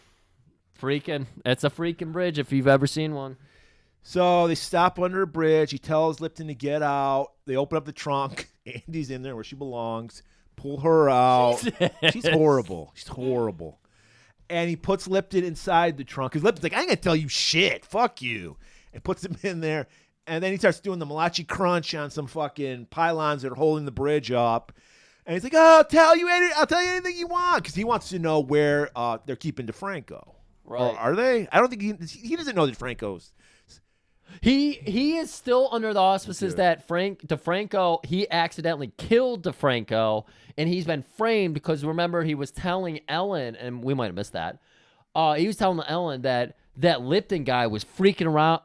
It's a freaking bridge if you've ever seen one. So they stop under a bridge. He tells Lipton to get out. They open up the trunk. Andy's in there where she belongs. Pull her out. She's horrible. She's horrible. And he puts Lipton inside the trunk. Because Lipton's like, I ain't going to tell you shit. Fuck you. And puts him in there. And then he starts doing the Malachi Crunch on some fucking pylons that are holding the bridge up. And he's like, I'll tell you anything you want. Because he wants to know where they're keeping DeFranco. Right. Or are they? I don't think he doesn't know DeFranco's. He is still under the auspices that DeFranco, he accidentally killed DeFranco, and he's been framed because, remember, he was telling Ellen, and we might have missed that, he was telling Ellen that Lipton guy was freaking around,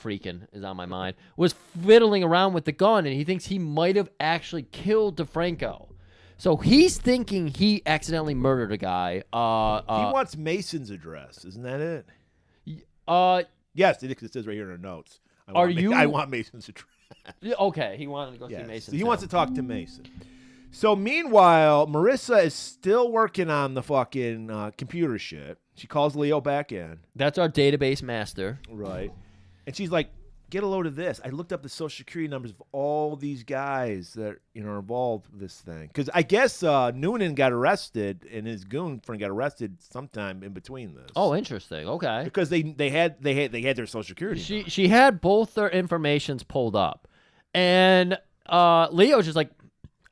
freaking is on my mind, was fiddling around with the gun, and he thinks he might have actually killed DeFranco. So he's thinking he accidentally murdered a guy. He wants Mason's address. Isn't that it? Yes, it says right here in our notes. I want Mason's address. Okay, he wanted to go see Mason. So he wants to talk to Mason. So meanwhile, Marissa is still working on the fucking computer shit. She calls Leo back in. That's our database master. Right. And she's like, get a load of this. I looked up the Social Security numbers of all these guys that are involved with this thing. Because I guess Noonan got arrested and his goon friend got arrested sometime in between this. Oh, interesting. Okay. Because they had their Social Security. She had both their informations pulled up, and Leo's just like,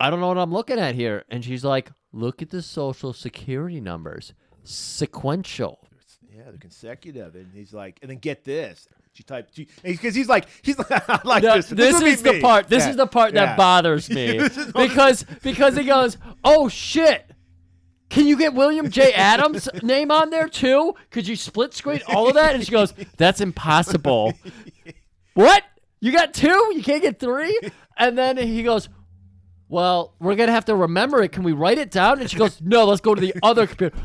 I don't know what I'm looking at here. And she's like, look at the social security numbers. Sequential. Yeah, they're consecutive. And he's like, and then get this. She typed, because he's like, I like No, this. This would be is the me. part. This Yeah. is the part Yeah. that bothers me because he goes, "Oh shit, can you get William J. Adams' name on there too? Could you split screen all of that?" And she goes, "That's impossible." What? You got 2? You can't get 3? And then he goes, "Well, we're gonna have to remember it. Can we write it down?" And she goes, "No, let's go to the other computer."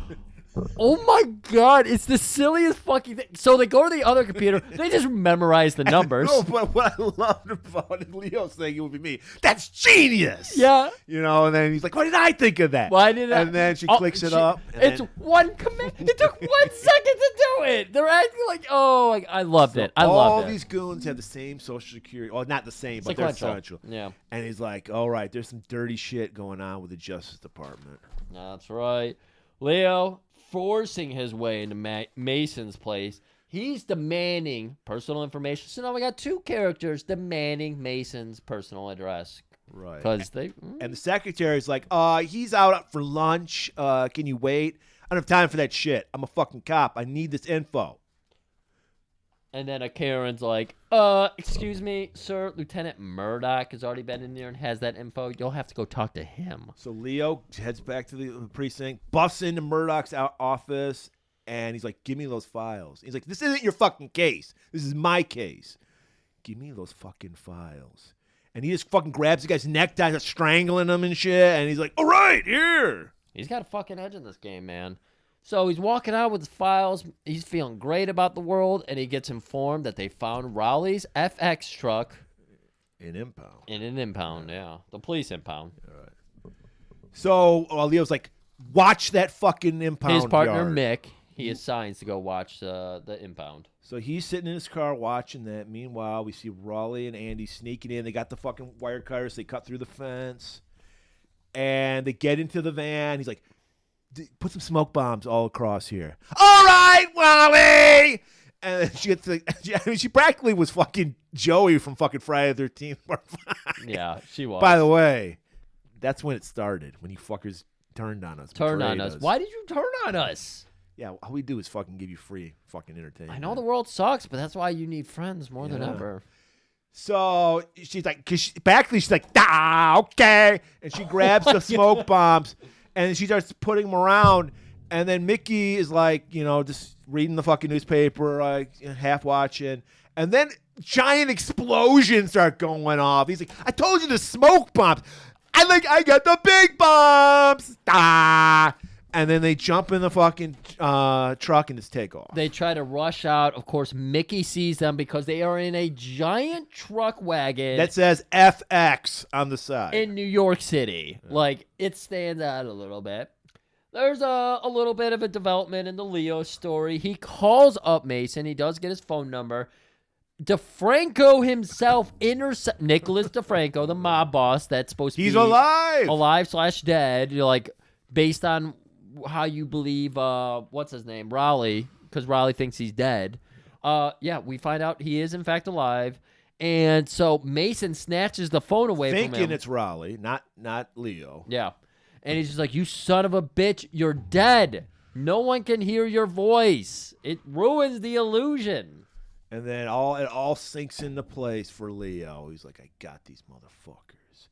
Oh my God, it's the silliest fucking thing. So they go to the other computer, they just memorize the numbers. No, but what I loved about it, Leo's saying it would be me. That's genius. Yeah. You know, and then he's like, "Why did I think of that?" Why did I? And then she Oh, clicks it up. And It's then, one command. It took 1 second to do it. They're acting like, oh, I loved it. I all loved it. these goons have the same social security. Well, not the same, but they're Sequential. essential. Yeah. And he's like, all right, there's some dirty shit going on with the Justice Department. That's right. Leo forcing his way into Mason's place. He's demanding personal information. So now we got 2 characters demanding Mason's personal address. Right. Because they. And the secretary's like, he's out for lunch. Can you wait? I don't have time for that shit. I'm a fucking cop. I need this info. And then a Karen's like, excuse me, sir, Lieutenant Murdoch has already been in there and has that info. You'll have to go talk to him. So Leo heads back to the precinct, busts into Murdoch's office, and he's like, give me those files. He's like, this isn't your fucking case. This is my case. Give me those fucking files. And he just fucking grabs the guy's necktie, starts strangling him and shit, and he's like, all right, here. He's got a fucking edge in this game, man. So he's walking out with his files. He's feeling great about the world, and he gets informed that they found Raleigh's FX truck In impound. in an impound. Yeah, the police impound. So Leo's like, watch that fucking impound His partner yard. Mick, he assigns to go watch the impound. So he's sitting in his car watching that. Meanwhile, we see Raleigh and Andy sneaking in. They got the fucking wire cutters. They cut through the fence. And they get into the van. He's like, put some smoke bombs all across here. All right, Raleigh! And then she gets she practically was fucking Joey from fucking Friday the 13th. Yeah, she was. By the way, that's when it started, when you fuckers turned on us. Turn on betrayed us. Why did you turn on us? Yeah, all we do is fucking give you free fucking entertainment. I know the world sucks, but that's why you need friends more than ever. So she's like, she's like, okay. And she grabs the smoke bombs and she starts putting them around. And then Mickey is like, just reading the fucking newspaper, like half watching. And then giant explosions start going off. He's like, I told you the smoke bombs. I got the big bombs. And then they jump in the fucking truck and just take off. They try to rush out. Of course, Mickey sees them because they are in a giant truck wagon That says FX on the side. in New York City. Like, it stands out a little bit. There's a little bit of a development in the Leo story. He calls up Mason. He does get his phone number. DeFranco himself Nicholas DeFranco, the mob boss that's supposed to He's be alive. / dead. You're like, based on how you believe, what's his name, Raleigh, because Raleigh thinks he's dead. Yeah, we find out he is in fact alive, and so Mason snatches the phone away from him. Thinking it's Raleigh, not Leo. Yeah, and he's just like, "You son of a bitch, you're dead. No one can hear your voice. It ruins the illusion." And then it all sinks into place for Leo. He's like, I got these motherfuckers.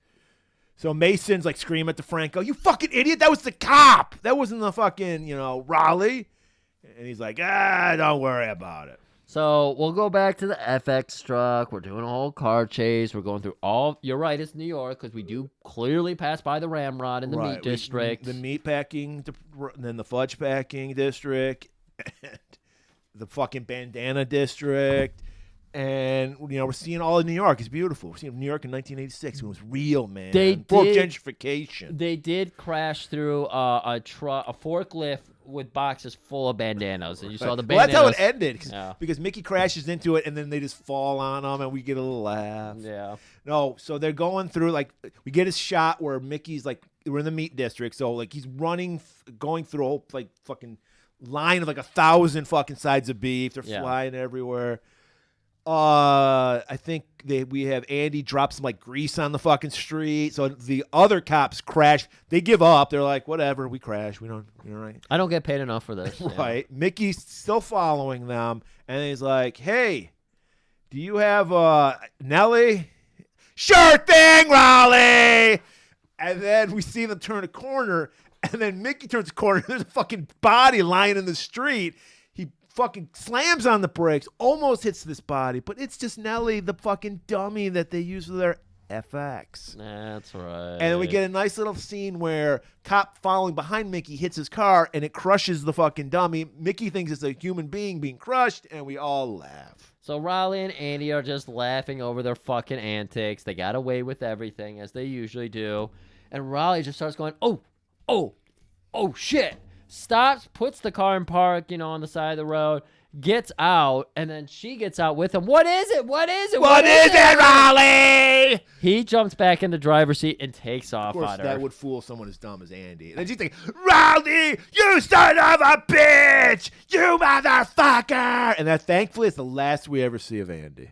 So Mason's like screaming at DeFranco, you fucking idiot, that was the cop. That wasn't the fucking, Raleigh. And he's like, don't worry about it. So we'll go back to the FX truck. We're doing a whole car chase. We're going through all. You're right, it's New York because we do clearly pass by the Ramrod in the meat district. The meat packing, then the fudge packing district, and the fucking bandana district. And, we're seeing all of New York. It's beautiful. We're seeing New York in 1986 when it was real, man. Before gentrification. They did crash through a forklift with boxes full of bandanas. And you saw the bandanas. Well, that's how it ended. Yeah. Because Mickey crashes into it, and then they just fall on them, and we get a little laugh. Yeah. No, so they're going through, we get a shot where Mickey's, we're in the meat district. So, he's running, going through a whole, fucking line of, 1,000 fucking sides of beef. They're flying everywhere. I think we have Andy drop some like grease on the fucking street. So the other cops crash. They give up. They're like, whatever, we crash. We don't, right? I don't get paid enough for this. Right. Yeah. Mickey's still following them. And he's like, hey, do you have Nellie? Sure thing, Raleigh. And then we see them turn a corner. And then Mickey turns a corner. There's a fucking body lying in the street. He fucking slams on the brakes, almost hits this body, but it's just Nellie, the fucking dummy that they use for their FX. That's right. And then we get a nice little scene where cop following behind Mickey hits his car and it crushes the fucking dummy. Mickey thinks it's a human being being crushed, and we all laugh. So Raleigh and Andy are just laughing over their fucking antics. They got away with everything, as they usually do. And Raleigh just starts going, oh, shit. Stops, puts the car in park, on the side of the road, gets out, and then she gets out with him. What is it? What is it, Raleigh? He jumps back in the driver's seat and takes off Of course, on her. that would fool someone as dumb as Andy. And then she's like, Raleigh, you son of a bitch! You motherfucker! And that, thankfully, is the last we ever see of Andy.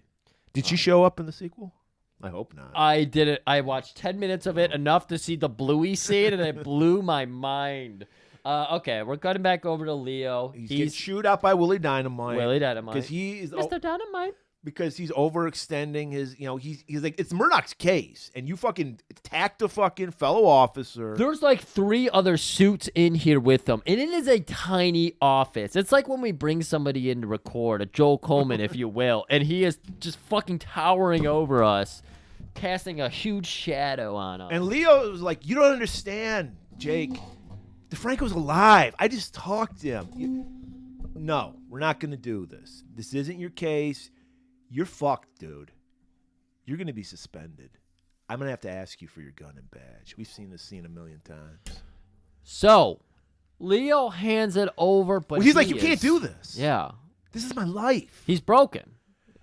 Did she show up in the sequel? I hope not. I did it. I watched 10 minutes of it, enough to see the Bluey scene, and it blew my mind. Okay, we're cutting back over to Leo. He's getting chewed out by Willie Dynamite. Because he is Mr. Dynamite. Because he's overextending his, he's like, it's Murdoch's case, and you fucking attacked a fucking fellow officer. There's like 3 other suits in here with them, and it is a tiny office. It's like when we bring somebody in to record, a Joel Coleman, if you will, and he is just fucking towering over us, casting a huge shadow on us. And Leo was like, you don't understand, Jake. DeFranco's alive. I just talked to him. No, we're not going to do this. This isn't your case. You're fucked, dude. You're going to be suspended. I'm going to have to ask you for your gun and badge. We've seen this scene a million times. So, Leo hands it over, but he's like, you can't do this. Yeah. This is my life. He's broken.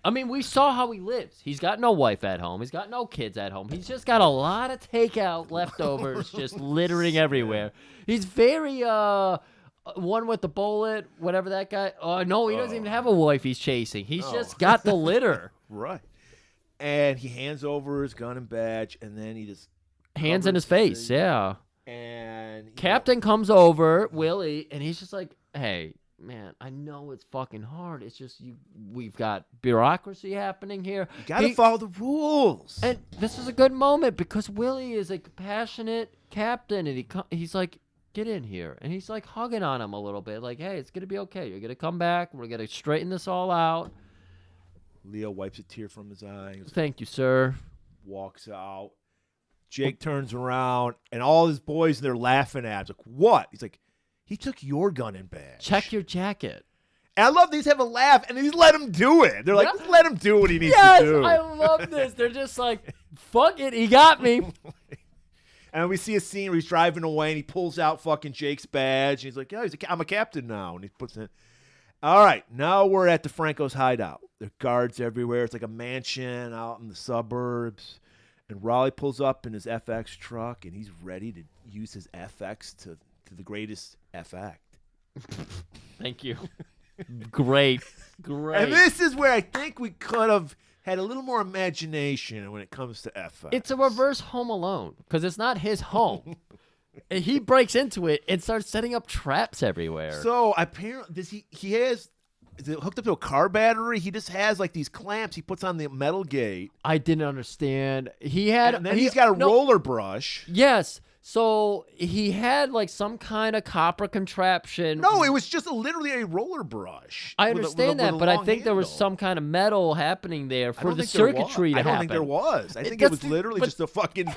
I mean, we saw how he lives. He's got no wife at home. He's got no kids at home. He's just got a lot of takeout leftovers just littering everywhere. He's very, one with the bullet, whatever that guy. Oh, no, he doesn't even have a wife he's chasing. He's just got the litter. Right. And he hands over his gun and badge, and then he just... Hands in his face, yeah. And... Captain comes over, Willie, and he's just like, hey... Man, I know it's fucking hard. It's just we've got bureaucracy happening here. You gotta follow the rules. And this is a good moment because Willie is a compassionate captain, and he's like, get in here. And he's like hugging on him a little bit, like, hey, it's gonna be okay. You're gonna come back. We're gonna straighten this all out. Leo wipes a tear from his eye. Thank you, sir. Walks out. Jake turns around, and all his boys, they're laughing at him. He's like, what? He's like, he took your gun and badge. Check your jacket. And I love these have a laugh, and they just let him do it. They're like, just let him do what he needs to do. Yes, I love this. They're just like, fuck it, he got me. And we see a scene where he's driving away, and he pulls out fucking Jake's badge. And he's like, yeah, I'm a captain now. And he puts it in. All right, now we're at DeFranco's hideout. There are guards everywhere. It's like a mansion out in the suburbs. And Raleigh pulls up in his FX truck, and he's ready to use his FX to the greatest effect. Thank you. Great. And this is where I think we could have had a little more imagination when it comes to FX. It's a reverse Home Alone because it's not his home. And he breaks into it and starts setting up traps everywhere. So apparently, is it hooked up to a car battery? He just has like these clamps he puts on the metal gate. I didn't understand. And then he's got a roller brush. Yes. So he had like some kind of copper contraption. No, it was just literally a roller brush. I understand that, but I think there was some kind of metal happening there for the circuitry to happen. I don't think there was. I think it was literally just a fucking...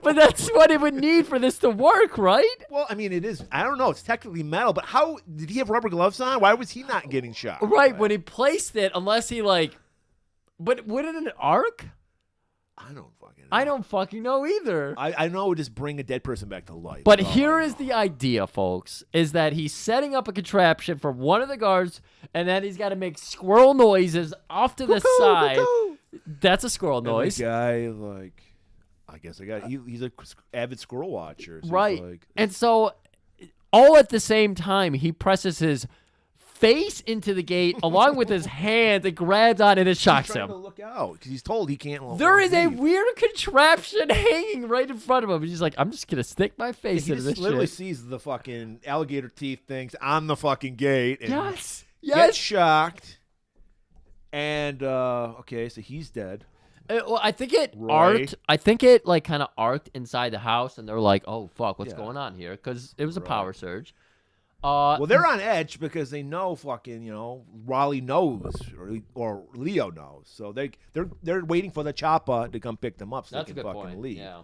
But that's what it would need for this to work, right? Well, I mean, it is. I don't know. It's technically metal, but how... Did he have rubber gloves on? Why was he not getting shot? Right, when he placed it, unless he like... But would it an arc? I don't fucking know either. I know it would just bring a dead person back to life. But here is the idea, folks, is that he's setting up a contraption for one of the guards, and then he's got to make squirrel noises off to the side. Cuckoo. That's a squirrel noise. And the guy, like, I guess he's an avid squirrel watcher. So right. like, and so all at the same time, he presses his face into the gate along with his hands and grabs on it and shocks He's trying him. to look out because he's told he can't. There is a leave. weird contraption hanging right in front of him. He's like, I'm just going to stick my face He into just this literally shit. sees the fucking alligator teeth things on the fucking gate. And Yes. gets shocked. And okay, so he's dead. Well, I think it Roy. arced. I think it like kind of arced inside the house, and they're like, "Oh fuck, what's Yeah. going on here?" Because it was a Right. power surge. Well, they're on edge because they know fucking Raleigh knows or Leo knows, so they're waiting for the chopper to come pick them up so that's a they good can fucking point. leave. Yeah.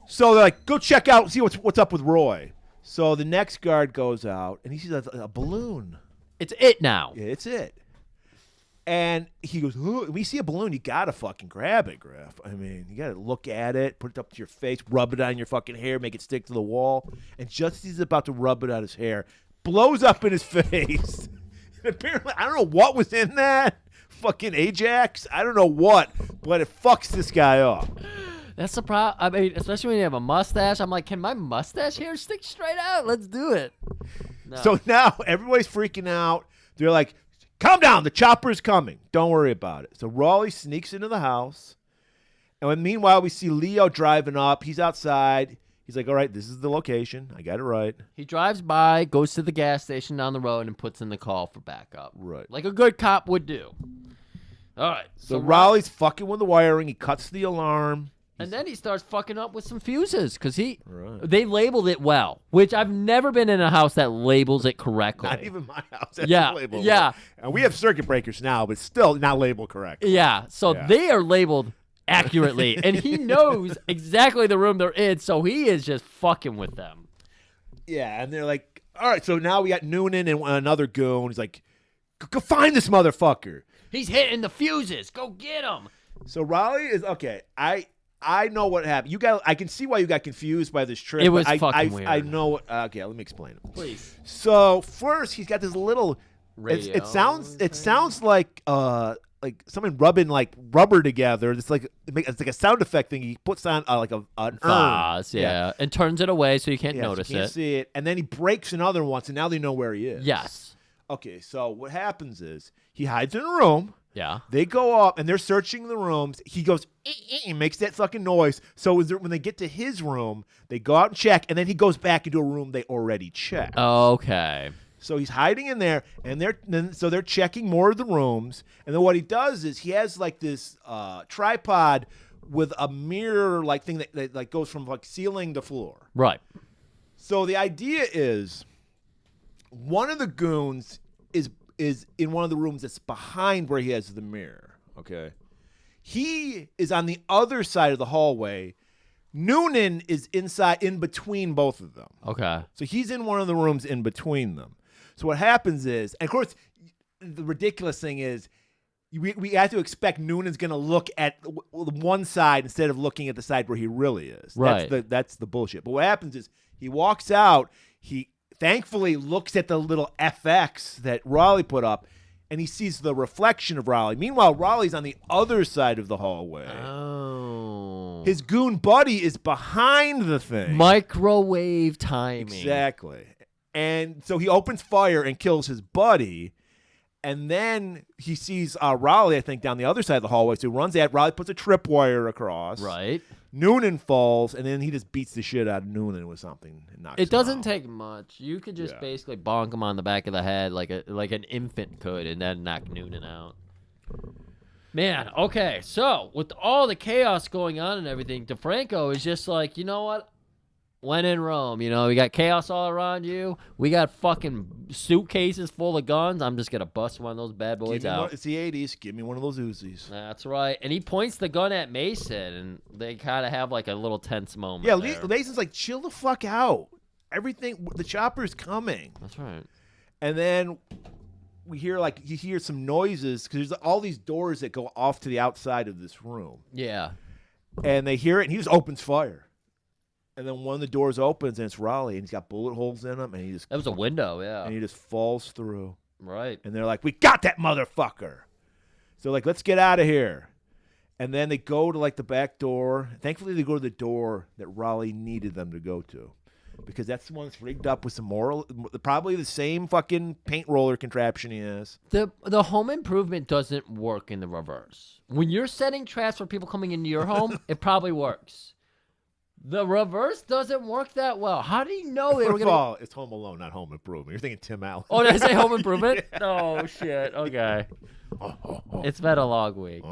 So they're like, go check out, see what's up with Roy. So the next guard goes out and he sees a balloon. It's it now. Yeah, it's it. And he goes, when you see a balloon, you gotta fucking grab it, Griff. I mean, you gotta look at it, put it up to your face, rub it on your fucking hair, make it stick to the wall. And just as he's about to rub it on his hair, blows up in his face. And apparently, I don't know what was in that. Fucking Ajax. I don't know what, but it fucks this guy up. That's the problem. I mean, especially when you have a mustache. I'm like, can my mustache hair stick straight out? Let's do it. No. So now everybody's freaking out. They're like, calm down. The chopper's coming. Don't worry about it. So Raleigh sneaks into the house. And meanwhile, we see Leo driving up. He's outside. He's like, all right, this is the location. I got it right. He drives by, goes to the gas station down the road, and puts in the call for backup. Right. Like a good cop would do. All right. So Raleigh's fucking with the wiring. He cuts the alarm. And then he starts fucking up with some fuses because Right. they labeled it well, which I've never been in a house that labels it correctly. Not even my house. That's Yeah, labeled. yeah. And we have circuit breakers now, but still not labeled correctly. Yeah, so Yeah. they are labeled accurately, and he knows exactly the room they're in, so he is just fucking with them. Yeah, and they're like, all right, so now we got Noonan and another goon. He's like, go find this motherfucker. He's hitting the fuses. Go get him. So Raleigh is, okay, I know what happened. I can see why you got confused by this trick. It was but fucking weird. I know what, okay, let me explain it. Please. So first he's got this little, Radio it sounds like someone rubbing like rubber together. It's like a sound effect thing. He puts on like an urn. Vase, yeah. And turns it away so you can't Yeah, so notice you can't it. see it. And then he breaks another one, so now they know where he is. Yes. Okay, so what happens is he hides in a room. Yeah. They go up and they're searching the rooms. He goes, makes that fucking noise. So when they get to his room, they go out and check, and then he goes back into a room they already checked. Okay. So he's hiding in there, and they're checking more of the rooms. And then what he does is he has like this tripod with a mirror like thing that like goes from like ceiling to floor. Right. So the idea is one of the goons is in one of the rooms that's behind where he has the mirror. Okay. He is on the other side of the hallway. Noonan is in between both of them. Okay. So he's in one of the rooms in between them. So what happens is, and of course, the ridiculous thing is, we have to expect Noonan's going to look at one side instead of looking at the side where he really is. Right. That's the bullshit. But what happens is he walks out. He thankfully looks at the little FX that Raleigh put up, and he sees the reflection of Raleigh. Meanwhile, Raleigh's on the other side of the hallway. Oh. His goon buddy is behind the thing. Microwave timing. Exactly. And so he opens fire and kills his buddy. And then he sees Raleigh, I think, down the other side of the hallway. So he runs at Raleigh, puts a tripwire across. Right. Noonan falls, and then he just beats the shit out of Noonan with something. And knocks It him doesn't out. take much. You could just Yeah. basically bonk him on the back of the head like an infant could, and then knock Noonan out. Man, okay. So with all the chaos going on and everything, DeFranco is just like, you know what? When in Rome, you know, we got chaos all around you. We got fucking suitcases full of guns. I'm just gonna bust one of those bad boys out. It's the 80s. Give me one of those Uzis. That's right. And he points the gun at Mason, and they kind of have like a little tense moment. Yeah, there. Mason's like, chill the fuck out. Everything, the chopper's coming. That's right. And then you hear some noises because there's all these doors that go off to the outside of this room. Yeah. And they hear it, and he just opens fire. And then one of the doors opens, and it's Raleigh, and he's got bullet holes in him, and he just That was a window, yeah. and he just falls through. Right. And they're like, "We got that motherfucker!" So like, let's get out of here. And then they go to like the back door. Thankfully, they go to the door that Raleigh needed them to go to, because that's the one that's rigged up with probably the same fucking paint roller contraption he has. The home improvement doesn't work in the reverse. When you're setting traps for people coming into your home, it probably works. The reverse doesn't work that well. How do you know they were First of going all, it's Home Alone, not Home Improvement. You're thinking Tim Allen. Oh, did I say home improvement? Oh, shit. Okay. It's been a long week.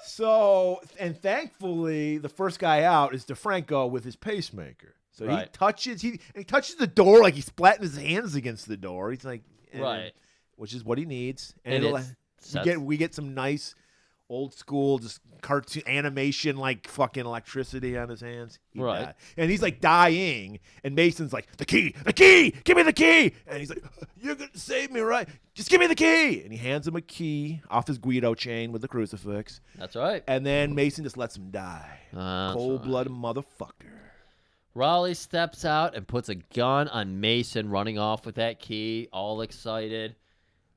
So, and thankfully, the first guy out is DeFranco with his pacemaker. So he touches the door like he's splatting his hands against the door. He's like, which is what he needs. And we get some nice old school, just cartoon animation, like fucking electricity on his hands. Right. And he's like dying, and Mason's like, the key, give me the key. And he's like, you're going to save me, right? Just give me the key. And he hands him a key off his Guido chain with the crucifix. That's right. And then Mason just lets him die. Cold-blooded motherfucker. Raleigh steps out and puts a gun on Mason, running off with that key, all excited.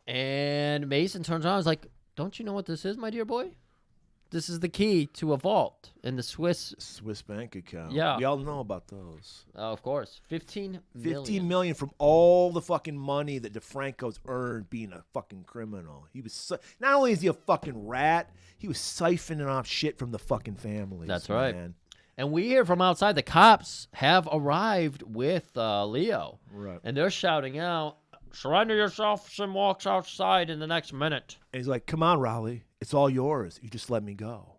And Mason turns around and is like, don't you know what this is, my dear boy? This is the key to a vault in the Swiss bank account. Yeah. We all know about those. Of course. 15 million. 15 million from all the fucking money that DeFranco's earned being a fucking criminal. He was not only is he a fucking rat, he was siphoning off shit from the fucking families. That's right. Man. And we hear from outside the cops have arrived with Leo. Right. And they're shouting out, surrender yourself and walks outside in the next minute. And he's like, come on, Raleigh. It's all yours. You just let me go.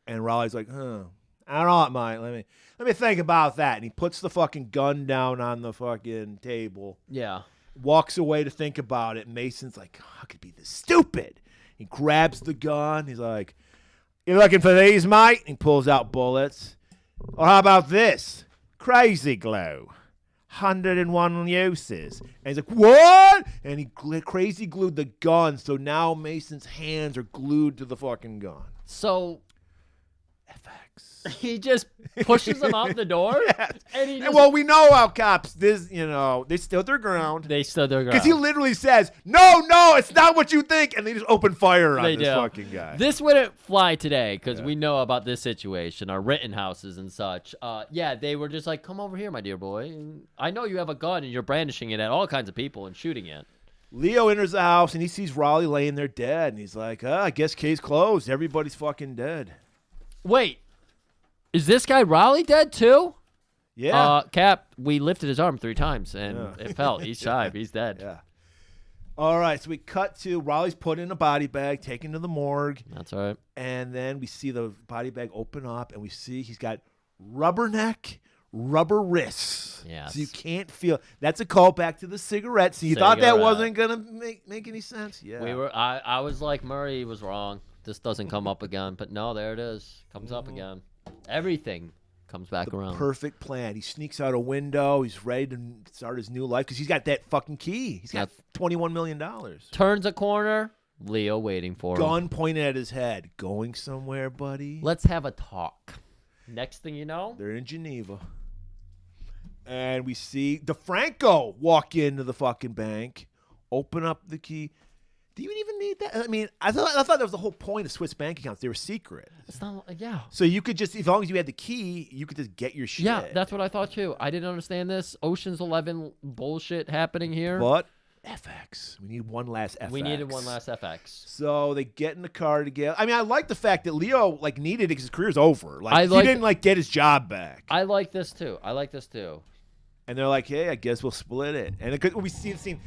And Raleigh's like, I don't know, Mike. Let me think about that. And he puts the fucking gun down on the fucking table. Yeah. Walks away to think about it. Mason's like, how could it be this stupid? He grabs the gun. He's like, you looking for these, mate? He pulls out bullets. Or how about this? Crazy glue. 101 uses. And he's like, what? And he crazy glued the gun, so now Mason's hands are glued to the fucking gun. So FX. he just pushes them out the door? Yes. And well, we know how cops, they stood their ground. They stood their ground. Because he literally says, no, it's not what you think. And they just open fire on this do. fucking guy. This wouldn't fly today because we know about this situation, our Rittenhouses and such. They were just like, come over here, my dear boy. And I know you have a gun and you're brandishing it at all kinds of people and shooting it. Leo enters the house and he sees Raleigh laying there dead. And he's like, I guess case closed. Everybody's fucking dead. Wait, is this guy Raleigh dead too? Yeah. Cap, we lifted his arm 3 times and it fell. He's shy. He's dead. Yeah. All right, so we cut to Raleigh's put in a body bag, taken to the morgue. That's right. And then we see the body bag open up, and we see he's got rubber neck, rubber wrists. Yes. So you can't feel. That's a callback to the cigarette. So you thought that wasn't gonna make any sense? Yeah. I was like, Murray was wrong. This doesn't come up again, but no, there it is. Comes up again. Everything comes back around. Perfect plan. He sneaks out a window. He's ready to start his new life because he's got that fucking key. He's got $21 million. Turns a corner. Leo waiting for him. Gun pointed at his head. Going somewhere, buddy? Let's have a talk. Next thing you know, they're in Geneva. And we see DeFranco walk into the fucking bank, open up the key. Do you even need that? I mean, I thought that was the whole point of Swiss bank accounts. They were secret. It's not, yeah. So you could just, as long as you had the key, you could just get your shit. Yeah, that's what I thought too. I didn't understand this Ocean's 11 bullshit happening here. But FX. We need one last FX. We needed one last FX. So they get in the car together. I mean, I like the fact that Leo needed it because his career's over. He didn't get his job back. I like this too. And they're like, hey, I guess we'll split it. And we see the scene.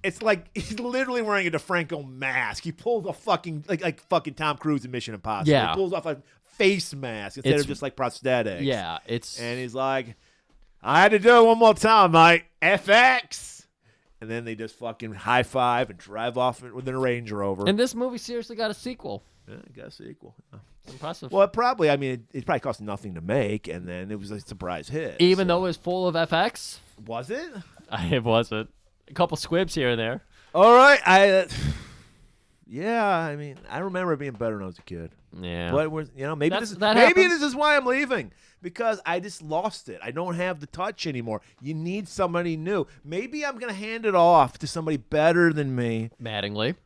It's like he's literally wearing a DeFranco mask. He pulls a fucking like fucking Tom Cruise in Mission Impossible. Yeah. He pulls off a face mask instead of just like prosthetics. Yeah, and he's like, I had to do it one more time, mate. FX. And then they just fucking high five and drive off with a Range Rover. And this movie seriously got a sequel. Yeah, it got a sequel. Yeah. It's impressive. Well, it probably cost nothing to make, and then it was a surprise hit. Even though it was full of FX? Was it? It wasn't. A couple squibs here and there. All right. I mean, I remember it being better when I was a kid. Yeah. But maybe this is why I'm leaving, because I just lost it. I don't have the touch anymore. You need somebody new. Maybe I'm going to hand it off to somebody better than me. Mattingly.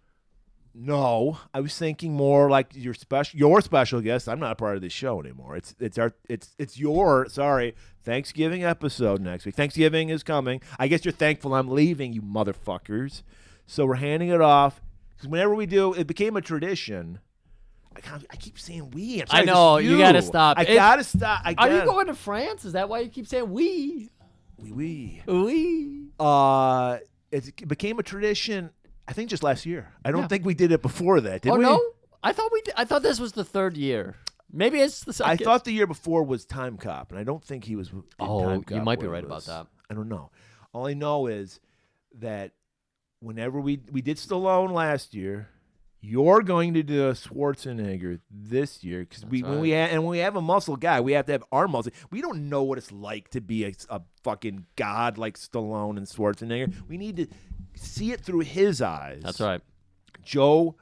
No, I was thinking more like your special guest. I'm not a part of this show anymore. It's your Thanksgiving episode next week. Thanksgiving is coming. I guess you're thankful I'm leaving, you motherfuckers. So we're handing it off. Because whenever we do, it became a tradition. I keep saying we. I'm sorry, I know, it's you gotta stop. I gotta stop. Are you going to France? Is that why you keep saying we? We. It became a tradition. I think just last year. I don't think we did it before that. Did we? No, I thought we did. I thought this was the third year. Maybe it's the second. I thought the year before was Time Cop, and I don't think he was. In Time Cop you might be where right it about was. that. I don't know. All I know is that whenever we did Stallone last year, you're going to do a Schwarzenegger this year because when we have a muscle guy, we have to have our muscle. We don't know what it's like to be a fucking god like Stallone and Schwarzenegger. We need to see it through his eyes. That's right. Joe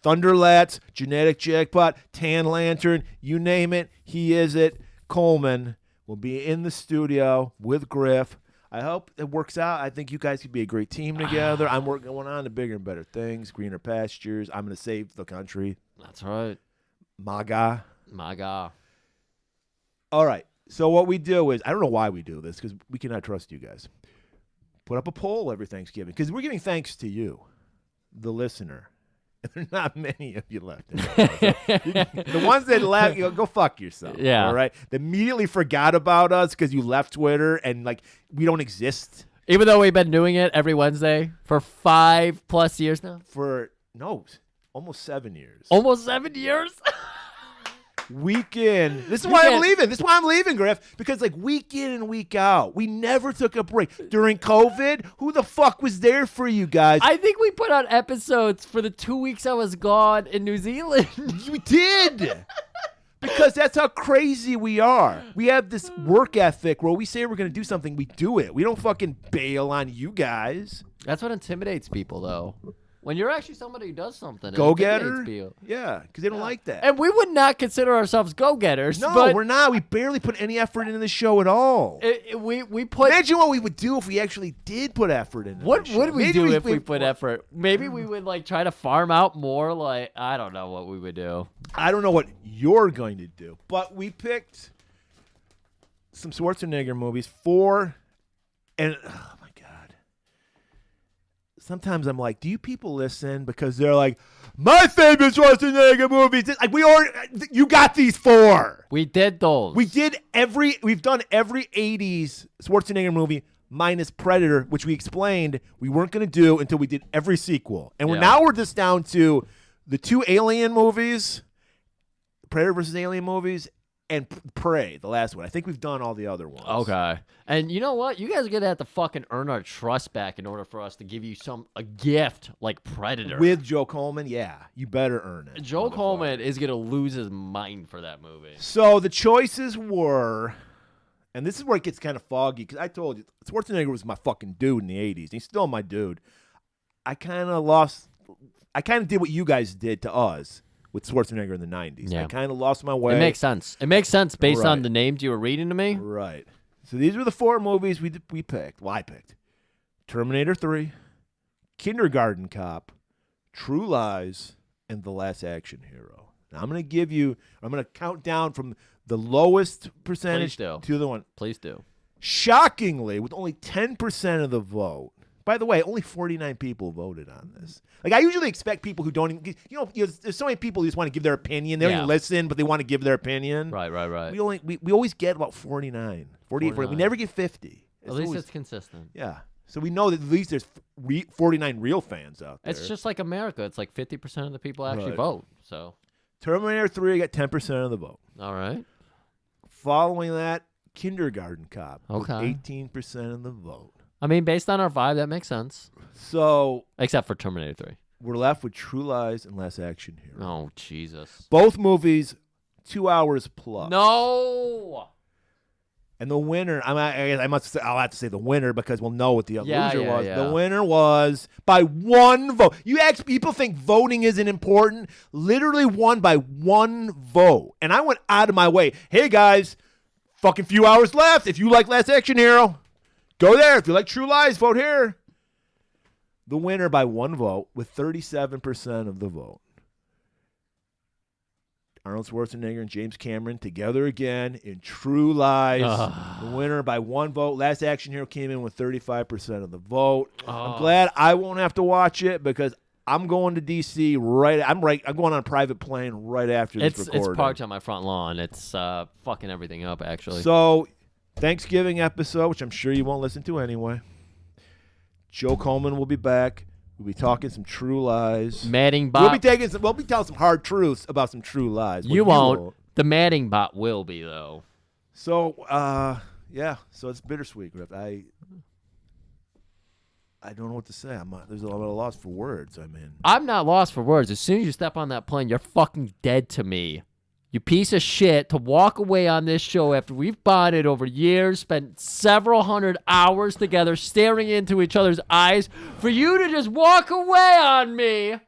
Thunderlats, Genetic Jackpot, Tan Lantern, you name it, he is it. Coleman will be in the studio with Griff. I hope it works out. I think you guys could be a great team together. I'm working on to bigger and better things, greener pastures. I'm going to save the country. That's right. MAGA. MAGA. All right. So what we do is, I don't know why we do this because we cannot trust you guys. Put up a poll every Thanksgiving because we're giving thanks to you, the listener. And there are not many of you left. The ones that left, go fuck yourself. Yeah. All right. They immediately forgot about us because you left Twitter and we don't exist. Even though we've been doing it every Wednesday for 5+ years now. Almost 7 years. Almost 7 years. Week in. This is why I'm leaving. This is why I'm leaving, Griff. Because week in and week out, we never took a break. During COVID, who the fuck was there for you guys? I think we put out episodes for the 2 weeks I was gone in New Zealand. You did. Because that's how crazy we are. We have this work ethic where we say we're going to do something, we do it. We don't fucking bail on you guys. That's what intimidates people, though. When you're actually somebody who does something, go-getter? Yeah, because they don't like that. And we would not consider ourselves go-getters. No, but we're not. We barely put any effort into the show at all. We put. Imagine what we would do if we actually did put effort into What the show. would we do if we put effort? Maybe we would try to farm out more. I don't know what we would do. I don't know what you're going to do, but we picked some Schwarzenegger movies and oh my God. Sometimes I'm like, do you people listen? Because they're like, my favorite Schwarzenegger movies. You got these 4. We did those. We've done every 80s Schwarzenegger movie minus Predator, which we explained we weren't going to do until we did every sequel. And we're just down to the 2 Alien movies, Predator versus Alien movies, and Prey, the last one. I think we've done all the other ones. Okay. And you know what? You guys are going to have to fucking earn our trust back in order for us to give you a gift like Predator. With Joe Coleman, yeah. You better earn it. Joe Coleman is going to lose his mind for that movie. So the choices were, and this is where it gets kind of foggy, because I told you, Schwarzenegger was my fucking dude in the 80s. He's still my dude. I kind of did what you guys did to us with Schwarzenegger in the 90s. Yeah. I kind of lost my way. It makes sense. It makes sense based on the names you were reading to me. Right. So these were the 4 movies we picked. Well, I picked Terminator 3, Kindergarten Cop, True Lies, and The Last Action Hero. Now I'm going to count down from the lowest percentage to the one. Please do. Shockingly, with only 10% of the vote. By the way, only 49 people voted on this. I usually expect people who don't even, there's so many people who just want to give their opinion. They don't even listen, but they want to give their opinion. Right. We always get about 49, 48. 49. We never get 50. At least it's consistent. Yeah. So we know that at least there's 49 real fans out there. It's just like America. It's like 50% of the people actually vote. So Terminator 3 got 10% of the vote. All right. Following that, Kindergarten Cop with Okay. 18% of the vote. I mean, based on our vibe, that makes sense. So Except for Terminator 3. we're left with True Lies and Last Action Hero. Oh, Jesus. Both movies, 2 hours plus. No. And the winner, I'll have to say the winner because we'll know what the loser was. yeah. The winner was by 1 vote. People think voting isn't important. Literally won by 1 vote. And I went out of my way. Hey, guys, fucking few hours left. If you like Last Action Hero, go there. If you like True Lies, vote here. The winner by 1 vote with 37% of the vote. Arnold Schwarzenegger and James Cameron together again in True Lies. The winner by 1 vote. Last Action Hero came in with 35% of the vote. I'm glad I won't have to watch it because I'm going to DC I'm going on a private plane right after this recording. It's parked on my front lawn. It's fucking everything up, actually. So, Thanksgiving episode, which I'm sure you won't listen to anyway. Joe Coleman will be back. We'll be talking some True Lies. Manning Bot. We'll be telling some hard truths about some True Lies. You won't. The Manning Bot will be, though. So, yeah. So it's bittersweet, Griff. I don't know what to say. There's a loss for words. I'm not lost for words. As soon as you step on that plane, you're fucking dead to me. You piece of shit, to walk away on this show after we've bonded over years, spent several hundred hours together staring into each other's eyes, for you to just walk away on me.